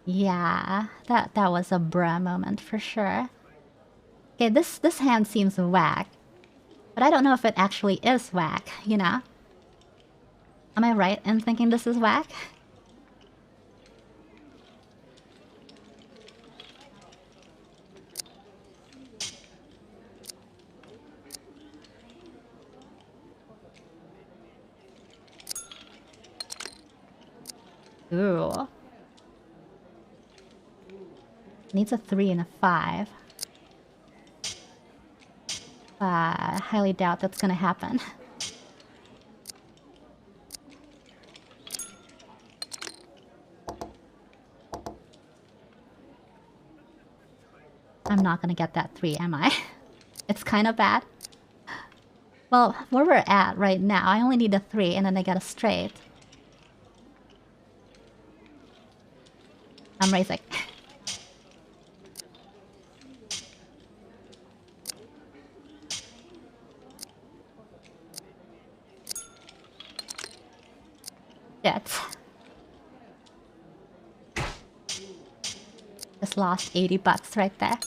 Yeah, that was a bruh moment for sure. Okay, this hand seems whack. But I don't know if it actually is whack, you know? Am I right in thinking this is whack? Ooh. Needs a 3 and a 5. I highly doubt that's gonna happen. I'm not gonna get that 3, am I? It's kind of bad. Well, where we're at right now, I only need a 3 and then I get a straight. I'm raising. Shit. Just lost 80 bucks right there.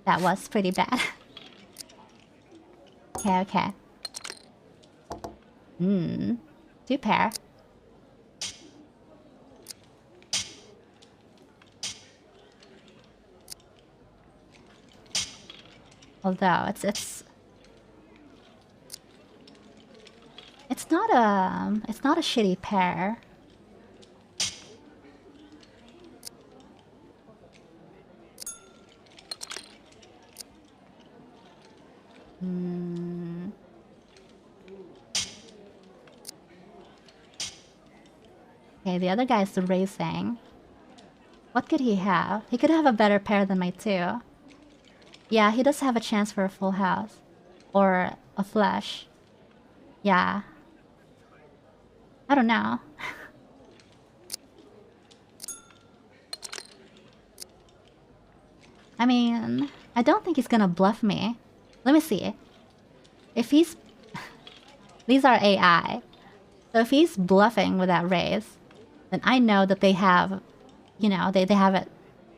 That was pretty bad. Okay, okay. 2 pair. Although it's not a shitty pair. Okay, the other guy's racing. What could he have? He could have a better pair than my 2. Yeah, he does have a chance for a full house. Or a flush. Yeah. I don't know. I mean, I don't think he's gonna bluff me. Let me see. If he's... These are AI. So if he's bluffing with that raise, then I know that they have... You know, they have it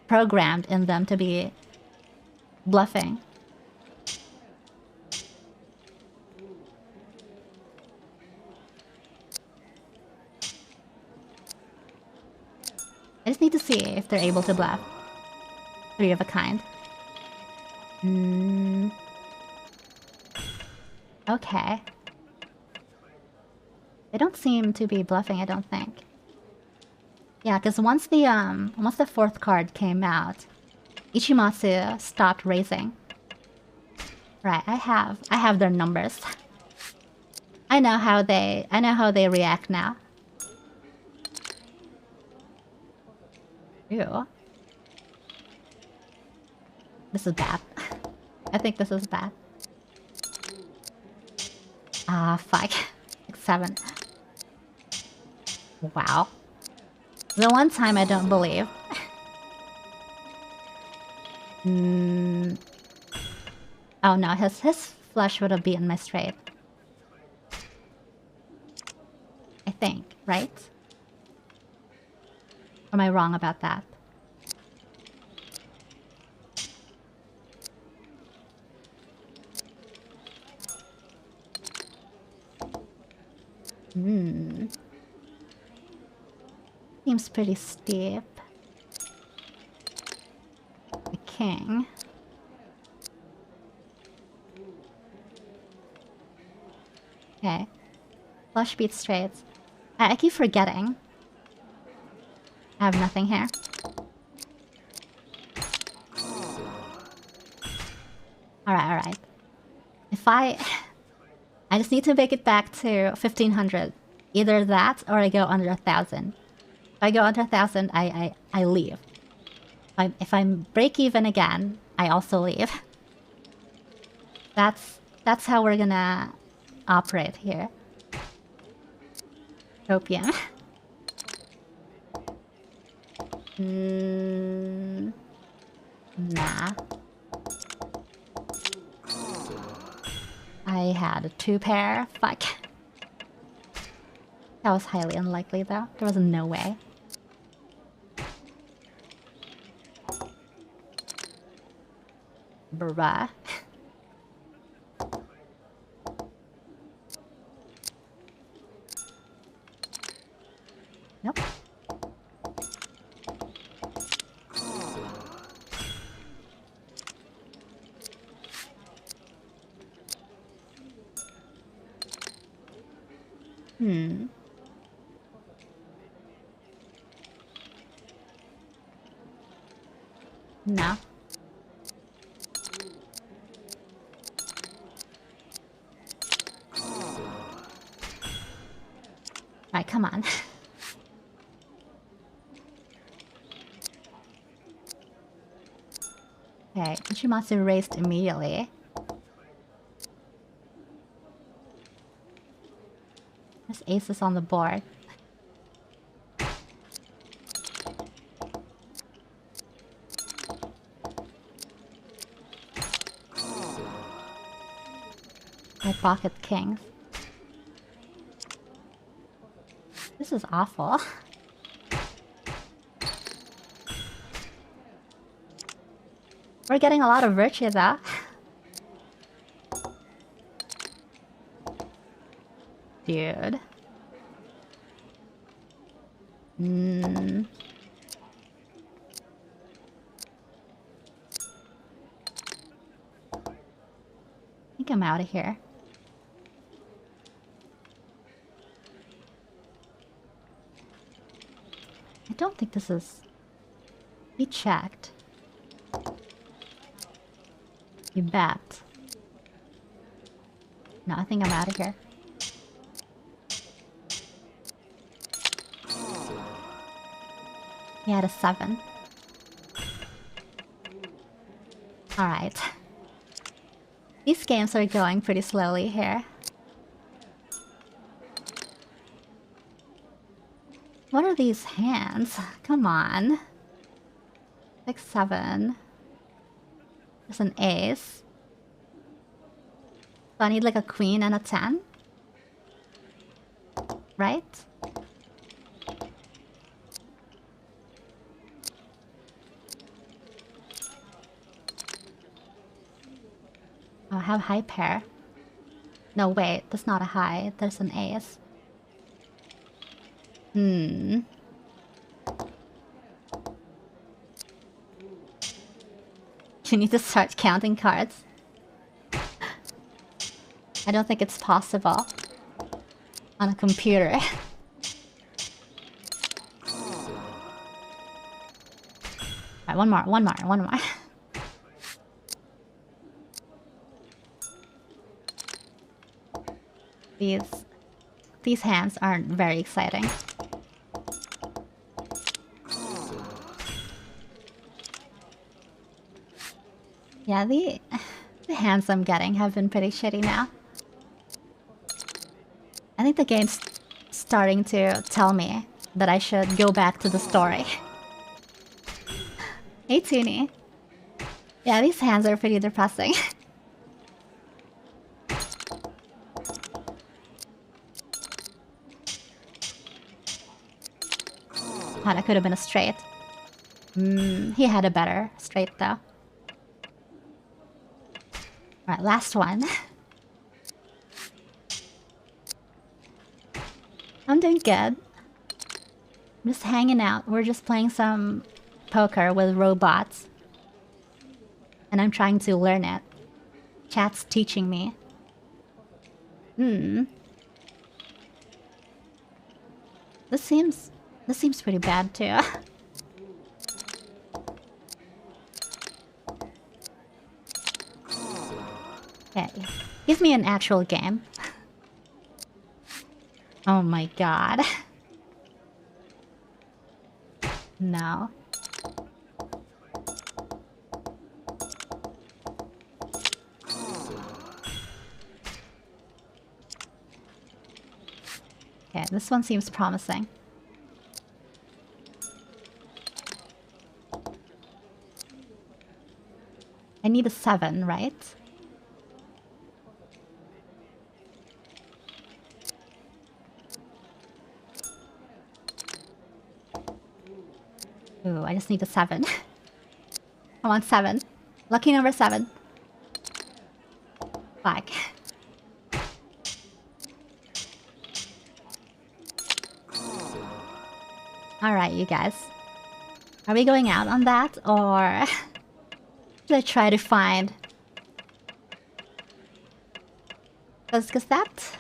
programmed in them to be bluffing. I just need to see if they're able to bluff. 3 of a kind. Okay. They don't seem to be bluffing, I don't think. Yeah, because once the 4th card came out, Ichimatsu stopped raising. Right, I have their numbers. I know how they react now. Ew. This is bad. I think this is bad. Fuck. 7. Wow. The one time I don't believe. Oh no, his flush would have beaten my straight. I think, right? Or am I wrong about that? Seems pretty steep. The king. Okay. Flush beats straights. I keep forgetting. I have nothing here. Alright. If I just need to make it back to 1500. Either that or I go under 1000. If I go under 1000, I leave. If I break even again, I also leave. That's how we're gonna operate here. Tropium. Nah. I had a 2 pair. Fuck. That was highly unlikely though. There was no way. Bruh. Nope. No. Alright, come on. Okay, Ichimatsu raised immediately. There's aces on the board. I pocket kings. This is awful. We're getting a lot of virtue though. Dude. I think I'm out of here. I don't think this is... He checked. You bet. No, I think I'm out of here. He had a 7. Alright. These games are going pretty slowly here. What are these hands? Come on. 6, 7. There's an ace. So I need like a queen and a 10? Right? Oh, I have high pair. No, wait, that's not a high. There's an ace. Hmm. You need to start counting cards. I don't think it's possible on a computer. Alright, one more. These hands aren't very exciting. Yeah, the hands I'm getting have been pretty shitty now. I think the game's starting to tell me that I should go back to the story. Hey, Toonie. Yeah, these hands are pretty depressing. Oh, that could have been a straight. He had a better straight though. Alright, last one. I'm doing good. I'm just hanging out. We're just playing some poker with robots. And I'm trying to learn it. Chat's teaching me. This seems pretty bad too. Okay, give me an actual game. Oh my god. No. Okay, this one seems promising. I need a 7, right? Ooh, I just need a 7. I want 7. Lucky number 7. Fuck. Alright, you guys. Are we going out on that, or should I try to find... Because that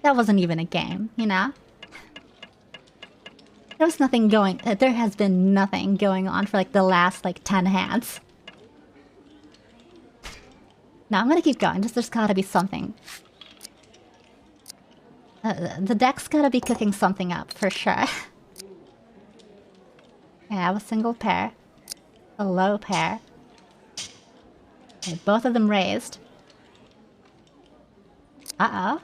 wasn't even a game, you know? There was nothing going... there has been nothing going on for like the last like 10 hands. No, I'm gonna keep going. There's gotta be something. The deck's gotta be cooking something up, for sure. I have a single pair. A low pair. Okay, both of them raised. Uh-oh.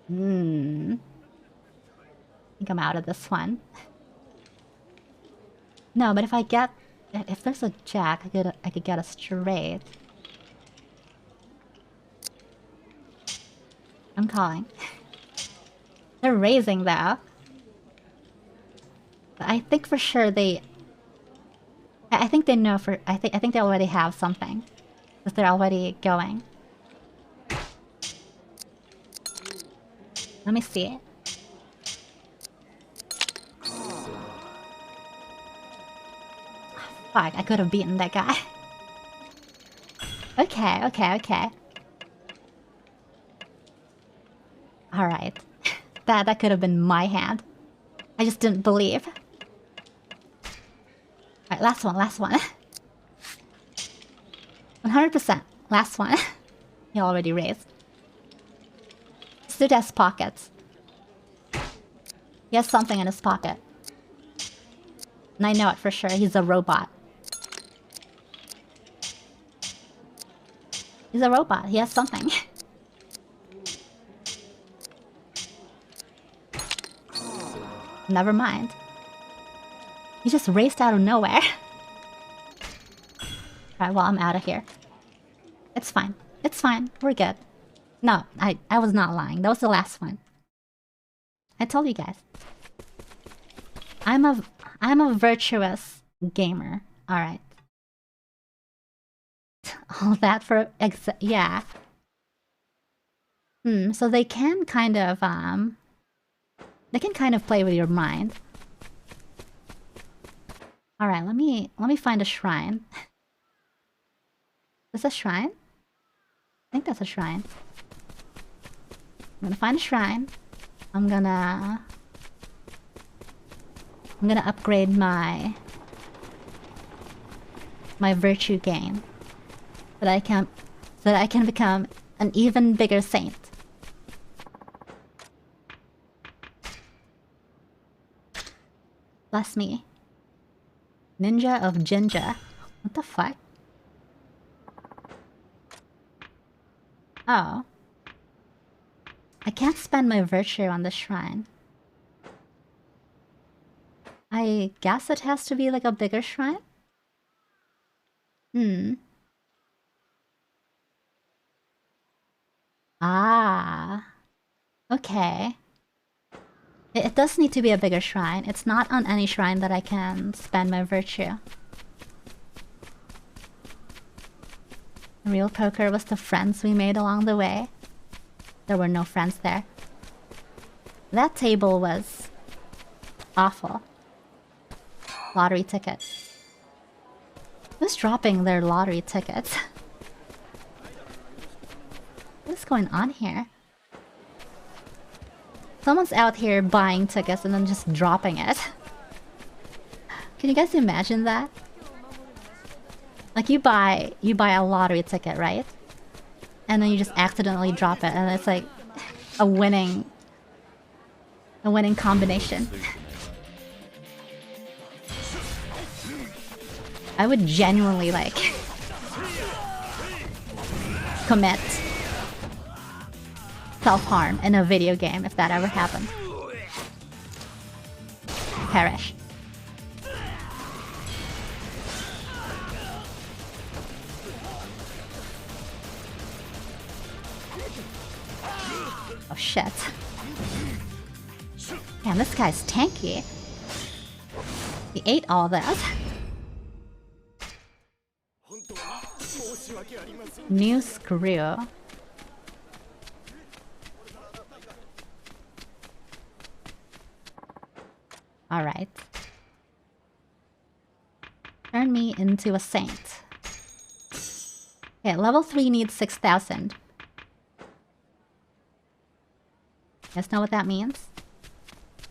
I think I'm out of this one. No, but if I get... If there's a jack, I could get a straight. I'm calling. They're raising though. But I think for sure they... I think they know for... I think they already have something. Because they're already going. Let me see. Fuck, I could have beaten that guy. Okay. Alright. That could have been my hand. I just didn't believe. Alright, last one. 100%. Last one. He already raised. Suit has pockets. He has something in his pocket. And I know it for sure. He's a robot. He's a robot. He has something. Never mind. He just raced out of nowhere. Alright, well, I'm out of here. It's fine. We're good. No, I was not lying. That was the last one. I told you guys. I'm a virtuous gamer. Alright. All that for yeah. So they can kind of play with your mind. All right, let me find a shrine. Is this a shrine? I think that's a shrine. I'm gonna find a shrine. I'm gonna upgrade my virtue gain so that I can become an even bigger saint. Bless me. Ninja of Jinja. What the fuck? Oh. I can't spend my virtue on the shrine. I guess it has to be like a bigger shrine? Ah. Okay. It does need to be a bigger shrine. It's not on any shrine that I can spend my virtue. Real poker was the friends we made along the way. There were no friends there. That table was awful. Lottery ticket. Who's dropping their lottery tickets? What's going on here? Someone's out here buying tickets and then just dropping it. Can you guys imagine that? Like you buy a lottery ticket, right? And then you just accidentally drop it and it's like a winning combination. I would genuinely like commit self-harm in a video game if that ever happened. Perish. Oh shit. Damn, this guy's tanky. He ate all that. New screw. Alright. Turn me into a saint. Okay, level 3 needs 6,000. Guys know what that means?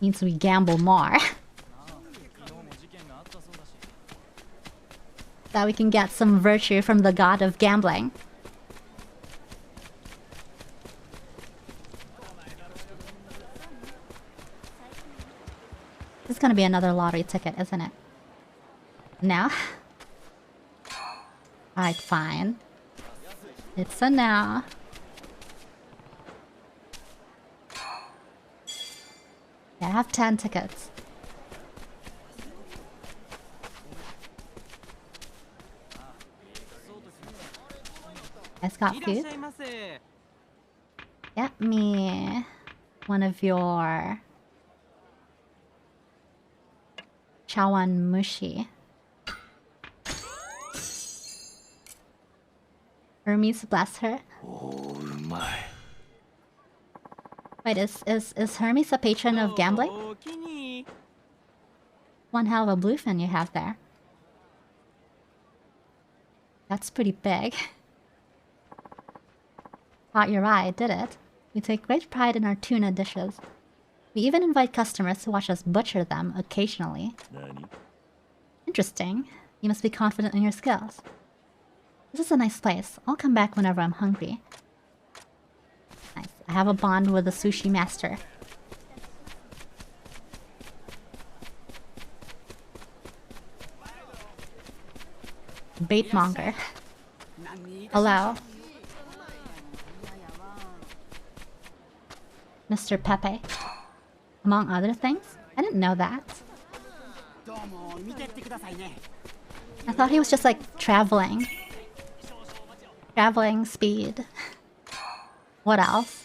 Means we gamble more. That we can get some virtue from the god of gambling. This is gonna be another lottery ticket, isn't it? No? Alright, fine. It's a no. Yeah, I have 10 tickets. Guys got food? Get me one of your Chawan Mushi. Hermes bless her. Oh my. Wait, is Hermes a patron of gambling? One hell of a bluefin you have there. That's pretty big. Caught your eye, did it? We take great pride in our tuna dishes. We even invite customers to watch us butcher them occasionally. Interesting. You must be confident in your skills. This is a nice place. I'll come back whenever I'm hungry. Nice. I have a bond with the sushi master. Baitmonger. Hello. Mr. Pepe. Among other things? I didn't know that. I thought he was just like traveling. Traveling speed. What else?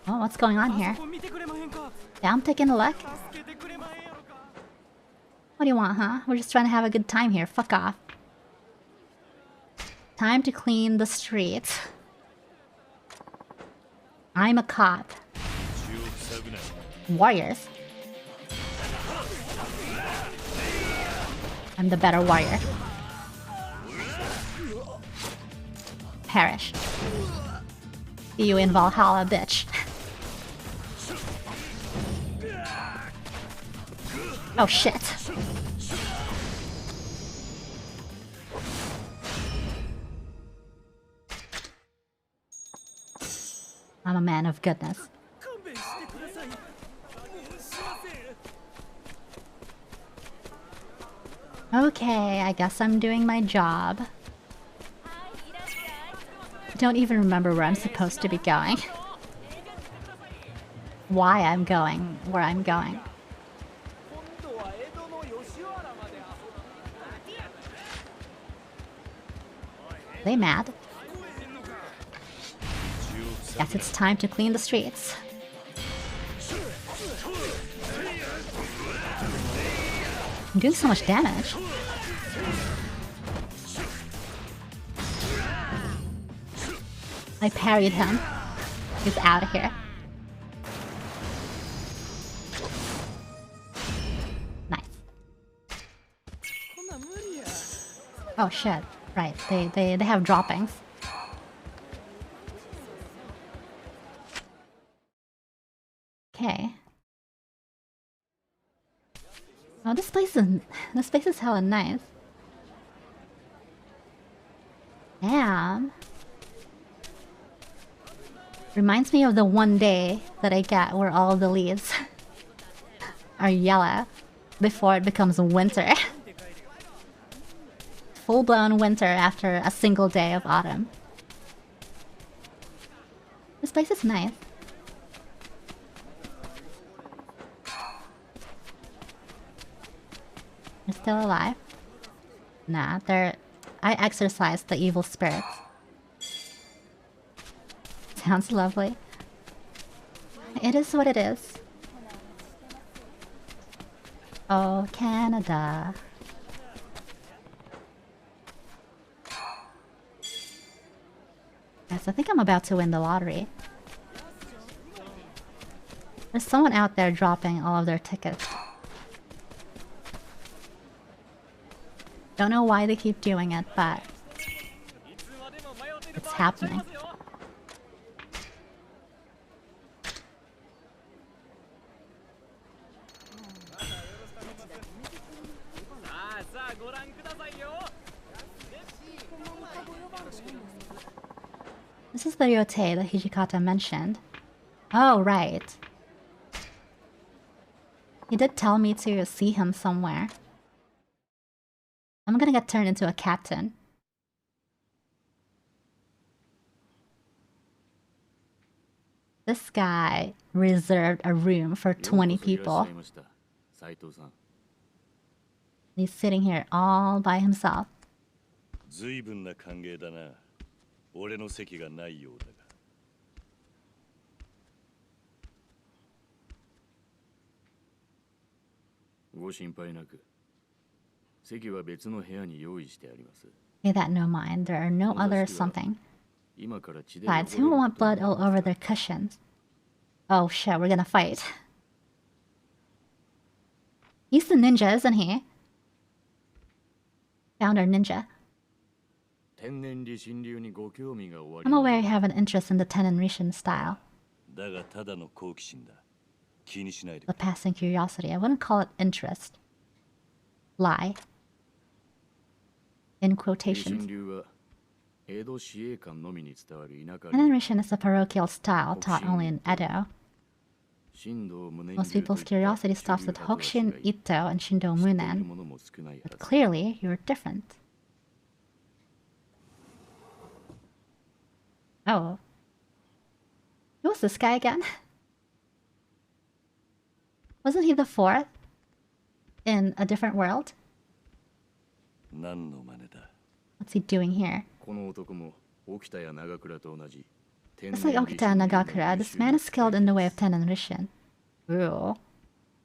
Oh, what's going on here? Yeah, I'm taking a look. What do you want, huh? We're just trying to have a good time here. Fuck off. Time to clean the streets. I'm a cop. Warriors. I'm the better warrior. Perish. See you in Valhalla, bitch. Oh shit. I'm a man of goodness. Okay, I guess I'm doing my job. Don't even remember where I'm supposed to be going. Why I'm going where I'm going. They mad? Guess it's time to clean the streets. I'm doing so much damage. I parried him. He's out of here. Nice. Oh shit. Right, they have droppings. Okay. Oh, this place is hella nice. Damn. Reminds me of the one day that I get where all the leaves are yellow before it becomes winter. Full-blown winter after a single day of autumn. This place is nice. They're still alive? Nah, they're... I exorcised the evil spirits. Sounds lovely. It is what it is. Oh, Canada. Yes, I think I'm about to win the lottery. There's someone out there dropping all of their tickets. Don't know why they keep doing it, but it's happening. This is the Ryotei that Hijikata mentioned. Oh, right. He did tell me to see him somewhere. I'm gonna get turned into a captain. This guy reserved a room for 20 people. He's sitting here all by himself. 随分な歓迎だな。俺の席がないようだが。ご心配なく。席は別の部屋に用意してあります。 Pay that no mind. There are no other something. Besides, who want blood all over their cushions? Oh shit, we're gonna fight. He's the ninja, isn't he? Found our ninja. I'm aware you have an interest in the Tenon Rishin style. The passing curiosity. I wouldn't call it interest. Lie. In quotations. Tenon Rishin is a parochial style taught only in Edo. Most people's curiosity stops at Hokushin Ito and Shindo Munen. But clearly, you're different. Oh. Who was this guy again? Wasn't he the fourth? In a different world? What's he doing here? Just like Okita and Nagakura, this man is skilled in the way of Tenon Rishin. Ooh.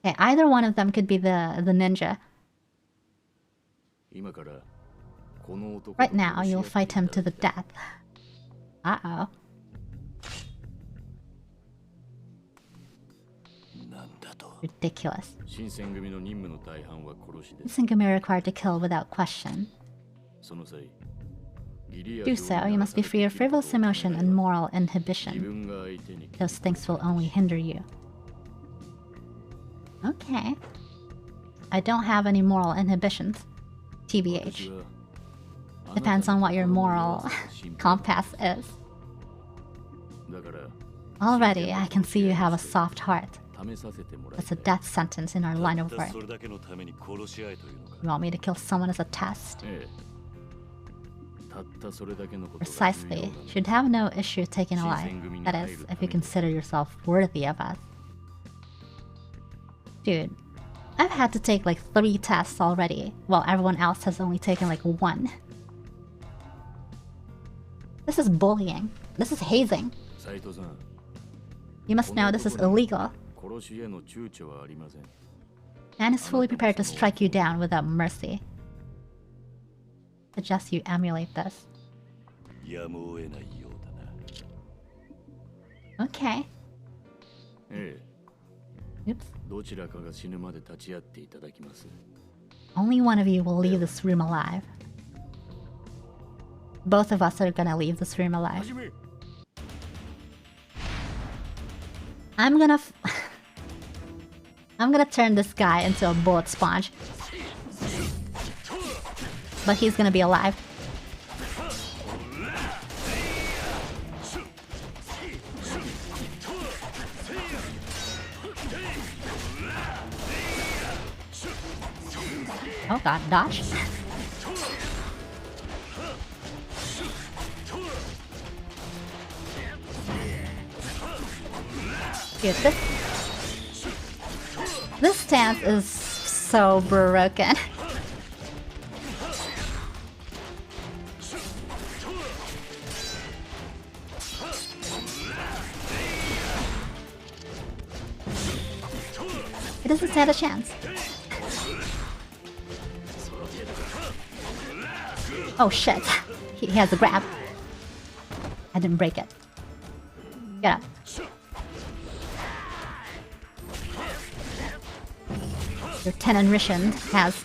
Okay, either one of them could be the ninja. 今からこの男 Right now, you'll fight him to the death. Uh-oh. なんだと Ridiculous. 新選組の任務の大半は殺しで Isn't gonna be required to kill without question. その際 Do Do so, you must be free of frivolous emotion and moral inhibition. Those things will only hinder you. Okay. I don't have any moral inhibitions. TBH. Depends on what your moral compass is. Already, I can see you have a soft heart. It's a death sentence in our line of work. それだけのために殺し合えというのか You want me to kill someone as a test? ええたったそれだけのことが Precisely. Should have no issue taking a life. That is, if you consider yourself worthy of us. Dude, I've had to take like 3 tests already, while everyone else has only taken like 1. This is bullying. This is hazing. 斉藤さん You must know this is illegal. 殺しへの躊躇はありません Man is fully prepared to strike you down without mercy. Suggest you emulate this. やむを得ないようだな Okay. ええ Oops. どちらかが死ぬまで立ち会っていただきます Only one of you will leave this room alive. Both of us are gonna leave this room alive. I'm gonna I'm gonna turn this guy into a bullet sponge. But he's gonna be alive. Oh god, dodge. Dude, this stance is so broken. He doesn't stand a chance. Oh shit. He has a grab. I didn't break it. Get up. Lieutenant Rishin has...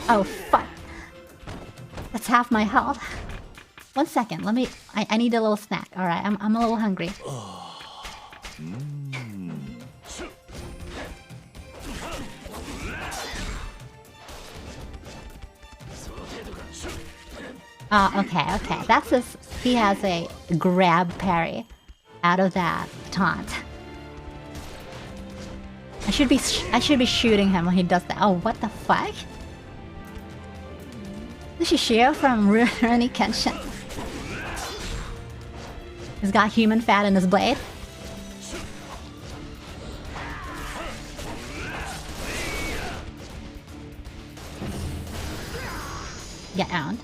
Oh fuck. That's half my health. 1 second, let me... I need a little snack. Alright, I'm a little hungry. Oh, okay. That's his... He has a grab parry out of that taunt. I should be shooting him when he does that. Oh, what the fuck? This is Shio from Rurouni Kenshin. He's got human fat in his blade. Get owned.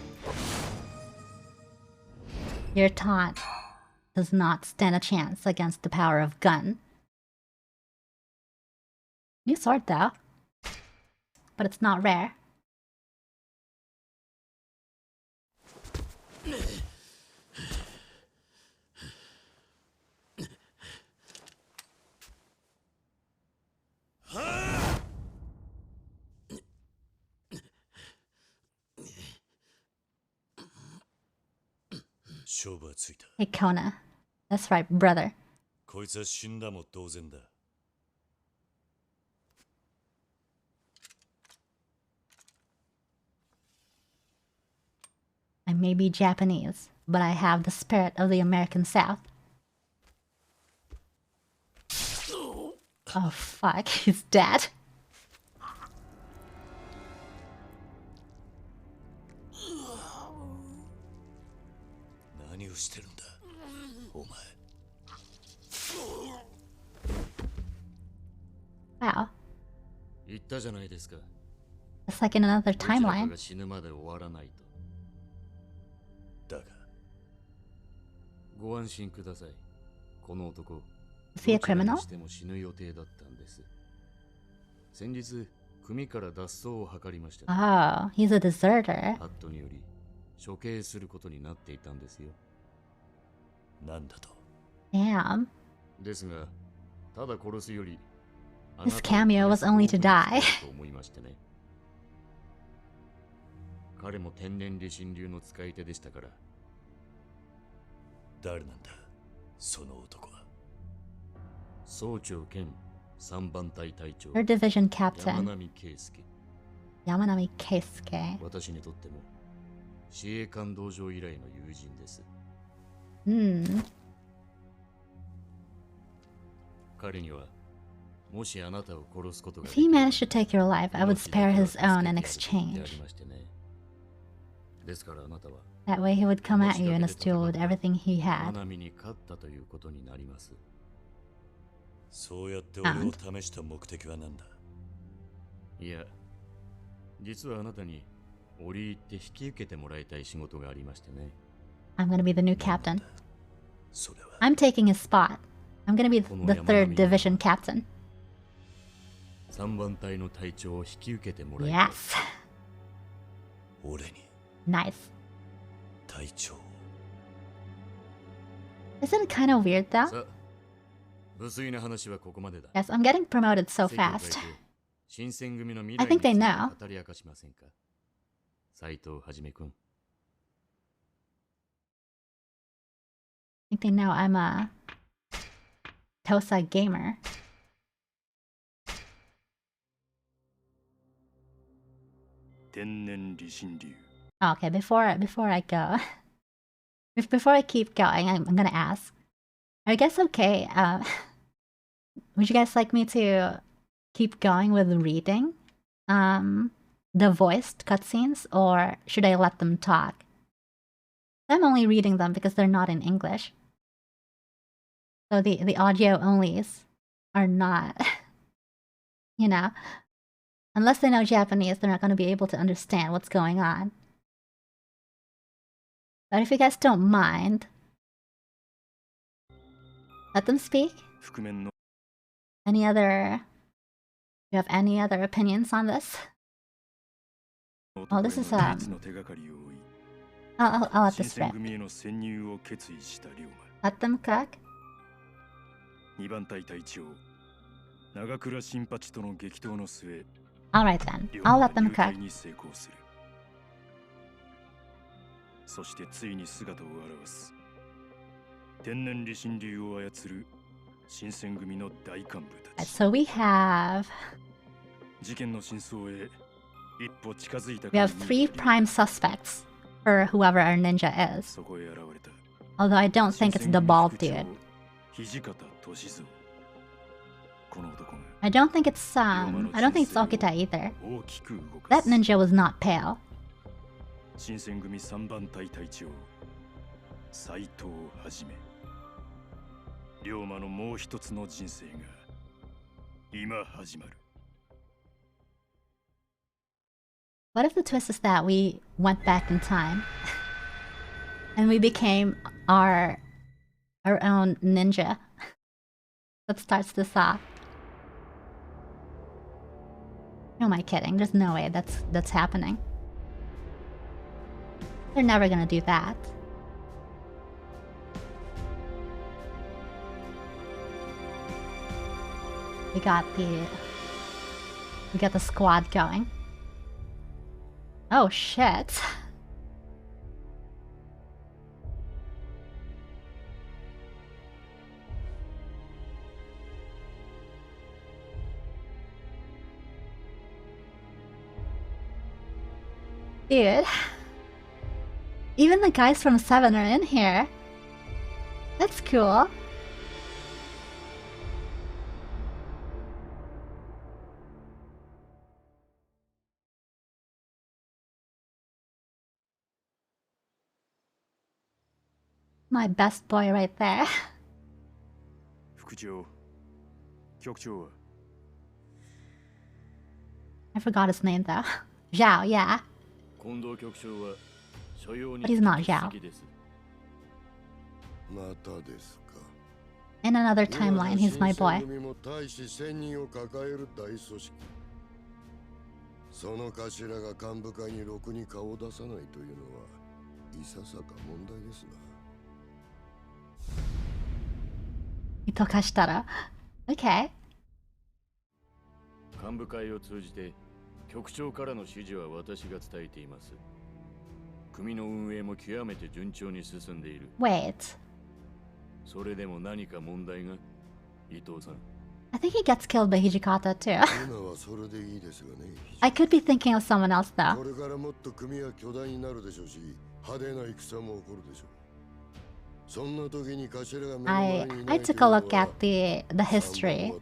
Your taunt does not stand a chance against the power of gun. New sword though. But it's not rare. Hey Kona. That's right, brother. こいつは死んだも同然だ I may be Japanese, but I have the spirit of the American South. Oh fuck, he's dead. Wow. 言ったじゃないですか It's like in another どちらか timeline. が死ぬまで終わらないとだがご安心くださいこの男 Is he a どちらに criminal? しても死ぬ予定だったんです先日組から脱走を図りました、ね。Oh, he's a deserter. ハットにより処刑することになっていたんですよ。なんだと。 Damn. ですが、ただ殺すより、 His cameo was only to die. と思いましてね。彼も天然理心流の使い手でしたから。誰なんだその男は。総長兼3番隊隊長 Her division 山 captain, 並圭介。 Yamanami Keisuke. 私にとっても自衛官道場以来の友人です。 Hmm. 彼にはもしあなたを殺すことが If で he きれば managed to take your life, I would spare his own in 命だけは助けてやると言ってあ exchange. りましてね。ですからあなたは That way he would come at you in a duel with everything he 山 had. 並に勝ったということになります。そうやって俺を試した目的は何だ。いや、実はあなたに折り入って引き受けてもらいたい仕事がありましてね。 I'm gonna be the new captain. それは I'm taking his spot. I'm gonna be the 3rd division captain. 3番隊の隊長を引き受けてもらいたい。 Yes. 俺に Nice. 隊長。 Isn't it kind of weird though? さあ、無粋な話はここまでだ。 Yes, I'm getting promoted so 席を変え fast. て新選組の未 I 来 think they について know. 語り明かしませんか。斉藤はじめくん。 I think they know I'm a Tosa gamer. 天然理心流。 Okay, before I go, before I keep going, I'm gonna ask. Are you guys okay? Would you guys like me to keep going with reading, the voiced cutscenes, or should I let them talk? I'm only reading them because they're not in English. So the audio onlys are not, you know, unless they know Japanese, they're not going to be able to understand what's going on. But if you guys don't mind, let them speak. 覆面の Any other... You have any other opinions on this? 男への this is, 唯一の手がかりを追い、 I'll let 新 this 選 rip. 組への潜入を決意した龍馬。 Let them cook. 2番隊隊長長倉新八との激闘の末、 Alright then, 龍 I'll 馬 let は them 入 cook. 隊に成功する。そしてついに姿を現す天然理心流を操る新選組の大幹部た Right, ち。 so we have 事件の真相へ一歩近づいた we have 3 prime suspects for whoever our ninja is. そこへ現れた Although I don't think it's the bald dude. 土方歳三。この男が I don't think it's I don't think it's Okita either. 大きく動か That す ninja was not pale. 新選組3番隊隊長斉藤はじめ。龍馬のもう一つの人生が今始まる。 What if the twist is that we went back in time and we became our own ninja that starts this off? Who am I kidding? There's no way that's happening. They're never gonna do that. We got the squad going. Oh shit. Dude. Even the guys from 7 are in here. That's cool. My best boy right there. 副長、局長は I forgot his name though. Zhao, yeah. 近藤局長は所要に But he's not 欠 Zhao. 席です。またですか。 In another timeline, he's my boy. 新選組も大使1000人を抱える大組織。その頭が幹部会にろくに顔を出さないというのはいささか問題ですな。糸貸したら OK。 幹部会を通じて局長からの指示は私が伝えています。組の運営も極めて順調に進んでいる。 Wait, それでも何か問題が？伊藤さん。 I think he gets killed by Hijikata too. 今はそれでいいですがね。I could be thinking of someone else こ though. れからもっと組は巨大になるでしょうし、派手な戦も起こるでしょう。そんな時に頭が目の前にいない I took a look at the history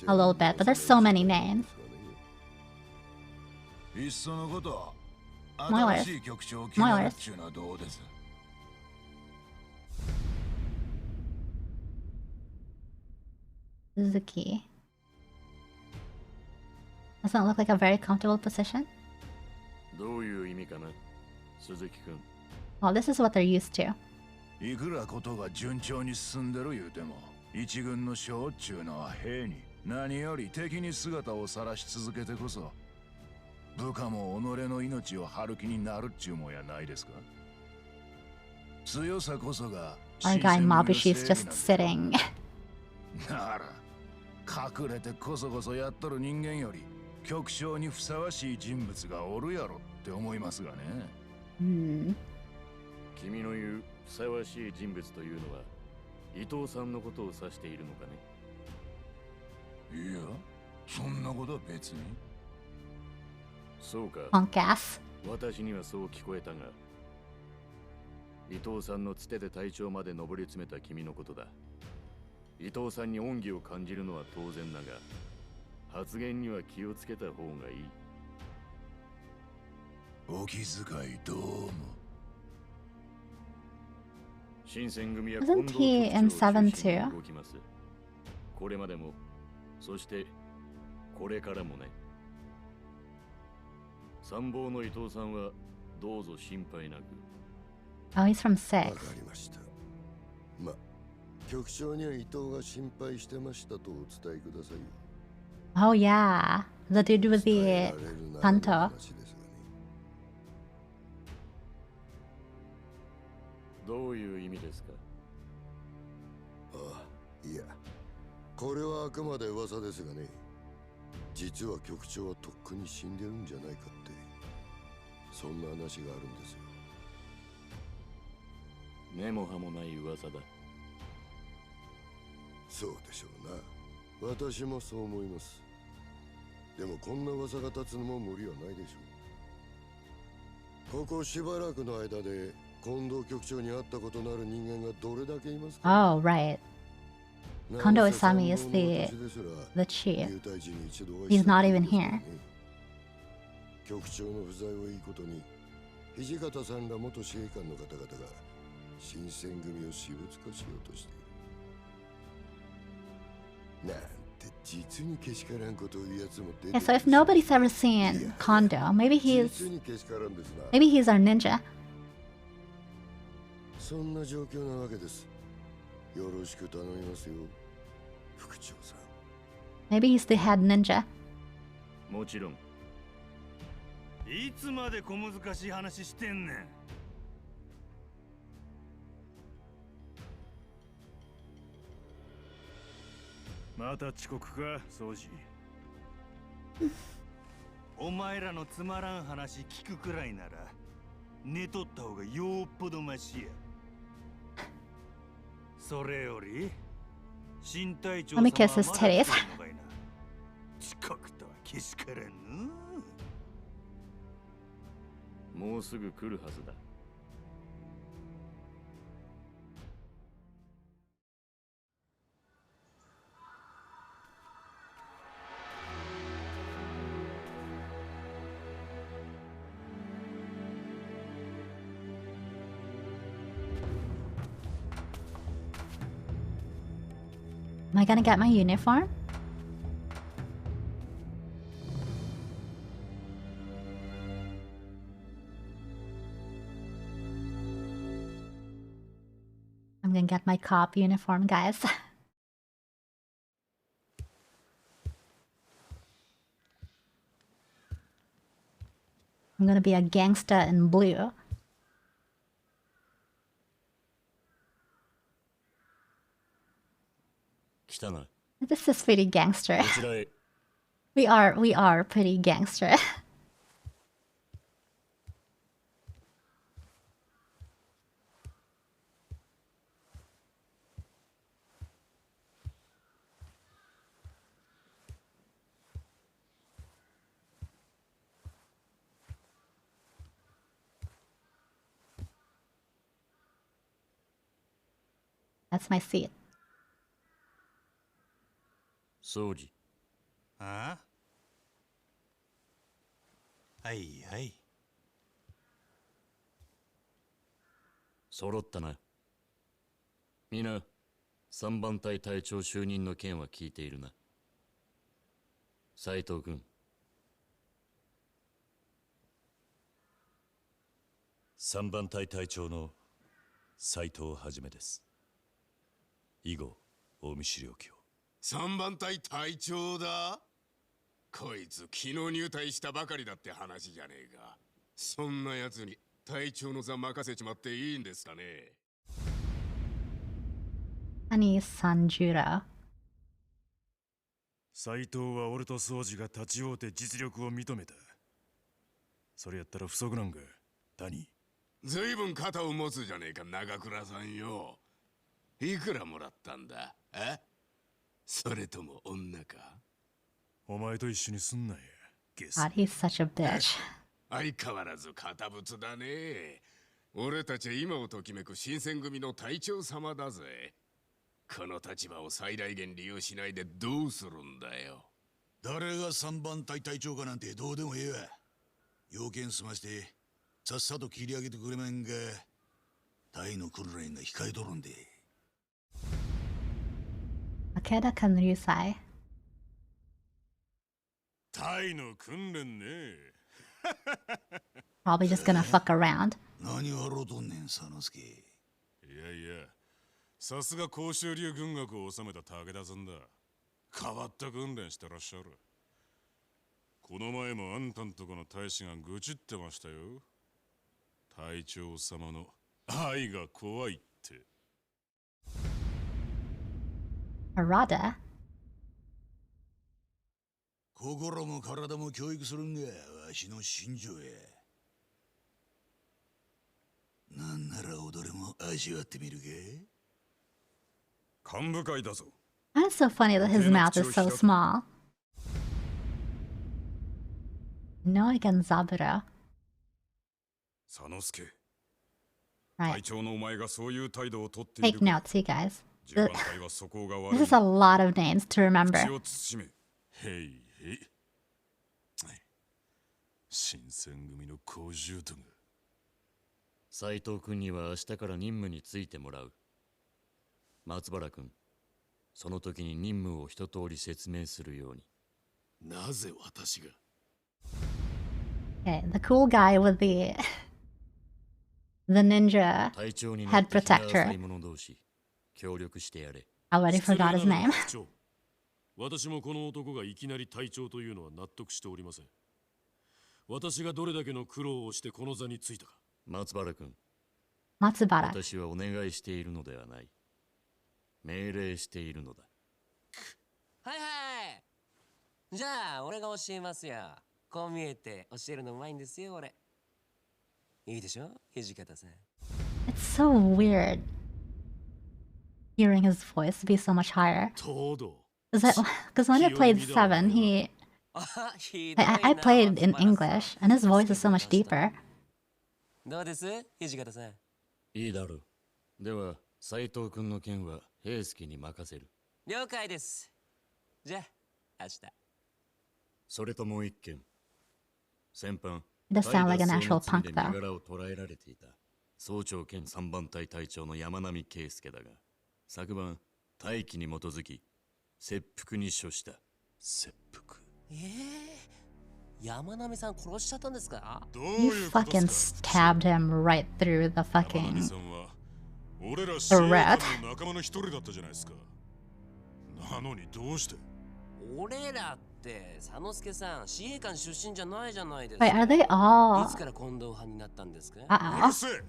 a little bit, but there's so many names. いっそのこと、 Spoilers. 新しい局長を決めるっちゅうのはどうです？ Suzuki. Doesn't look like a very comfortable position. どういう意味かな、鈴木君。 Well, this is what they're used to. いくらことが順調に進んでる言うても、一軍の将っちゅうのは兵に何より敵に姿を晒し続けてこそ、部下も己の命を張る気になるっちゅうもんやないですか。強さこそが Our guy Mabushi's just sitting. なら隠れてこそこそやっとる人間より局長にふさわしい人物がおるやろって思いますがね。Hmm. 君の言うふさわしい人物というのは伊藤さんのことを指しているのかね。いや、そんなことは別に。そうか。 Punk ass. 私にはそう聞こえたが、伊藤さんのつてで隊長まで上り詰めた君のことだ。伊藤さんに恩義を感じるのは当然だが、発言には気をつけた方がいい。お気遣いどうも。新選組は Wasn't 近藤 he 局 in 長を中 7心に too? 動きます。これまでも、そしてこれからもね。参謀の伊藤さんはどうぞ心配なく。 Oh, he's from わ 6. かりました。ま、局長には伊藤が心配してましたとお伝えくださいよ。 Oh yeah, the dude with 伝え the られるならの Tanto. 話ですがね。どういう意味ですか？ああ、いや、これはあくまで噂ですがね。実は局長はとっくに死んでるんじゃないかって、そんな話があるんですよ。根も葉もない噂だ。そうでしょうな。私もそう思います。でもこんな噂が立つのも無理はないでしょう。ここしばらくの間で近藤局長に会ったことのある人間がどれだけいますか。 Oh, right. Kondo Isami is the chief. He's not even here. 局長の不在をいいことに、土方さんら元司令官の方々が新選組を私物化しようとしている。なんて実にけしからんことを言うやつも出て Yeah, so if nobody's ever seen Kondo, maybe 実にけしからんですな。 he's our ninja. そんな状況なわけです。よろしく頼みますよ、副長さん。 Maybe he's the head ninja. もちろん。いつまで小難しい話してんねん。また遅刻か、掃除。お前らのつまらん話聞くくらいなら寝とった方がよっぽどマシや。それより新隊長 Let 様 me は kiss his まだ来て titties. んのかいな。近くとはけしからんの。もうすぐ来るはずだ。Am I gonna get my uniform? I'm gonna get my cop uniform, guys. I'm gonna be a gangster in blue. 来たな。 This is pretty gangster. こちらへ。 We are pretty gangster. That's my seat. 総理。ああ、はいはい。揃ったな。皆、3番隊隊長就任の件は聞いているな。斉藤君。3番隊隊長の斉藤はじめです。以後、大見資料記を。3番隊隊長だ。こいつ昨日入隊したばかりだって話じゃねえか。そんなやつに隊長の座任せちまっていいんですかね。Honey Sanjuro. 斎藤は俺と宗司が立ち会うて実力を認めた。それやったら不足なんか、谷。ずいぶん肩を持つじゃねえか、長倉さんよ。いくらもらったんだ？それとも女か？お前と一緒にすんなや、ゲス。 God, he's such a bitch. 相変わらず堅物だね。俺たちは今をときめく新選組の隊長様だぜ。この立場を最大限利用しないでどうするんだよ。誰が3番隊隊長かなんてどうでもええわ。要件済ましてさっさと切り上げてくれまんが、隊の訓練が控えとるんで。 Akeda Kanryusai. 隊の訓練ね。 Probably just gonna fuck around. 何笑うとんねん、佐之助。いやいや、さすが甲州流軍学を治めた武田さんだ。変わった訓練してらっしゃる。この前もあんたんとこの大使が愚痴ってましたよ。隊長様の愛が怖いって。 Arada? 心も体も教育するんがわしの信条や。なんなら踊れも味わってみるか。幹部会だぞ。 That is so funny that his mouth is so small. No against Zaburo. 佐之助。 Right. 隊長のお前がそういう態度をとってい Take る。 notes, you guys. 10番隊はそこが悪い。 This is a lot of names to remember. 口を慎め。へいへい。新選組の小獣とが。斉藤君には明日から任務についてもらう。松原君、その時に任務を一通り説明するように。なぜ私が？ Okay, the cool guy with the ninja 隊長に head なった平 protector. 浅い者同士、協力してやれ。 I already forgot his name. 私もこの男がいきなり隊長というのは納得しておりません。私がどれだけの苦労をしてこの座についたか。松原君、 Matsubara. 私はお願いしているのではない。命令しているのだ。はいはい。じゃあ俺が教えますよ。こう見えて教えるのうまいんですよ俺。いいでしょ、土方さん。 It's so weird hearing his voice be so much higher. とど。 Because when I played 7, I played in English, and his voice is so much deeper. どうです土方さん。いいだろう。では、斉藤君の件は平助に任せる。了解です。じゃあ明日。それともう一件。先般、 It does sound like an タイ actual 脱走の punk 罪で though. 身柄を捕らえられていた総長兼3番隊隊長の山並圭介だが、昨晩、大気に基づき、切腹に処した。切腹。山並さん殺しちゃったんですか？どう You いうこと fucking ですか。 stabbed him right through the 山並 fucking さんは俺ら the 司令 rat. 官の仲間の一人だったじゃないですか。なのにどうして。俺らっって佐之助さん司令官出身じゃないじゃないです Wait, か are they all? いつから近藤派になったんですか Uh-oh. うるせえ。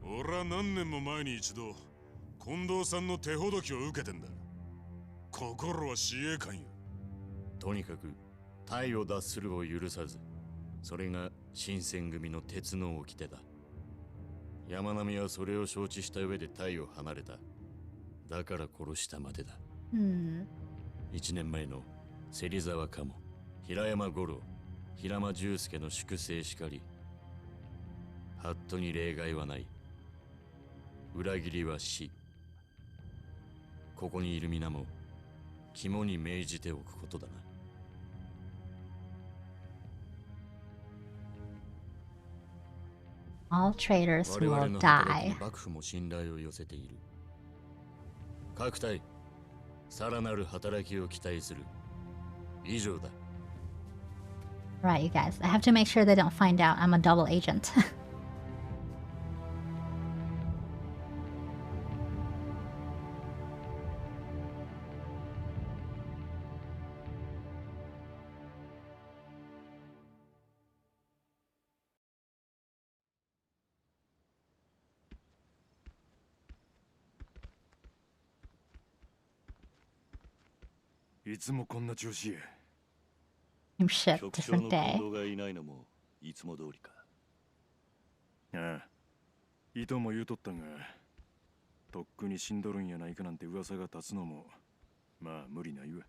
俺は何年も前に一度近藤さんの手ほどきを受けてんだ。心は司令官よ。とにかく隊を脱するを許さず、それが新選組の鉄の掟だ。山並はそれを承知した上で隊を離れた。だから殺したまでだ。Hmm. 1年前の芹沢鴨、平山五郎、平間重介の粛清しかり、ハットに例外はない。裏切りは死。ここにいる皆も肝に銘じておくことだな。All traitors 我々 will の働き die. に幕府も信頼を寄せている。各隊、さらなる働きを期待する。以上だ。 Right, you guys. I have to make sure they don't find out I'm a double agent. いつもこんな調子や。 Same shit, 局長 different の近 day. 藤がいないのもいつも通りか。ああ、いとも言うとったが、とっくに死んどるんやないかなんて噂が立つのも、まあ無理ないわ。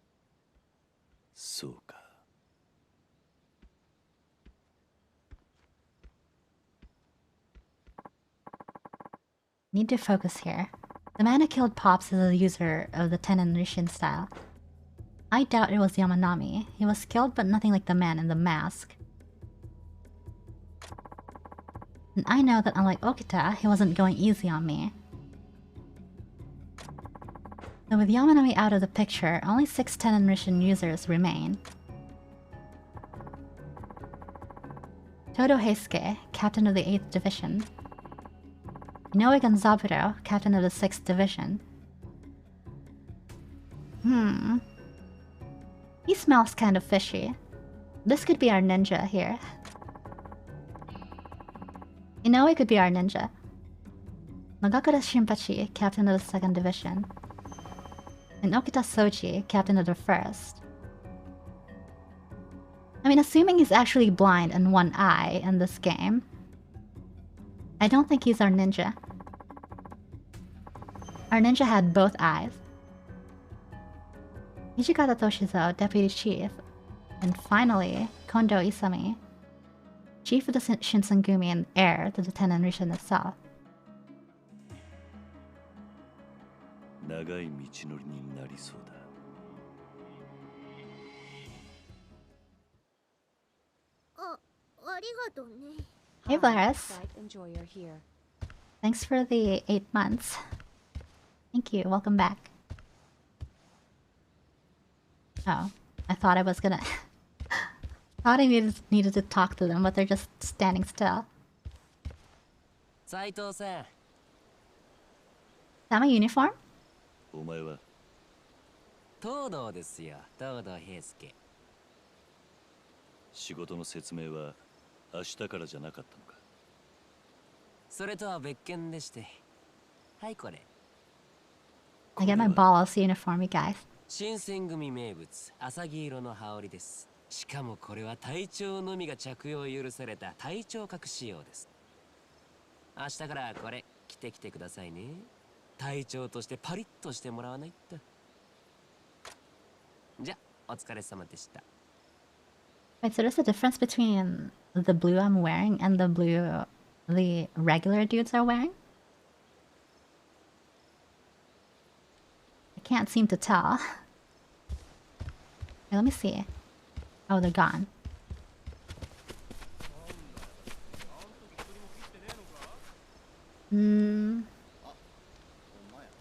そうか。Need to focus here. The man who killed Pops is a user of the Tenon Rishin style. I doubt it was Yamanami. He was skilled, but nothing like the man in the mask. And I know that unlike Okita, he wasn't going easy on me. So with Yamanami out of the picture, only 6 Tenon Rishin users remain. Todo Heisuke, captain of the 8th Division. Inoue Gonzaburo, captain of the 6th Division. He smells kind of fishy. This could be our ninja here. Inoue could be our ninja. Nagakura Shinpachi, captain of the 2nd Division. And Okita Sochi, captain of the 1st. I mean, assuming he's actually blind in one eye in this game, I don't think he's our ninja. Our ninja had both eyes. Hijikata Toshizo, deputy chief. And finally, Kondo Isami, chief of the Shinsengumi and heir to the Tenon Rishin itself. 長い道のりになりそうだ。ありがとうね。 Hey Vlaris, Enjoy your here. thanks for the 8 months. Thank you, welcome back. Oh, I thought I was gonna... thought I needed to talk to them, but they're just standing still. 斉藤さん Is that my uniform? お前は東堂ですよ、東堂平介。仕事の説明は明日からじゃなかったのか。それとは別件でして。はいこれ。 I get my balls uniform, you guys. 新選組名物、浅黄色の羽織です。しかもこれは隊長のみが着用を許された隊長格仕様です。明日からこれ着てきてくださいね。隊長としてパリッとしてもらわないと。じゃ、お疲れ様でした。 Wait, so there's a difference between the blue I'm wearing and the blue the regular dudes are wearing? I can't seem to tell. Wait, let me see. Oh, they're gone.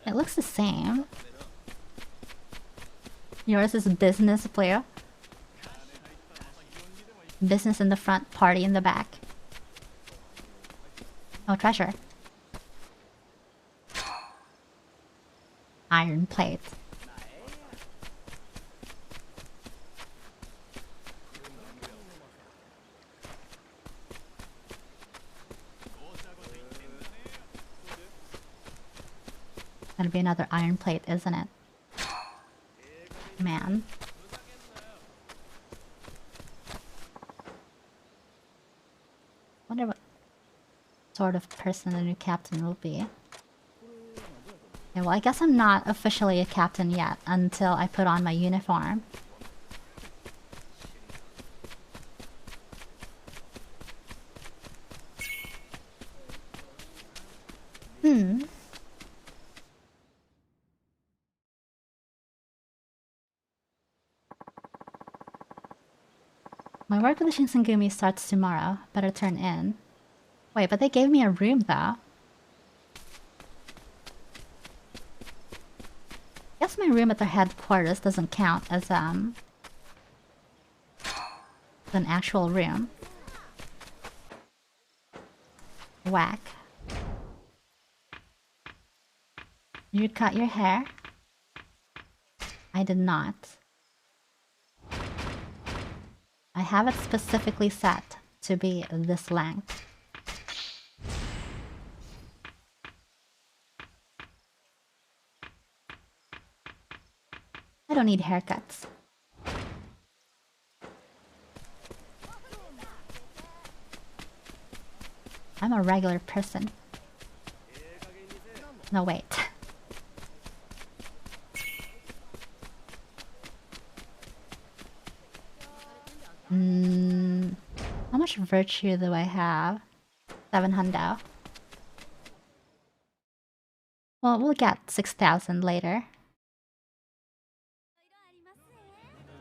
It looks the same. Yours is business player. Business in the front, party in the back. Oh, treasure. Iron plate. gonna be another iron plate, isn't it? Man. Wonder what sort of person the new captain will be. Yeah, well, I guess I'm not officially a captain yet until I put on my uniform. My work with the Shinsengumi starts tomorrow. Better turn in. Wait, but they gave me a room though. Guess my room at their headquarters doesn't count as an actual room. Whack. You'd cut your hair? I did not. I have it specifically set to be this length. I don't need haircuts. I'm a regular person. No, wait. How much virtue do I have? 700. Well, we'll get 6,000 later.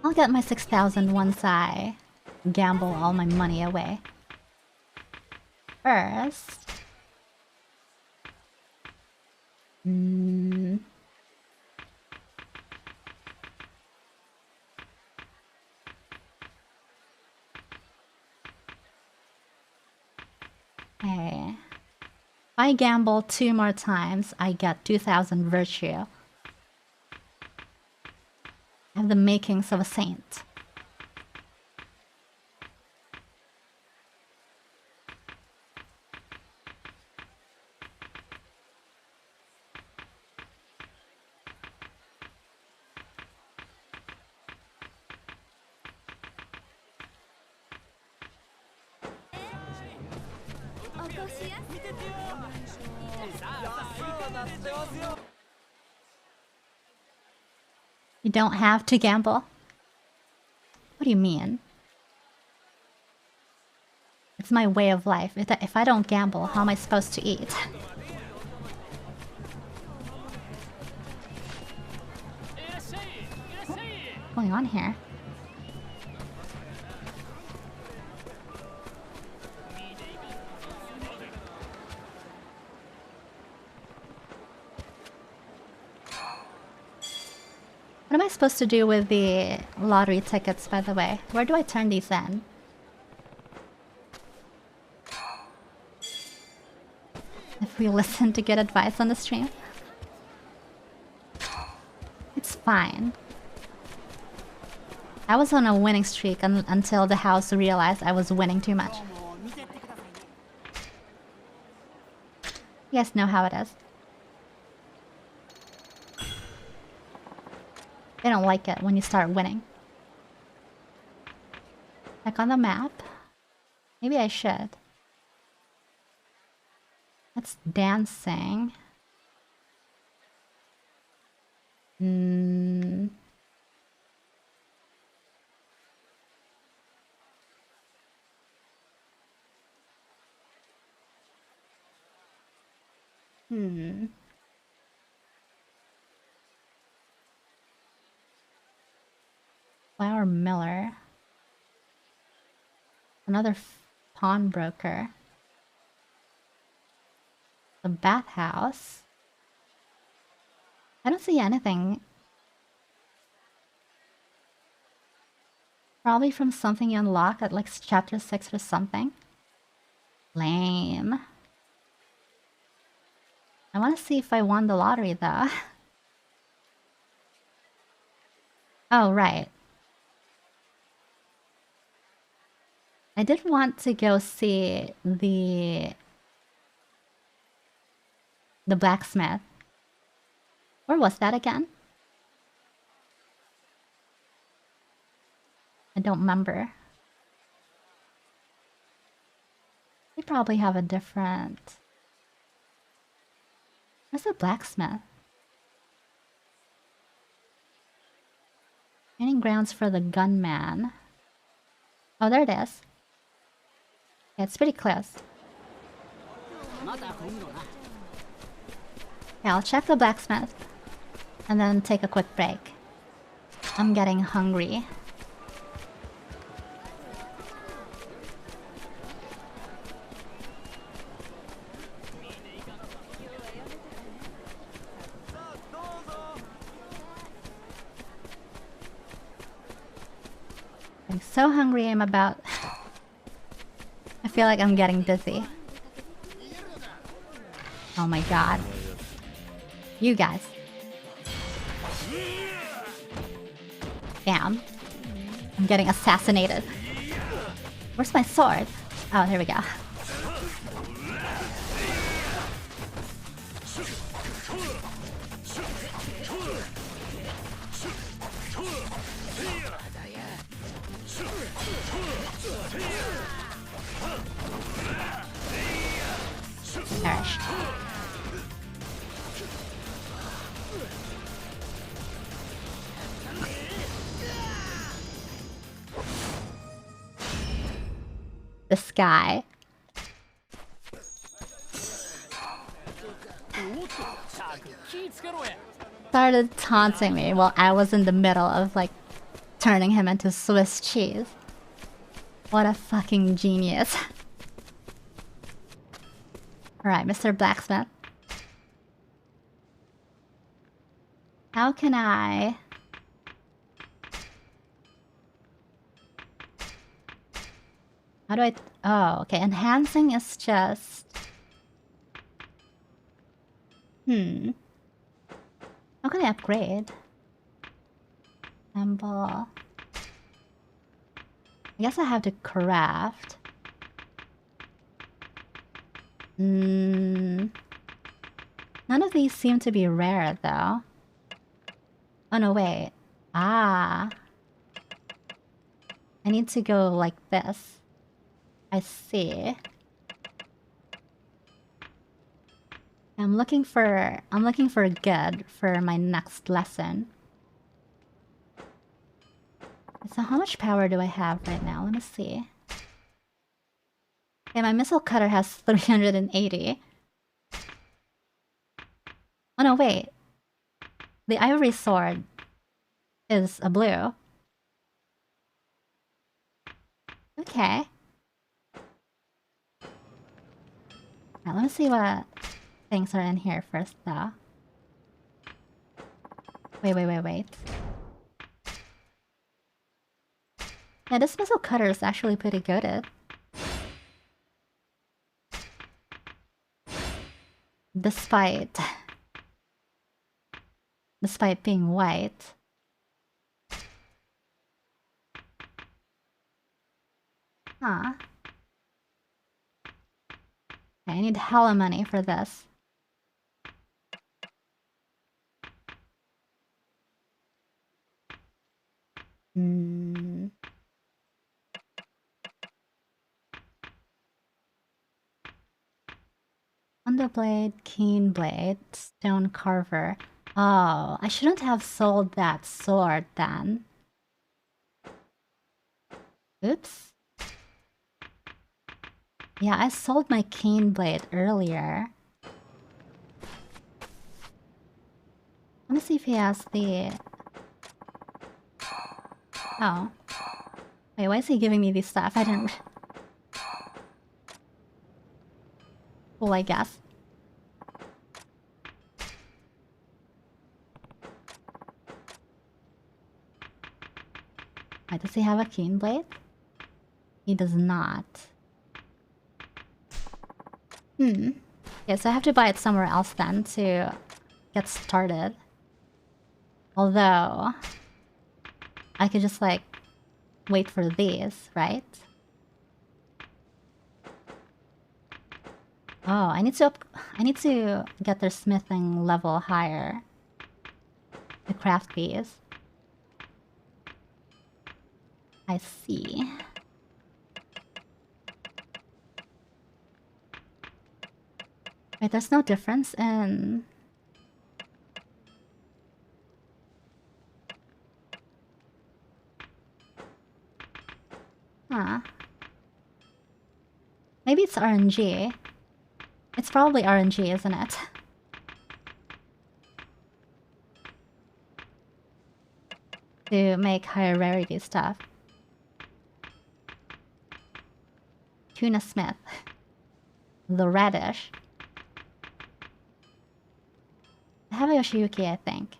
I'll get my 6,000 once I gamble all my money away. First... Okay. If I gamble 2 more times, I get 2,000 virtue. I have the makings of a saint. You don't have to gamble? What do you mean? It's my way of life. If I don't gamble, how am I supposed to eat? What's going on here? What am I supposed to do with the lottery tickets, by the way? Where do I turn these in? If we listen to good advice on the stream? It's fine. I was on a winning streak until the house realized I was winning too much. You guys know how it is. They don't like it when you start winning. Check on the map. Maybe I should. That's dancing. Flower Miller. Another pawnbroker. The bathhouse. I don't see anything. Probably from something you unlock at like chapter 6 or something. Lame. I want to see if I won the lottery though. Oh, right. I did want to go see the blacksmith. Where was that again? I don't remember. They probably have a different... Where's the blacksmith? Training grounds for the gunman. Oh, there it is. Yeah, it's pretty close. Yeah, I'll check the blacksmith. And then take a quick break. I'm getting hungry. I'm so hungry, I'm about... I feel like I'm getting dizzy. Oh my god. You guys. Damn. I'm getting assassinated. Where's my sword? Oh, here we go. Perish. This guy. Started taunting me while I was in the middle of like turning him into Swiss cheese. What a fucking genius. Alright, Mr. Blacksmith. How can I... How do I... Oh, okay. Enhancing is just... How can I upgrade? Assemble. I guess I have to craft. None of these seem to be rare, though. Oh, no, wait. Ah. I need to go like this. I see. I'm looking for good for my next lesson. So how much power do I have right now? Let me see. Okay, my missile cutter has 380. Oh no, wait. The ivory sword is a blue. Okay. Now, let me see what things are in here first, though. Wait. Yeah, this missile cutter is actually pretty good. Despite being white. Huh. Okay, I need hella money for this. Underblade, keen blade, stone carver. Oh, I shouldn't have sold that sword then. Oops. Yeah, I sold my keen blade earlier. Let me see if he has the... Oh. Wait, why is he giving me this stuff? I didn't... Well, I guess. Wait, does he have a keen blade? He does not. Okay, so I have to buy it somewhere else then to get started. Although... I could just like... wait for these, right? Oh, I need to get their smithing level higher. The craft piece. I see. Wait, there's no difference in... Huh. Maybe it's RNG. It's probably RNG, isn't it? To make higher rarity stuff. Tuna Smith. The radish. I have a Yoshiyuki, I think.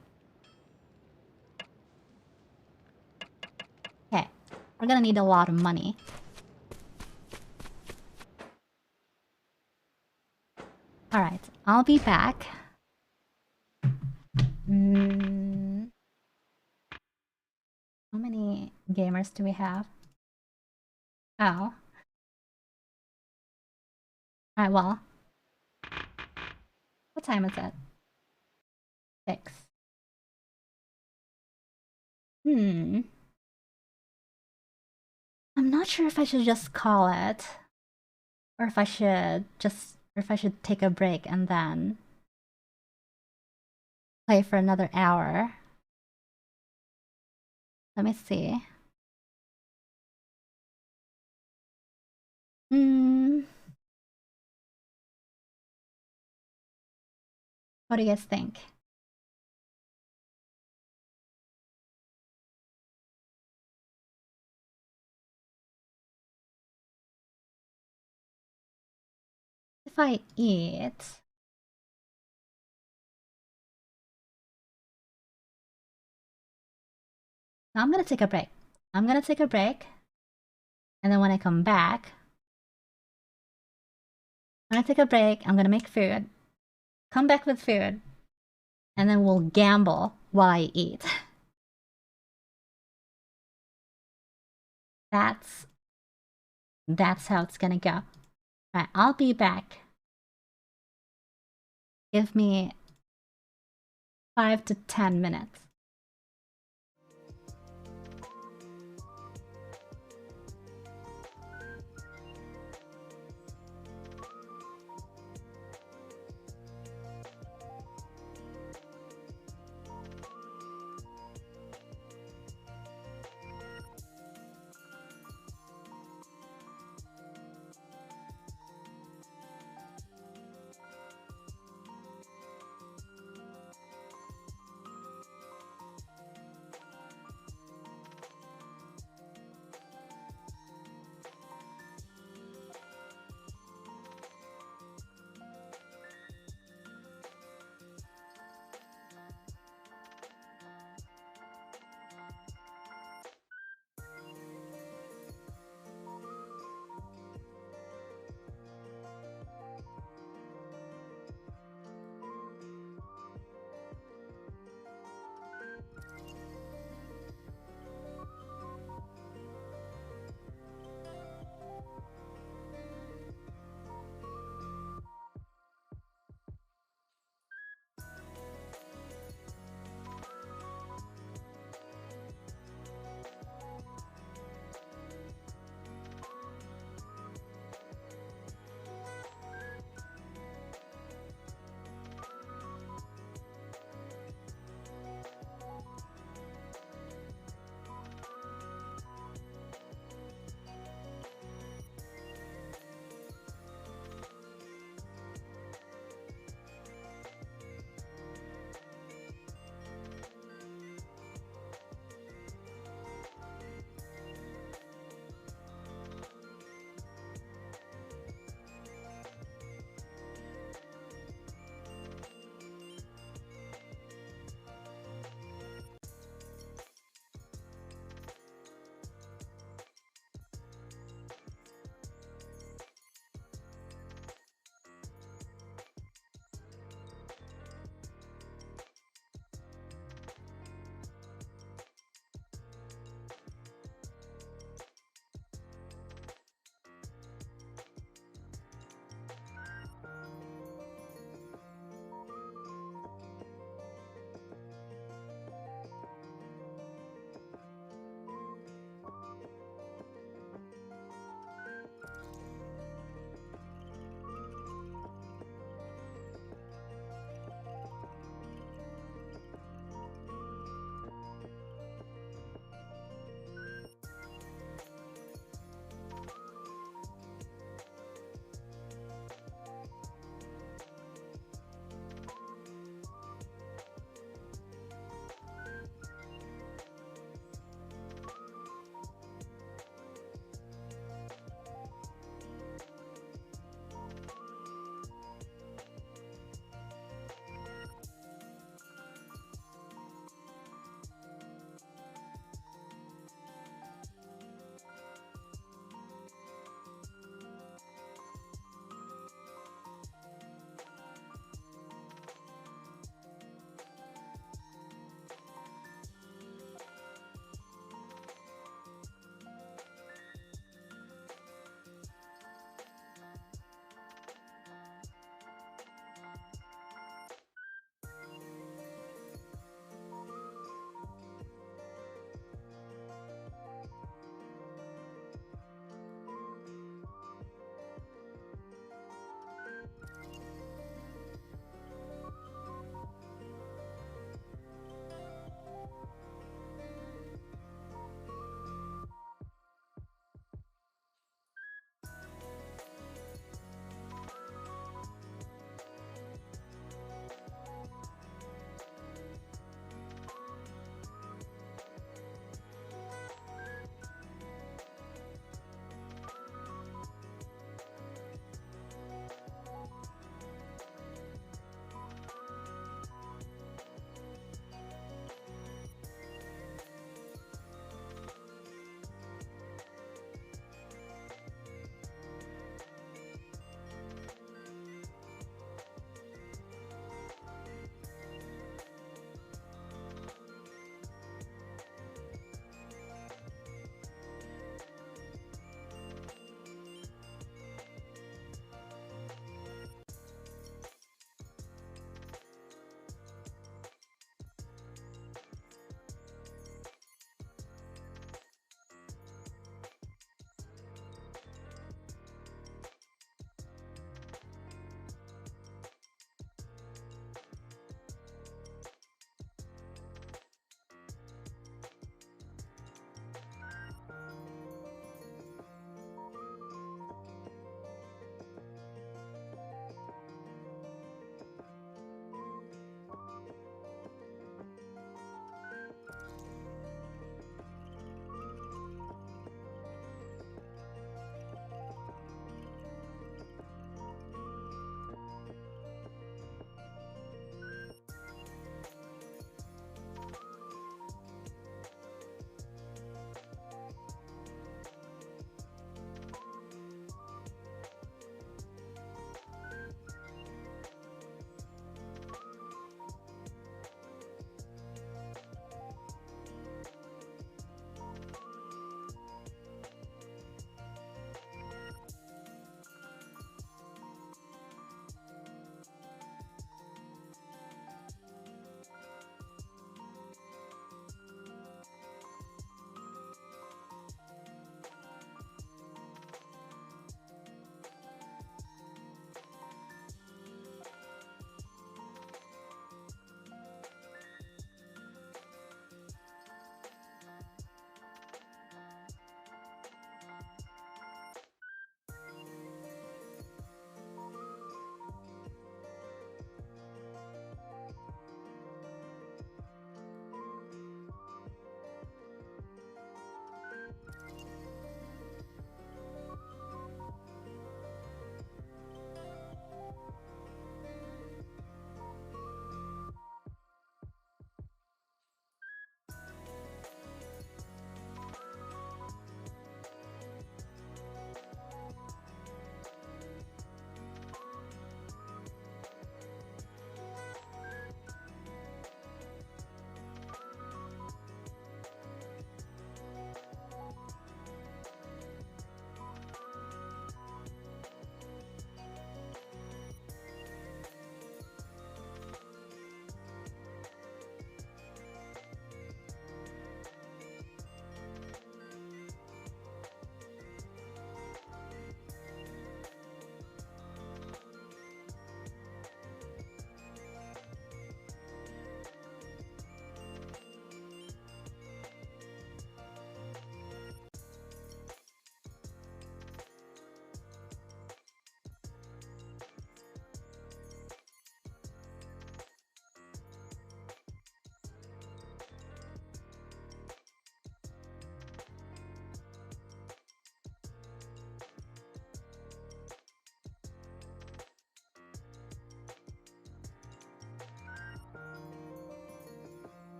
Okay. We're gonna need a lot of money. Alright, I'll be back. How many gamers do we have? Oh. Alright, well. What time is it? 6. I'm not sure if I should just call it. Or if I should take a break and then play for another hour. Let me see. What do you guys think? If I eat... No, I'm gonna take a break. I'm gonna take a break. And then when I come back... I'm gonna take a break, I'm gonna make food. Come back with food. And then we'll gamble while I eat. That's how it's gonna go. Alright, I'll be back. Give me 5 to 10 minutes.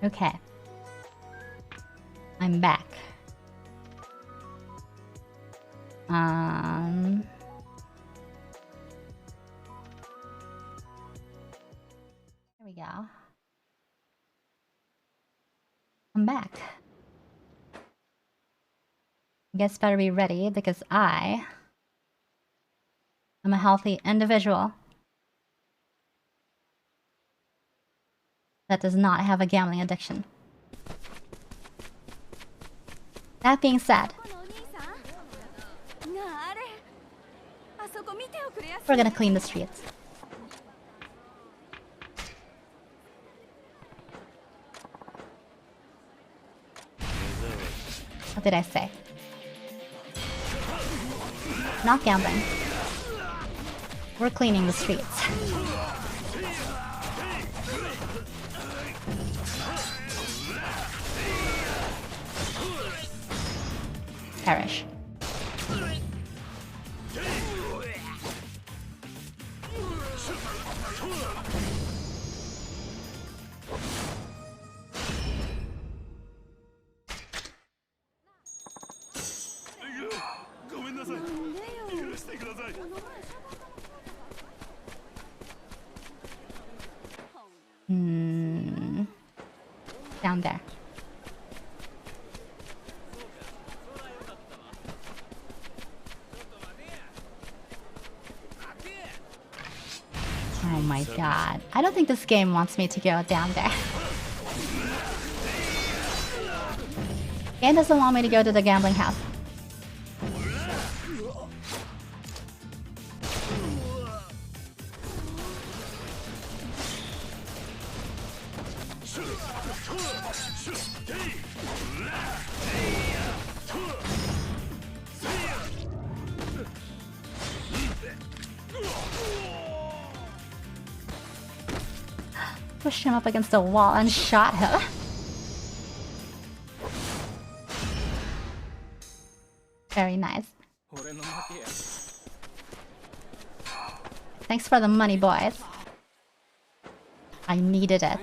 Okay. I'm back. There we go. I'm back. You guys better be ready because I am a healthy individual that does not have a gambling addiction. That being said, we're gonna clean the streets. What did I say? Not gambling. We're cleaning the streets. Perish. Down there. Oh my god. I don't think this game wants me to go down there. Game doesn't want me to go to the gambling house. Pushed him up against the wall and shot him. Very nice. Thanks for the money, boys. I needed it.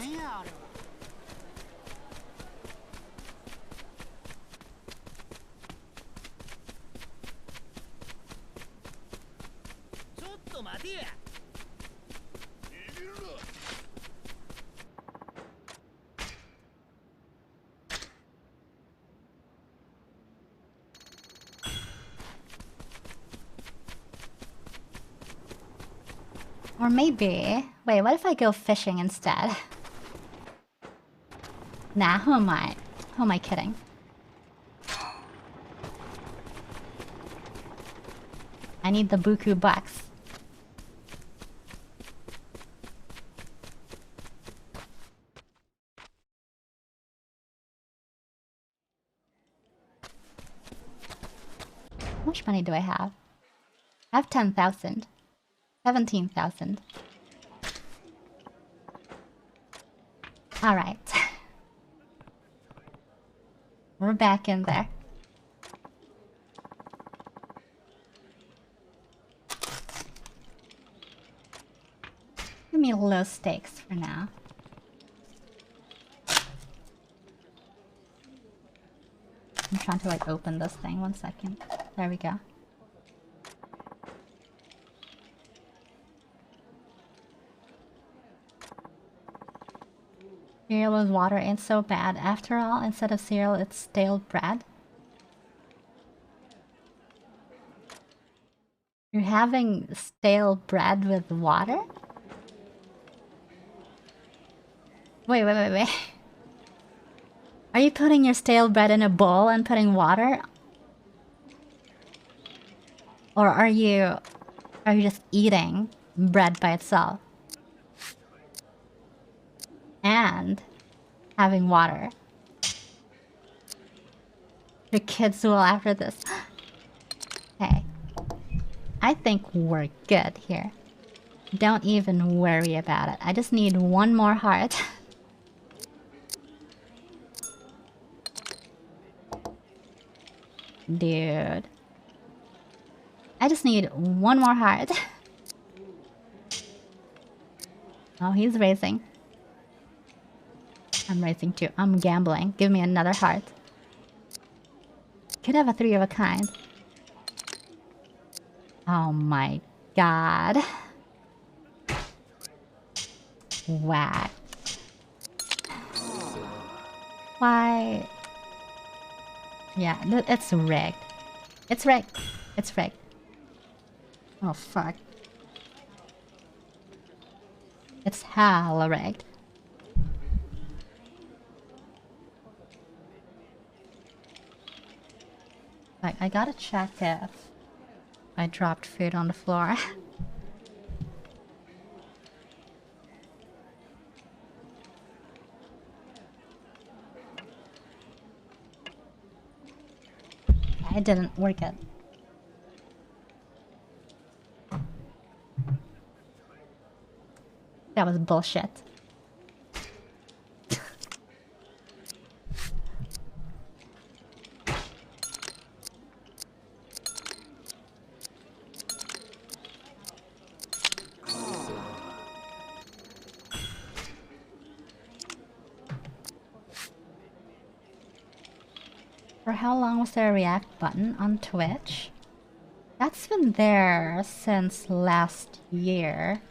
Or maybe... Wait, what if I go fishing instead? Nah, who am I? Who am I kidding? I need the buku bucks. How much money do I have? I have 10,000. 17,000. Alright. We're back in there. Give me low stakes for now. I'm trying to like open this thing. 1 second. There we go. Cereal with water ain't so bad. After all, instead of cereal, it's stale bread. You're having stale bread with water? Wait. Are you putting your stale bread in a bowl and putting water? Or are you just eating bread by itself? And having water. Your kids will after this. Hey. I think we're good here. Don't even worry about it. I just need one more heart. Dude. I just need one more heart. Oh, he's raising. I'm racing too. I'm gambling. Give me another heart. Could have a 3 of a kind. Oh my god. Whack. Why? Yeah, it's rigged. It's rigged. It's rigged. Oh fuck. It's hella rigged. Like, I gotta check if I dropped food on the floor. I didn't work it. That was bullshit. For how long was there a react button on Twitch? That's been there since last year.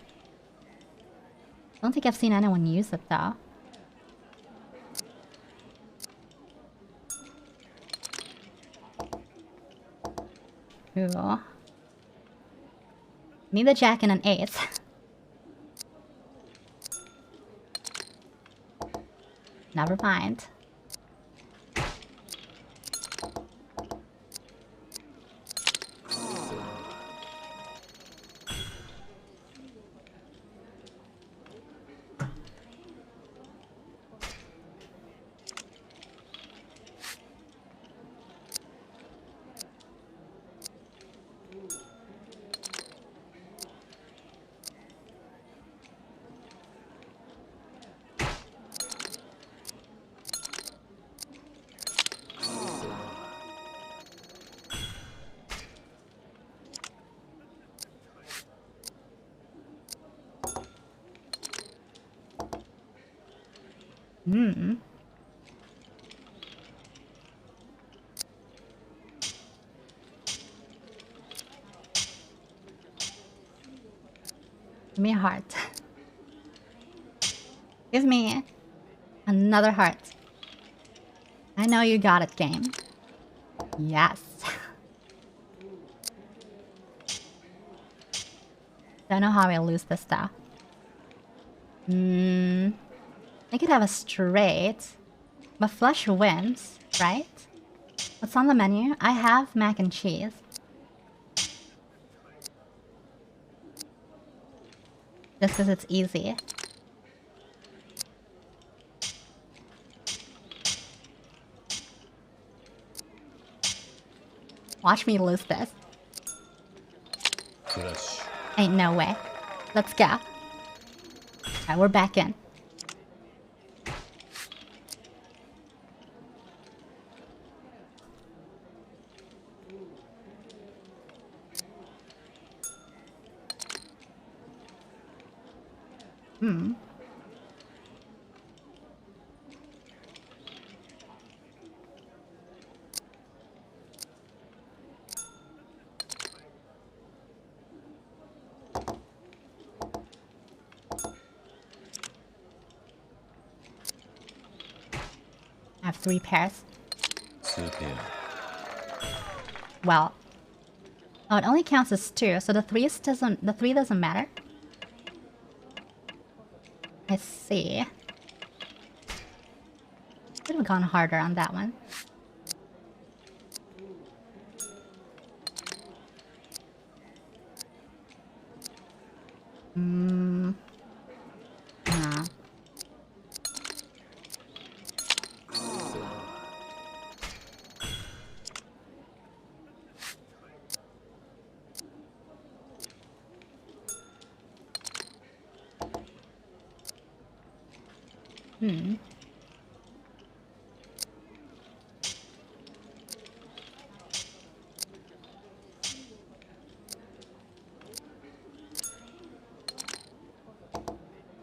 I don't think I've seen anyone use it though. Ooh. Need a jack and an ace. Never mind. Hmm. Give me a heart. Give me another heart. I know you got it, game. Yes. Don't know how I lose this though. I could have a straight, but flush wins, right? What's on the menu? I have mac and cheese. Just because it's easy. Watch me lose this. Crush. Ain't no way. Let's go. Alright, we're back in. I have 3 pairs. Super. Well. Oh, it only counts as 2, so the 3 doesn't matter. I see. Could have gone harder on that one. Nah.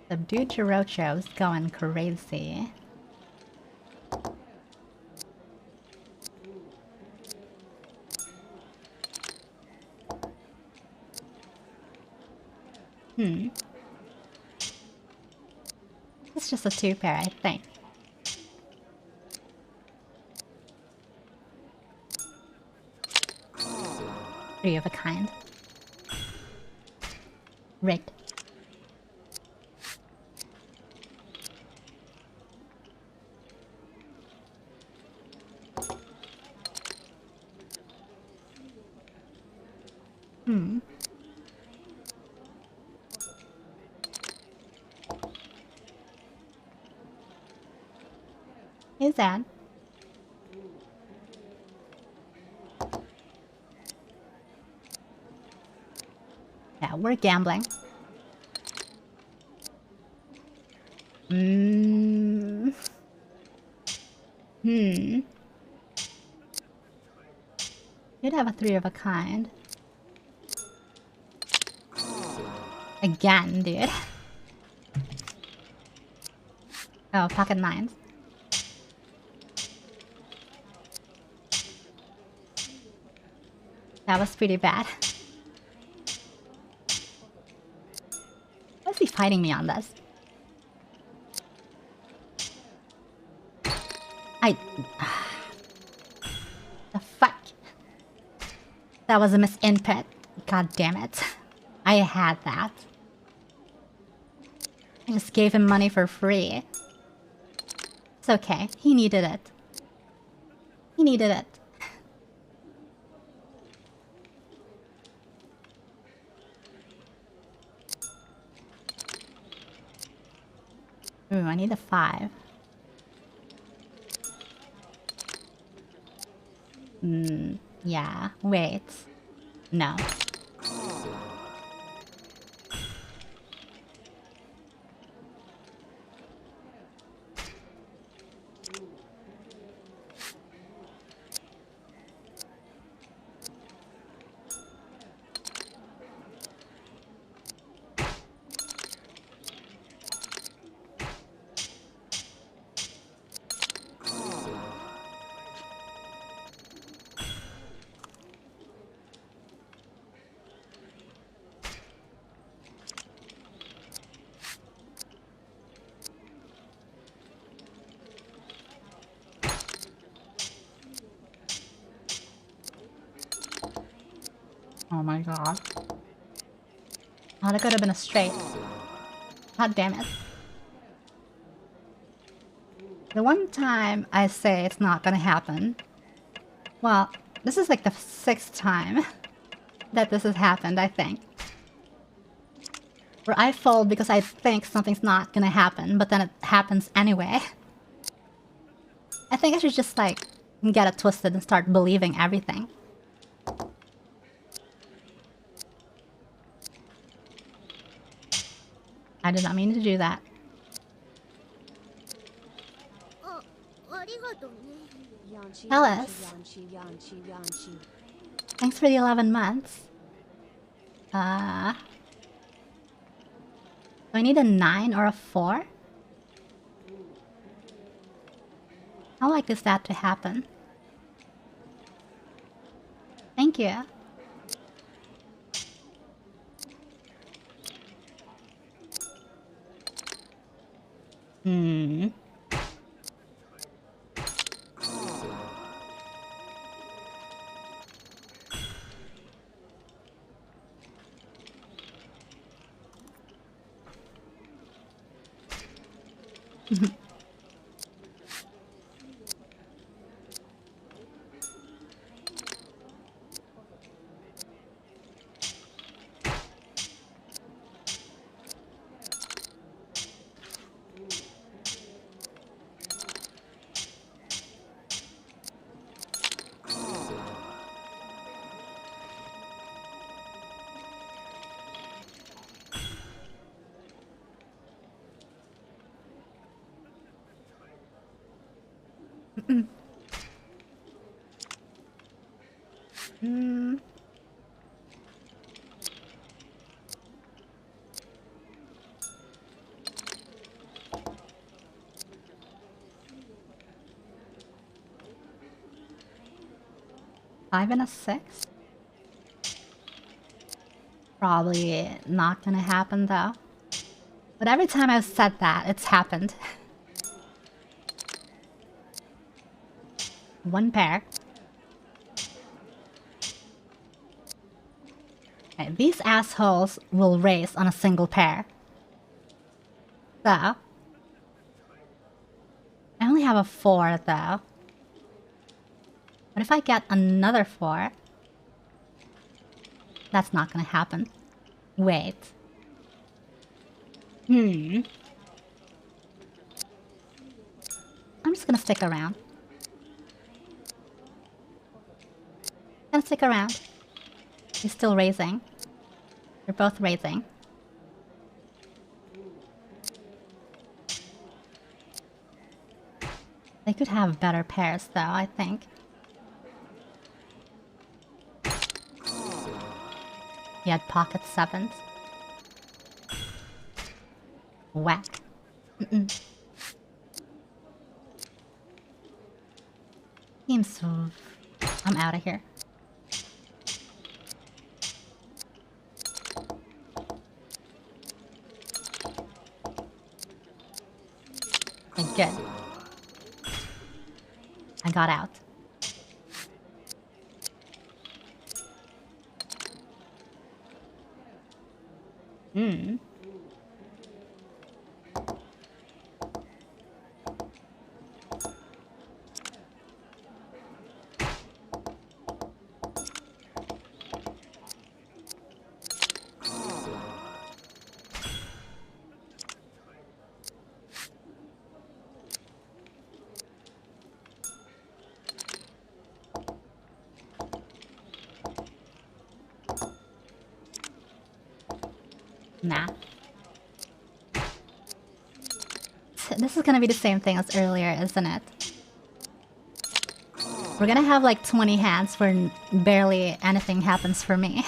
The dude Jirocho's going crazy. It's just a 2-pair, I think. Three of a kind. Rigged. Is that? Yeah, we're gambling. You'd have a 3 of a kind. Again, dude. Oh, pocket 9s. That was pretty bad. Why is he fighting me on this? The fuck? That was a misinput. God damn it. I had that. I just gave him money for free. It's okay. He needed it. He needed it. Ooh, I need a 5. Yeah. Wait. No. Oh my god. Oh, that could have been a straight. God damn it. The one time I say it's not gonna happen... Well, this is like the 6th time that this has happened, I think. Where I fold because I think something's not gonna happen, but then it happens anyway. I think I should just, like, get it twisted and start believing everything. I did not mean to do that. Ellis, thanks for the 11 months. Do I need a 9 or a 4? How likely is that to happen? Thank you. Five and a 6? Probably not gonna happen though. But every time I've said that, it's happened. One pair. Okay, these assholes will race on a single pair. So, I only have a 4 though. What if I get another 4? That's not gonna happen. Wait. I'm just gonna stick around. Gonna stick around. He's still raising. They're both raising. They could have better pairs though, I think. He had pocket 7s. Whack. Seems... I'm out of here. Okay, good. I got out. Nah. This is gonna be the same thing as earlier, isn't it? We're gonna have like 20 hands where barely anything happens for me.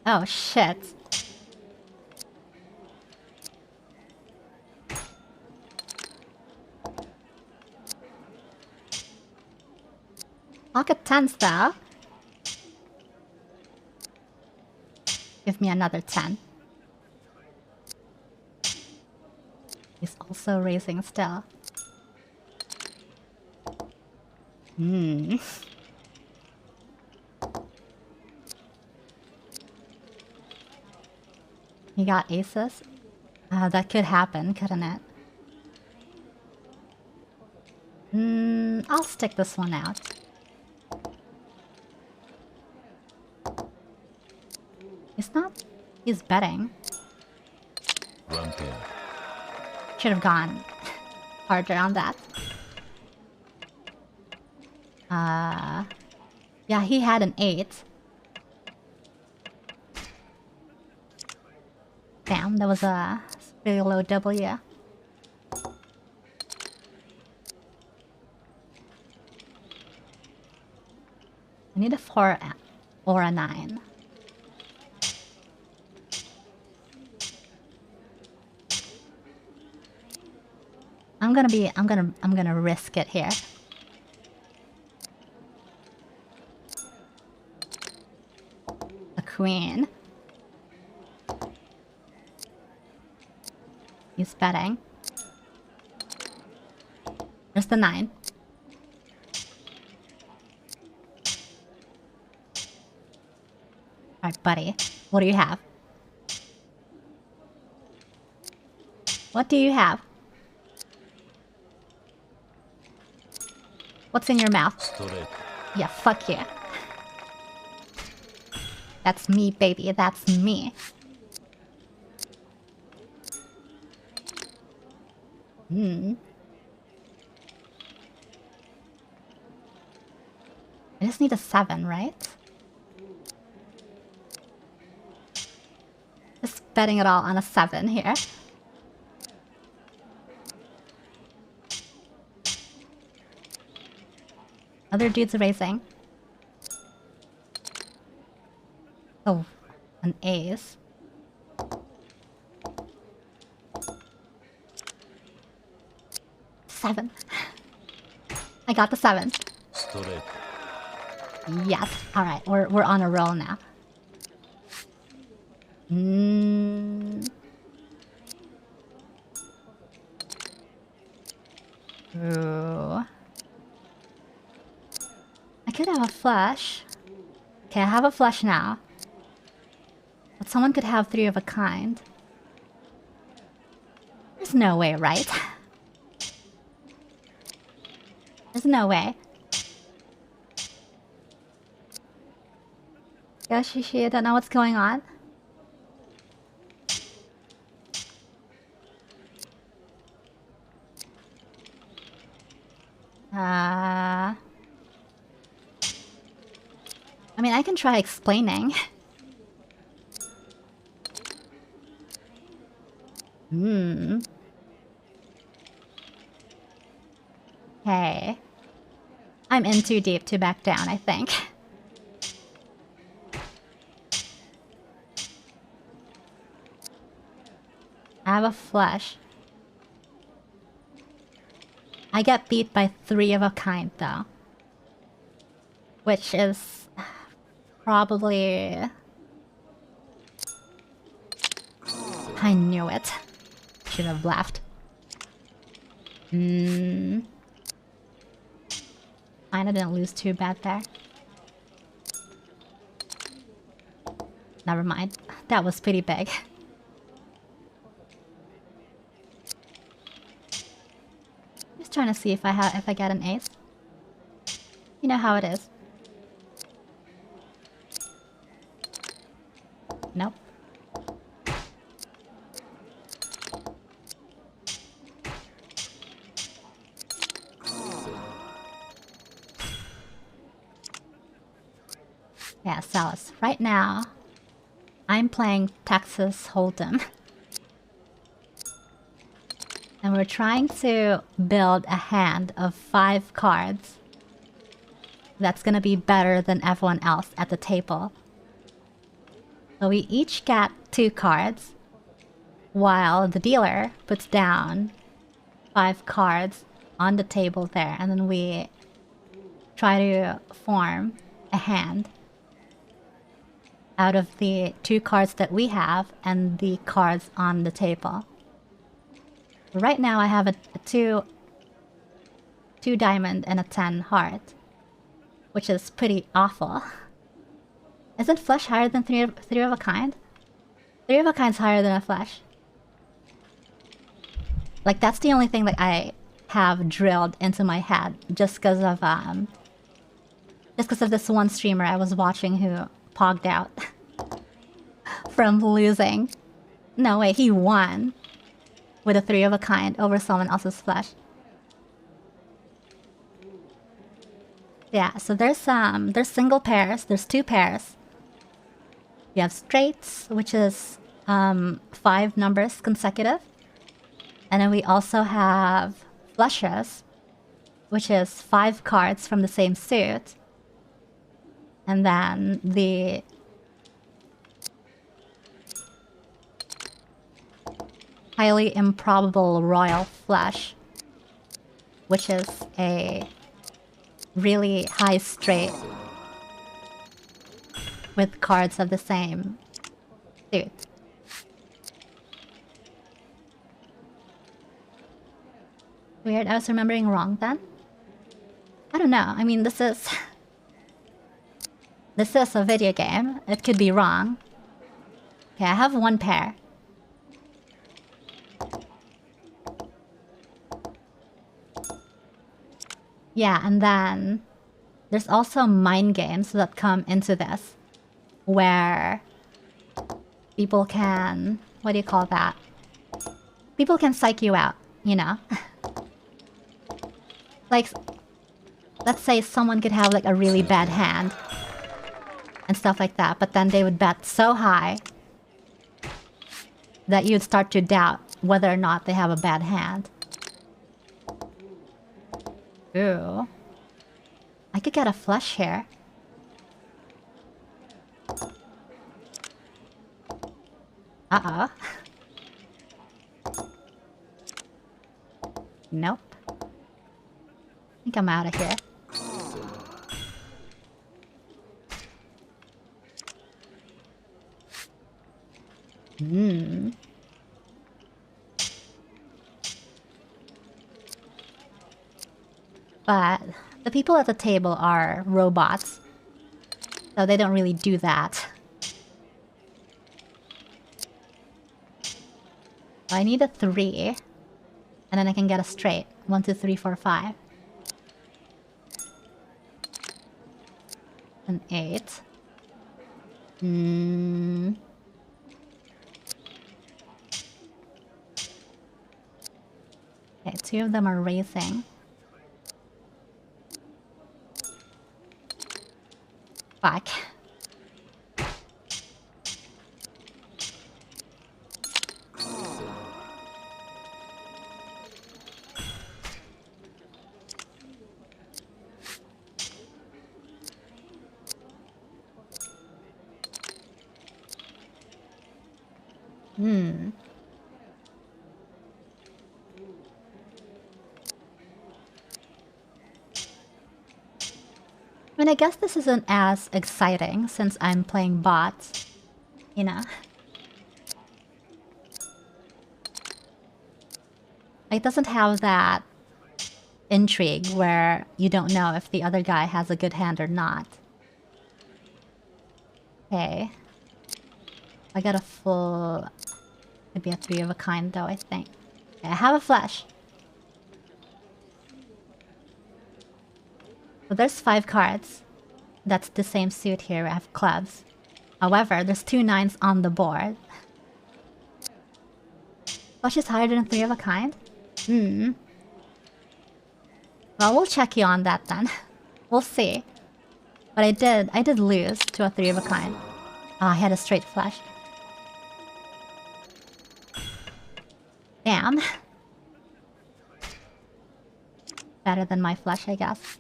Oh shit. Pocket 10s though. Give me another 10. He's also raising still. He got aces? That could happen, couldn't it? I'll stick this one out. He's not... He's betting. One pair. Should have gone harder on that. Yeah, he had an 8. Damn, that was a very low W. I need a 4 or a 9. I'm gonna risk it here. A queen. He's betting. There's the 9. Alright, buddy. What do you have? What do you have? What's in your mouth? Straight. Yeah, fuck you. That's me, baby. That's me. I just need a 7, right? Just betting it all on a 7 here. Other dudes raising. Oh, an ace. 7. I got the 7. Straight. Yes. Alright, we're on a roll now. Mm. Ooh. I could have a flush. Okay, I have a flush now. But someone could have 3 of a kind. There's no way, right? There's no way. Yoshishi, I don't know what's going on. I mean, I can try explaining. Hey. I'm in too deep to back down, I think. I have a flush. I get beat by 3 of a kind, though. Which is... probably... I knew it. Should have laughed. Kinda didn't lose too bad there. Never mind. That was pretty big. Just trying to see if I get an ace. You know how it is. Nope. Yeah, Salas. Right now, I'm playing Texas Hold'em. And we're trying to build a hand of 5 cards that's gonna be better than everyone else at the table. So we each get 2 cards, while the dealer puts down 5 cards on the table there, and then we try to form a hand out of the 2 cards that we have and the cards on the table. Right now I have a 2 diamond and a 10 heart, which is pretty awful. Isn't flush higher than 3 of a kind? 3 of a kind's higher than a flush. Like, that's the only thing that I have drilled into my head just because of this one streamer I was watching who pogged out from losing. No way, he won with a 3 of a kind over someone else's flush. Yeah, so there's single pairs, there's 2 pairs. You have straights, which is 5 numbers consecutive. And then we also have flushes, which is 5 cards from the same suit. And then the highly improbable royal flush, which is a really high straight with cards of the same suit. Weird, I was remembering wrong then? I don't know, I mean this is a video game, it could be wrong. Okay, I have 1 pair. Yeah, and then there's also mind games that come into this, where people can... what do you call that? People can psych you out, you know? Like, let's say someone could have like a really bad hand and stuff like that, but then they would bet so high that you'd start to doubt whether or not they have a bad hand. Ooh. I could get a flush here. Uh-oh. Nope. I think I'm out of here. But the people at the table are robots, so they don't really do that. I need a 3, and then I can get a straight. 1, 2, 3, 4, 5. An 8. Okay, 2 of them are racing. Fuck. I mean, I guess this isn't as exciting since I'm playing bots, you know? It doesn't have that intrigue where you don't know if the other guy has a good hand or not. Okay. I got a full... Maybe a 3 of a kind though, I think. Okay, I have a flash. So there's 5 cards. That's the same suit here. I have clubs. However, there's 2 9s on the board. Flush is higher than a 3 of a kind? Well, we'll check you on that then. We'll see. But I did lose to a 3 of a kind. I had a straight flush. Damn. Better than my flush, I guess.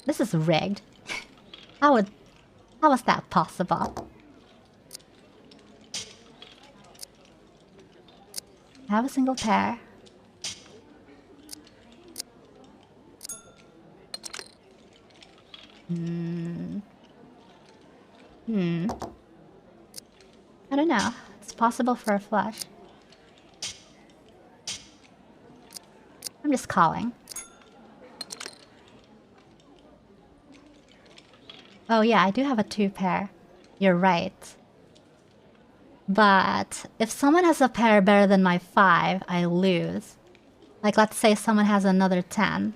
This is rigged. How was that possible? I have a single pair. I don't know. It's possible for a flush. I'm just calling. Oh yeah, I do have a 2 pair. You're right. But if someone has a pair better than my 5, I lose. Like, let's say someone has another 10.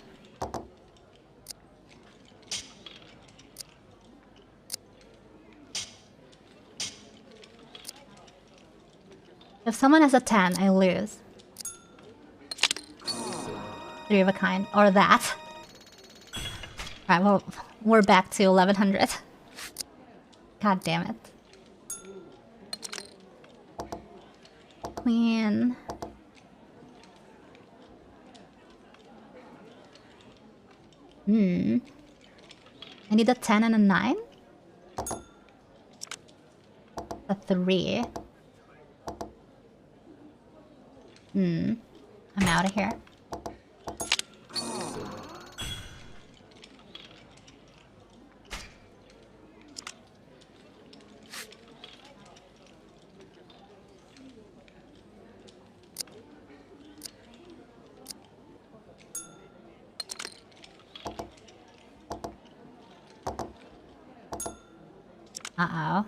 If someone has a 10, I lose. 3 of a kind. Or that. Alright, well, we're back to 1100. God damn it. Queen. I need a 10 and a 9? A 3. I'm out of here. Uh-oh.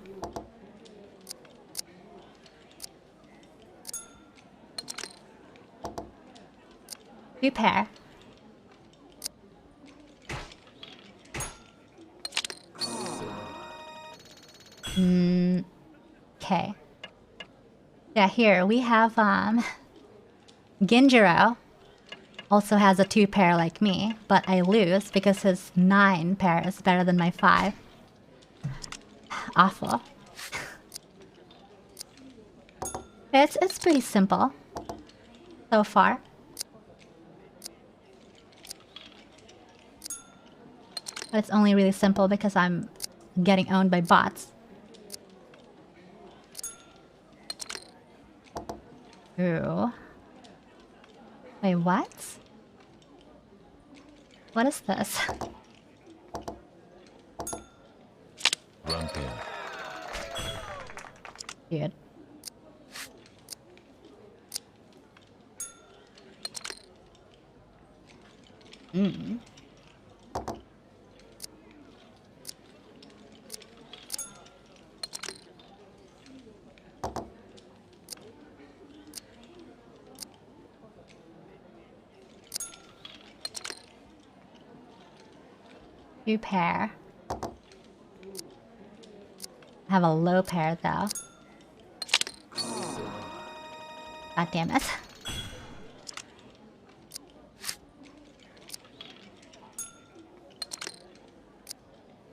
Two pair. Okay. Yeah, here we have Ginjiro also has a 2 pair like me, but I lose because his 9 pair is better than my 5. Awful. It's pretty simple so far. But it's only really simple because I'm getting owned by bots. Ooh. Wait, what? What is this? One pair. Dude. Mm. Two pair. I have a low pair though. God damn it.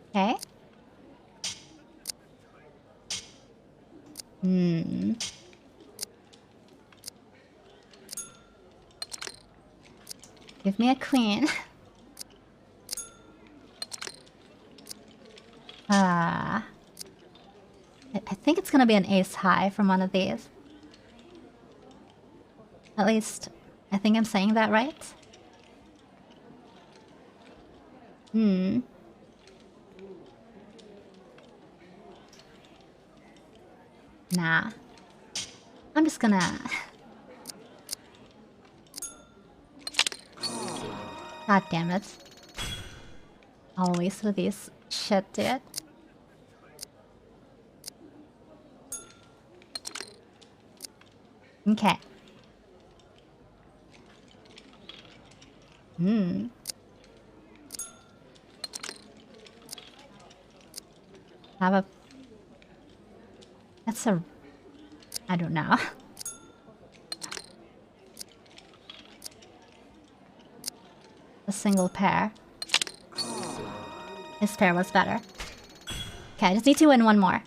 Okay. Hmm. Give me a queen. I think it's gonna be an ace high from one of these. At least, I think I'm saying that right. Hmm. Nah. I'm just gonna... God damn it. Always with these shit, dude. Okay. Hmm. Have a... That's a... I don't know. A single pair. His pair was better. Okay, I just need to win one more.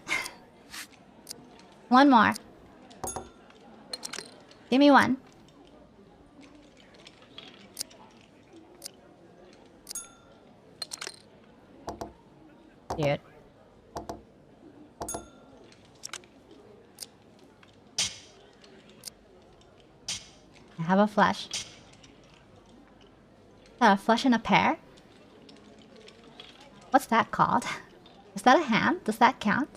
One more. Give me one. Dude. I have a flush. A flush and a pair? What's that called? Is that a hand? Does that count?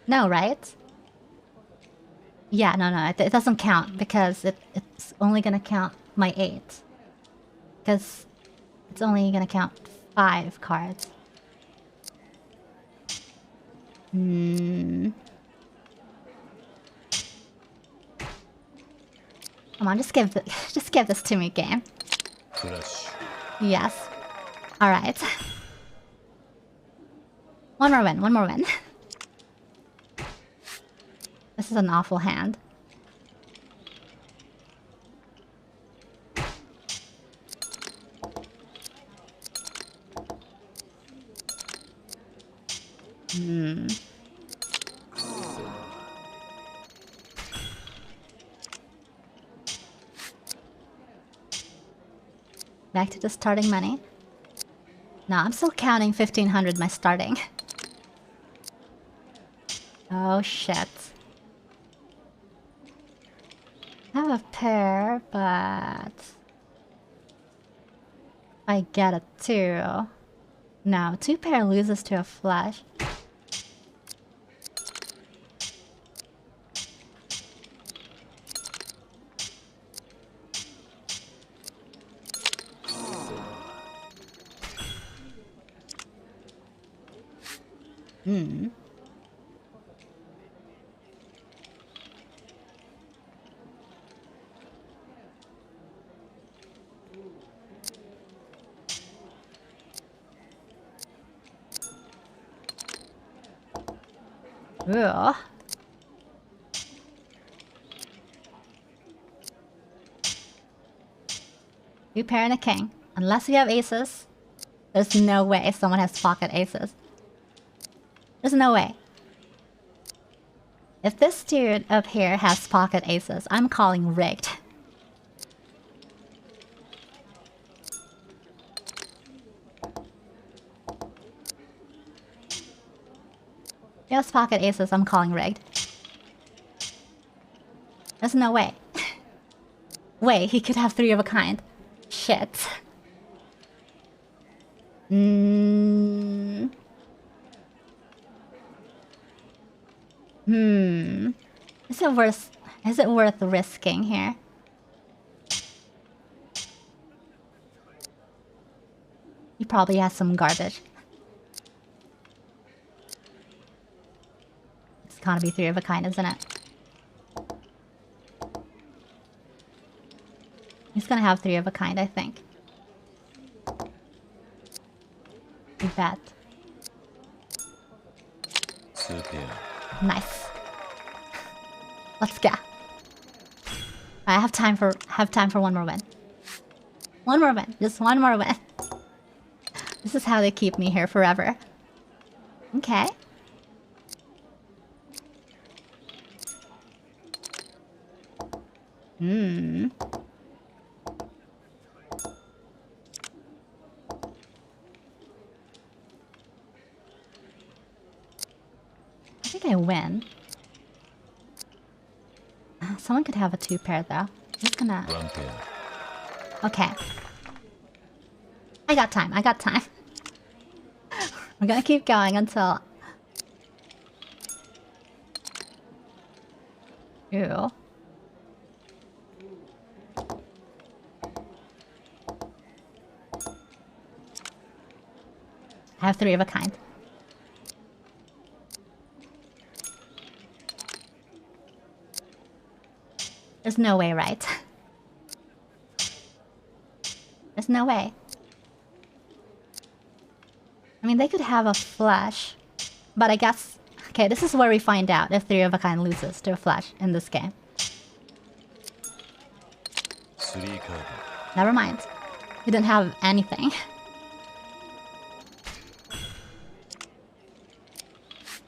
No, right? Yeah, no, it doesn't count because it's only gonna count my 8. Because it's only gonna count 5 cards. Hmm. Come on, just give this to me, game. Flush. Yes. Alright. One more win, one more win. This is an awful hand. Hmm. Back to the starting money. No, I'm still counting 1500 my starting. Oh shit. I have a pair, but... I get a 2. No, 2 pair loses to a flush. Hmm. Ugh. Two pair and a king. Unless you have aces, there's no way someone has pocket aces. There's no way. If this dude up here has pocket aces, I'm calling rigged. If he has pocket aces, I'm calling rigged. There's no way. Wait, he could have 3 of a kind. Shit. Mm. Hmm. Is it worth risking here? probably has some garbage. It's gotta be 3 of a kind, isn't it? He's gonna have 3 of a kind, I think. You bet. Nice. Let's go. I have time for one more win. One more win. Just one more win. This is how they keep me here forever. Okay. Hmm. I think I win. Someone could have a 2 pair though. I'm just gonna... Okay. I got time. I got time. We're gonna keep going until... Ew. I have 3 of a kind. There's no way, right? There's no way. I mean, they could have a flash. But I guess... Okay, this is where we find out if 3 of a kind loses to a flash in this game. Never mind. We didn't have anything.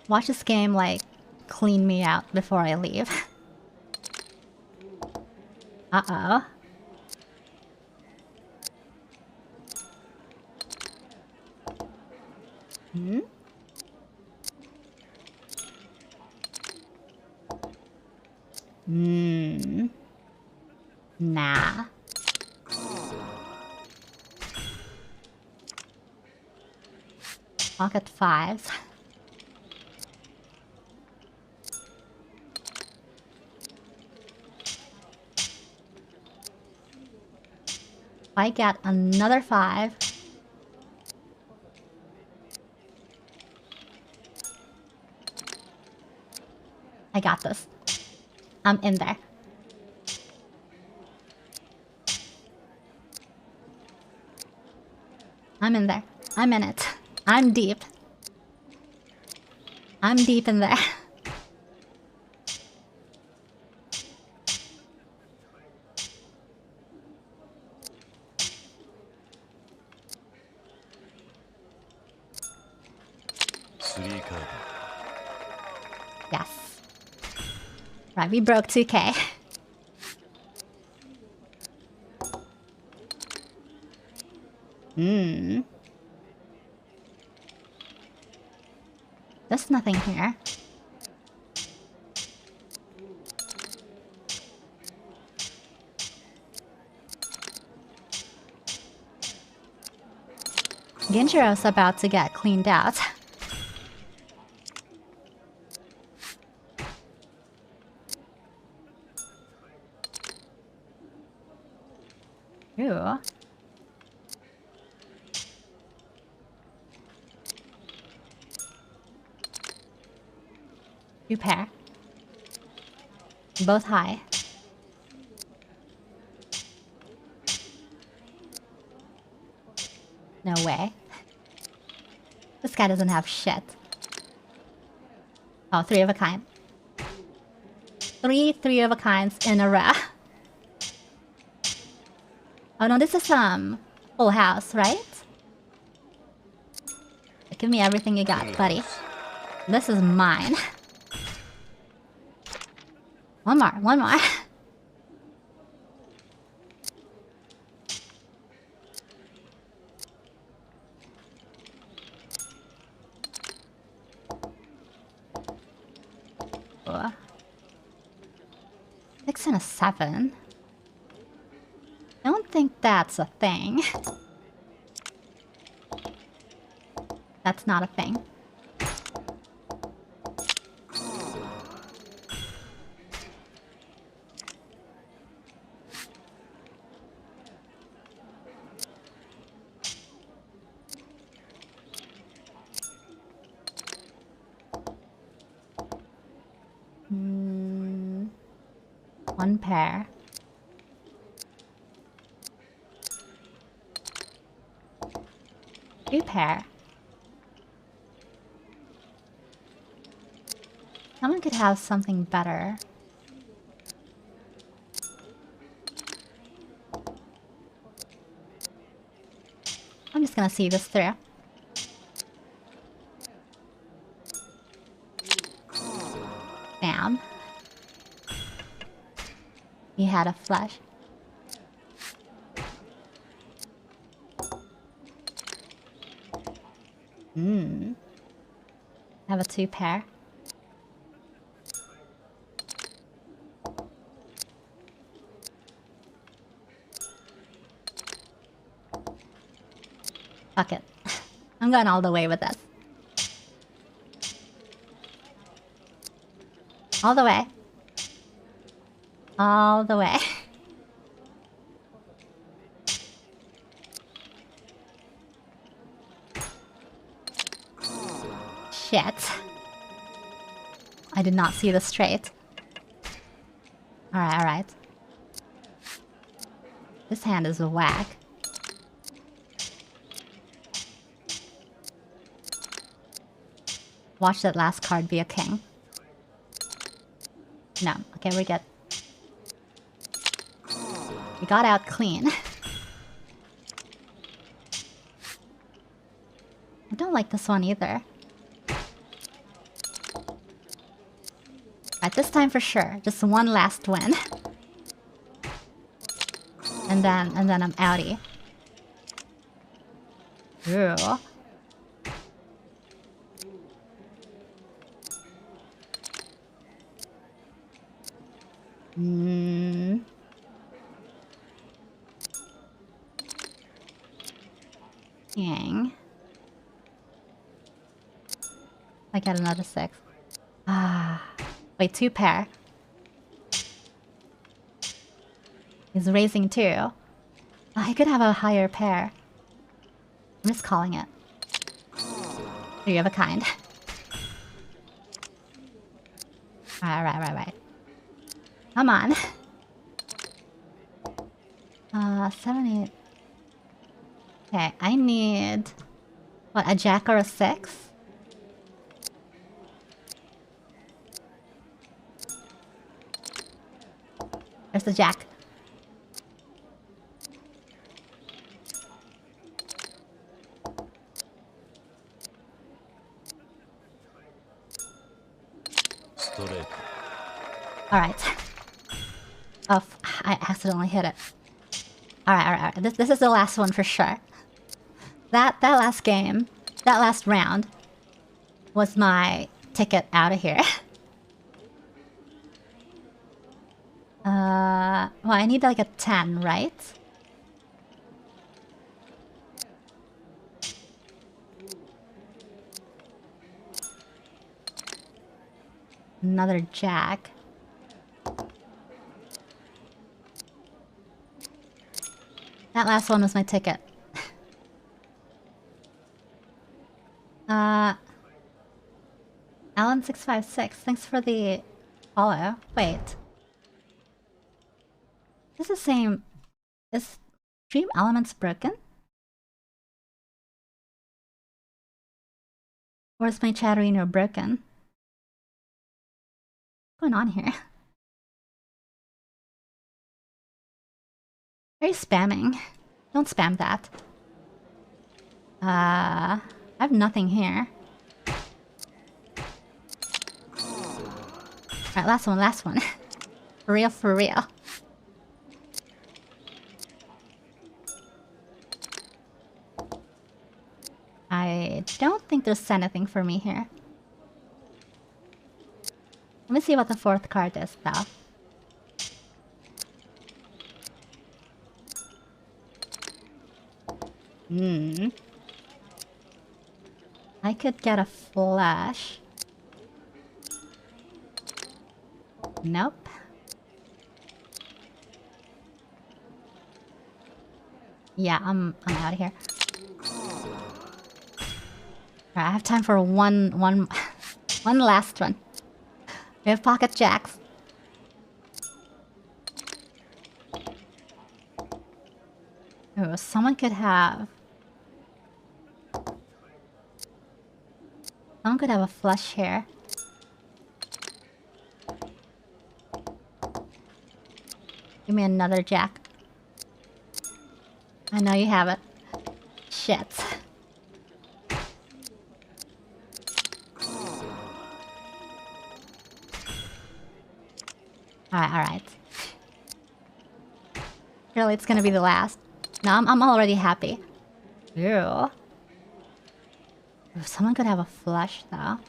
Watch this game, like, clean me out before I leave. Uh-oh. Hmm? Hmm. Nah. Pocket 5s. If I get another 5... I got this. I'm in there. I'm in there. I'm in it. I'm deep. I'm deep in there. Yes. Right, we broke 2K. Hmm. There's nothing here. Genjiro's about to get cleaned out. Ew. You pair. Both high. No way. This guy doesn't have shit. Oh, 3 of a kind. 3 of a kinds in a row. Oh no, this is full house, right? Give me everything you got, buddy. This is mine. One more, one more. Ooh. 6 and a 7. I don't think that's a thing. That's not a thing. One pair. Two pair. Someone could have something better. I'm just gonna see this through. Bam. He had a flush. Have a two pair. Fuck it. I'm going all the way with this. All the way. All the way. Shit. I did not see the straight. Alright, alright. This hand is a whack. Watch that last card be a king. No. Okay, we're good. We got out clean. I don't like this one either. At this time for sure. Just one last win. And then I'm outie. Ooh. Dang. I got another 6. Ah. Wait, 2 pair. He's raising 2. Oh, he could have a higher pair. I'm just calling it. 3 of a kind. Right. Come on. 7, 8. Okay, I need... What, a jack or a 6? There's the jack. Alright. Oh, I accidentally hit it. Alright. This is the last one for sure. That last game, that last round, was my ticket out of here. Well, I need like a 10, right? Another jack. That last one was my ticket. Alan656, thanks for the follow. Wait. This is the same... Is Dream Elements broken? Or is my Chatterino broken? What's going on here? Very spamming. Don't spam that. I have nothing here. Alright, last one. For real. I don't think there's anything for me here. Let me see what the 4th card is, though. I could get a flash. Nope. Yeah, I'm out of here. Right, I have time for one last one. We have pocket jacks. Oh, someone could have... Someone could have a flush here. Give me another jack. I know you have it. Shit. Alright. Really, it's gonna be the last. No, I'm already happy. Ew. Ooh, someone could have a flush, though.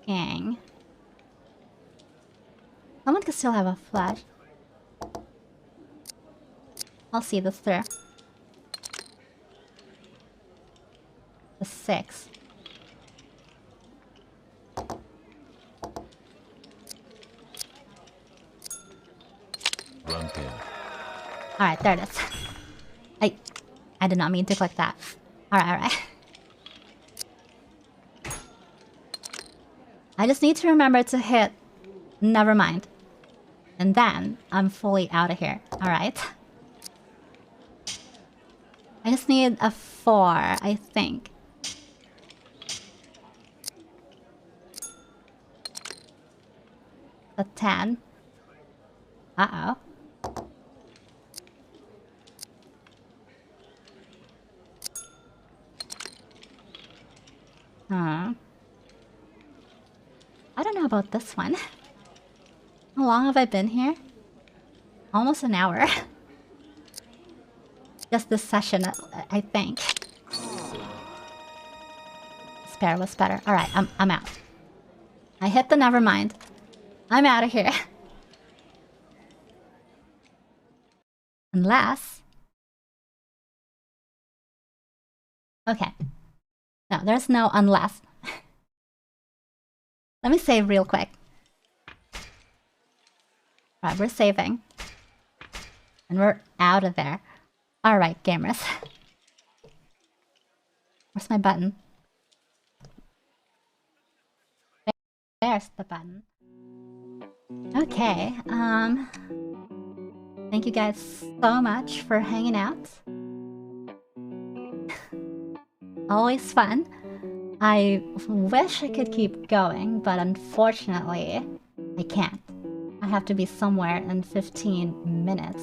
Dang. Someone could still have a flush. I'll see this through. The 6. Alright, there it is. I did not mean to click that. Alright. I just need to remember to hit never mind. And then I'm fully out of here. Alright. I just need a 4, I think. A 10. Uh-oh. I don't know about this one. How long have I been here? Almost an hour. Just this session, I think. Spare was better. Alright, I'm out. I hit the nevermind. I'm out of here. Unless... Okay. No, there's no unless. Let me save real quick. Right, we're saving. And we're out of there. Alright, gamers. Where's my button? There's the button. Okay, thank you guys so much for hanging out. Always fun. I wish I could keep going, but unfortunately, I can't. I have to be somewhere in 15 minutes.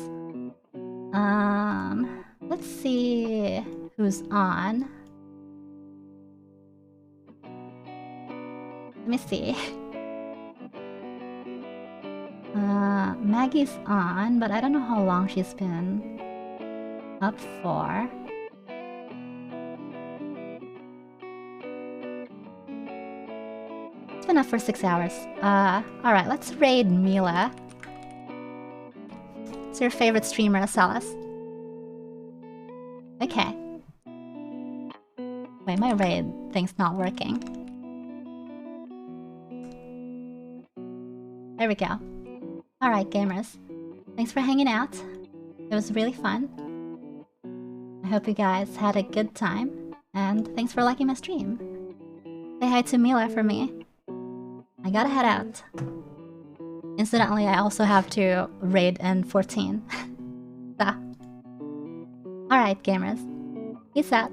Let's see who's on. Let me see. Maggie's on, but I don't know how long she's been up for. It's been up for 6 hours. Alright, let's raid Mila. It's your favorite streamer, Asalas. Okay. Wait, my raid thing's not working. There we go. Alright, gamers. Thanks for hanging out. It was really fun. I hope you guys had a good time. And thanks for liking my stream. Say hi to Mila for me. I gotta head out. Incidentally, I also have to raid N14. So. Alright, gamers. Peace out.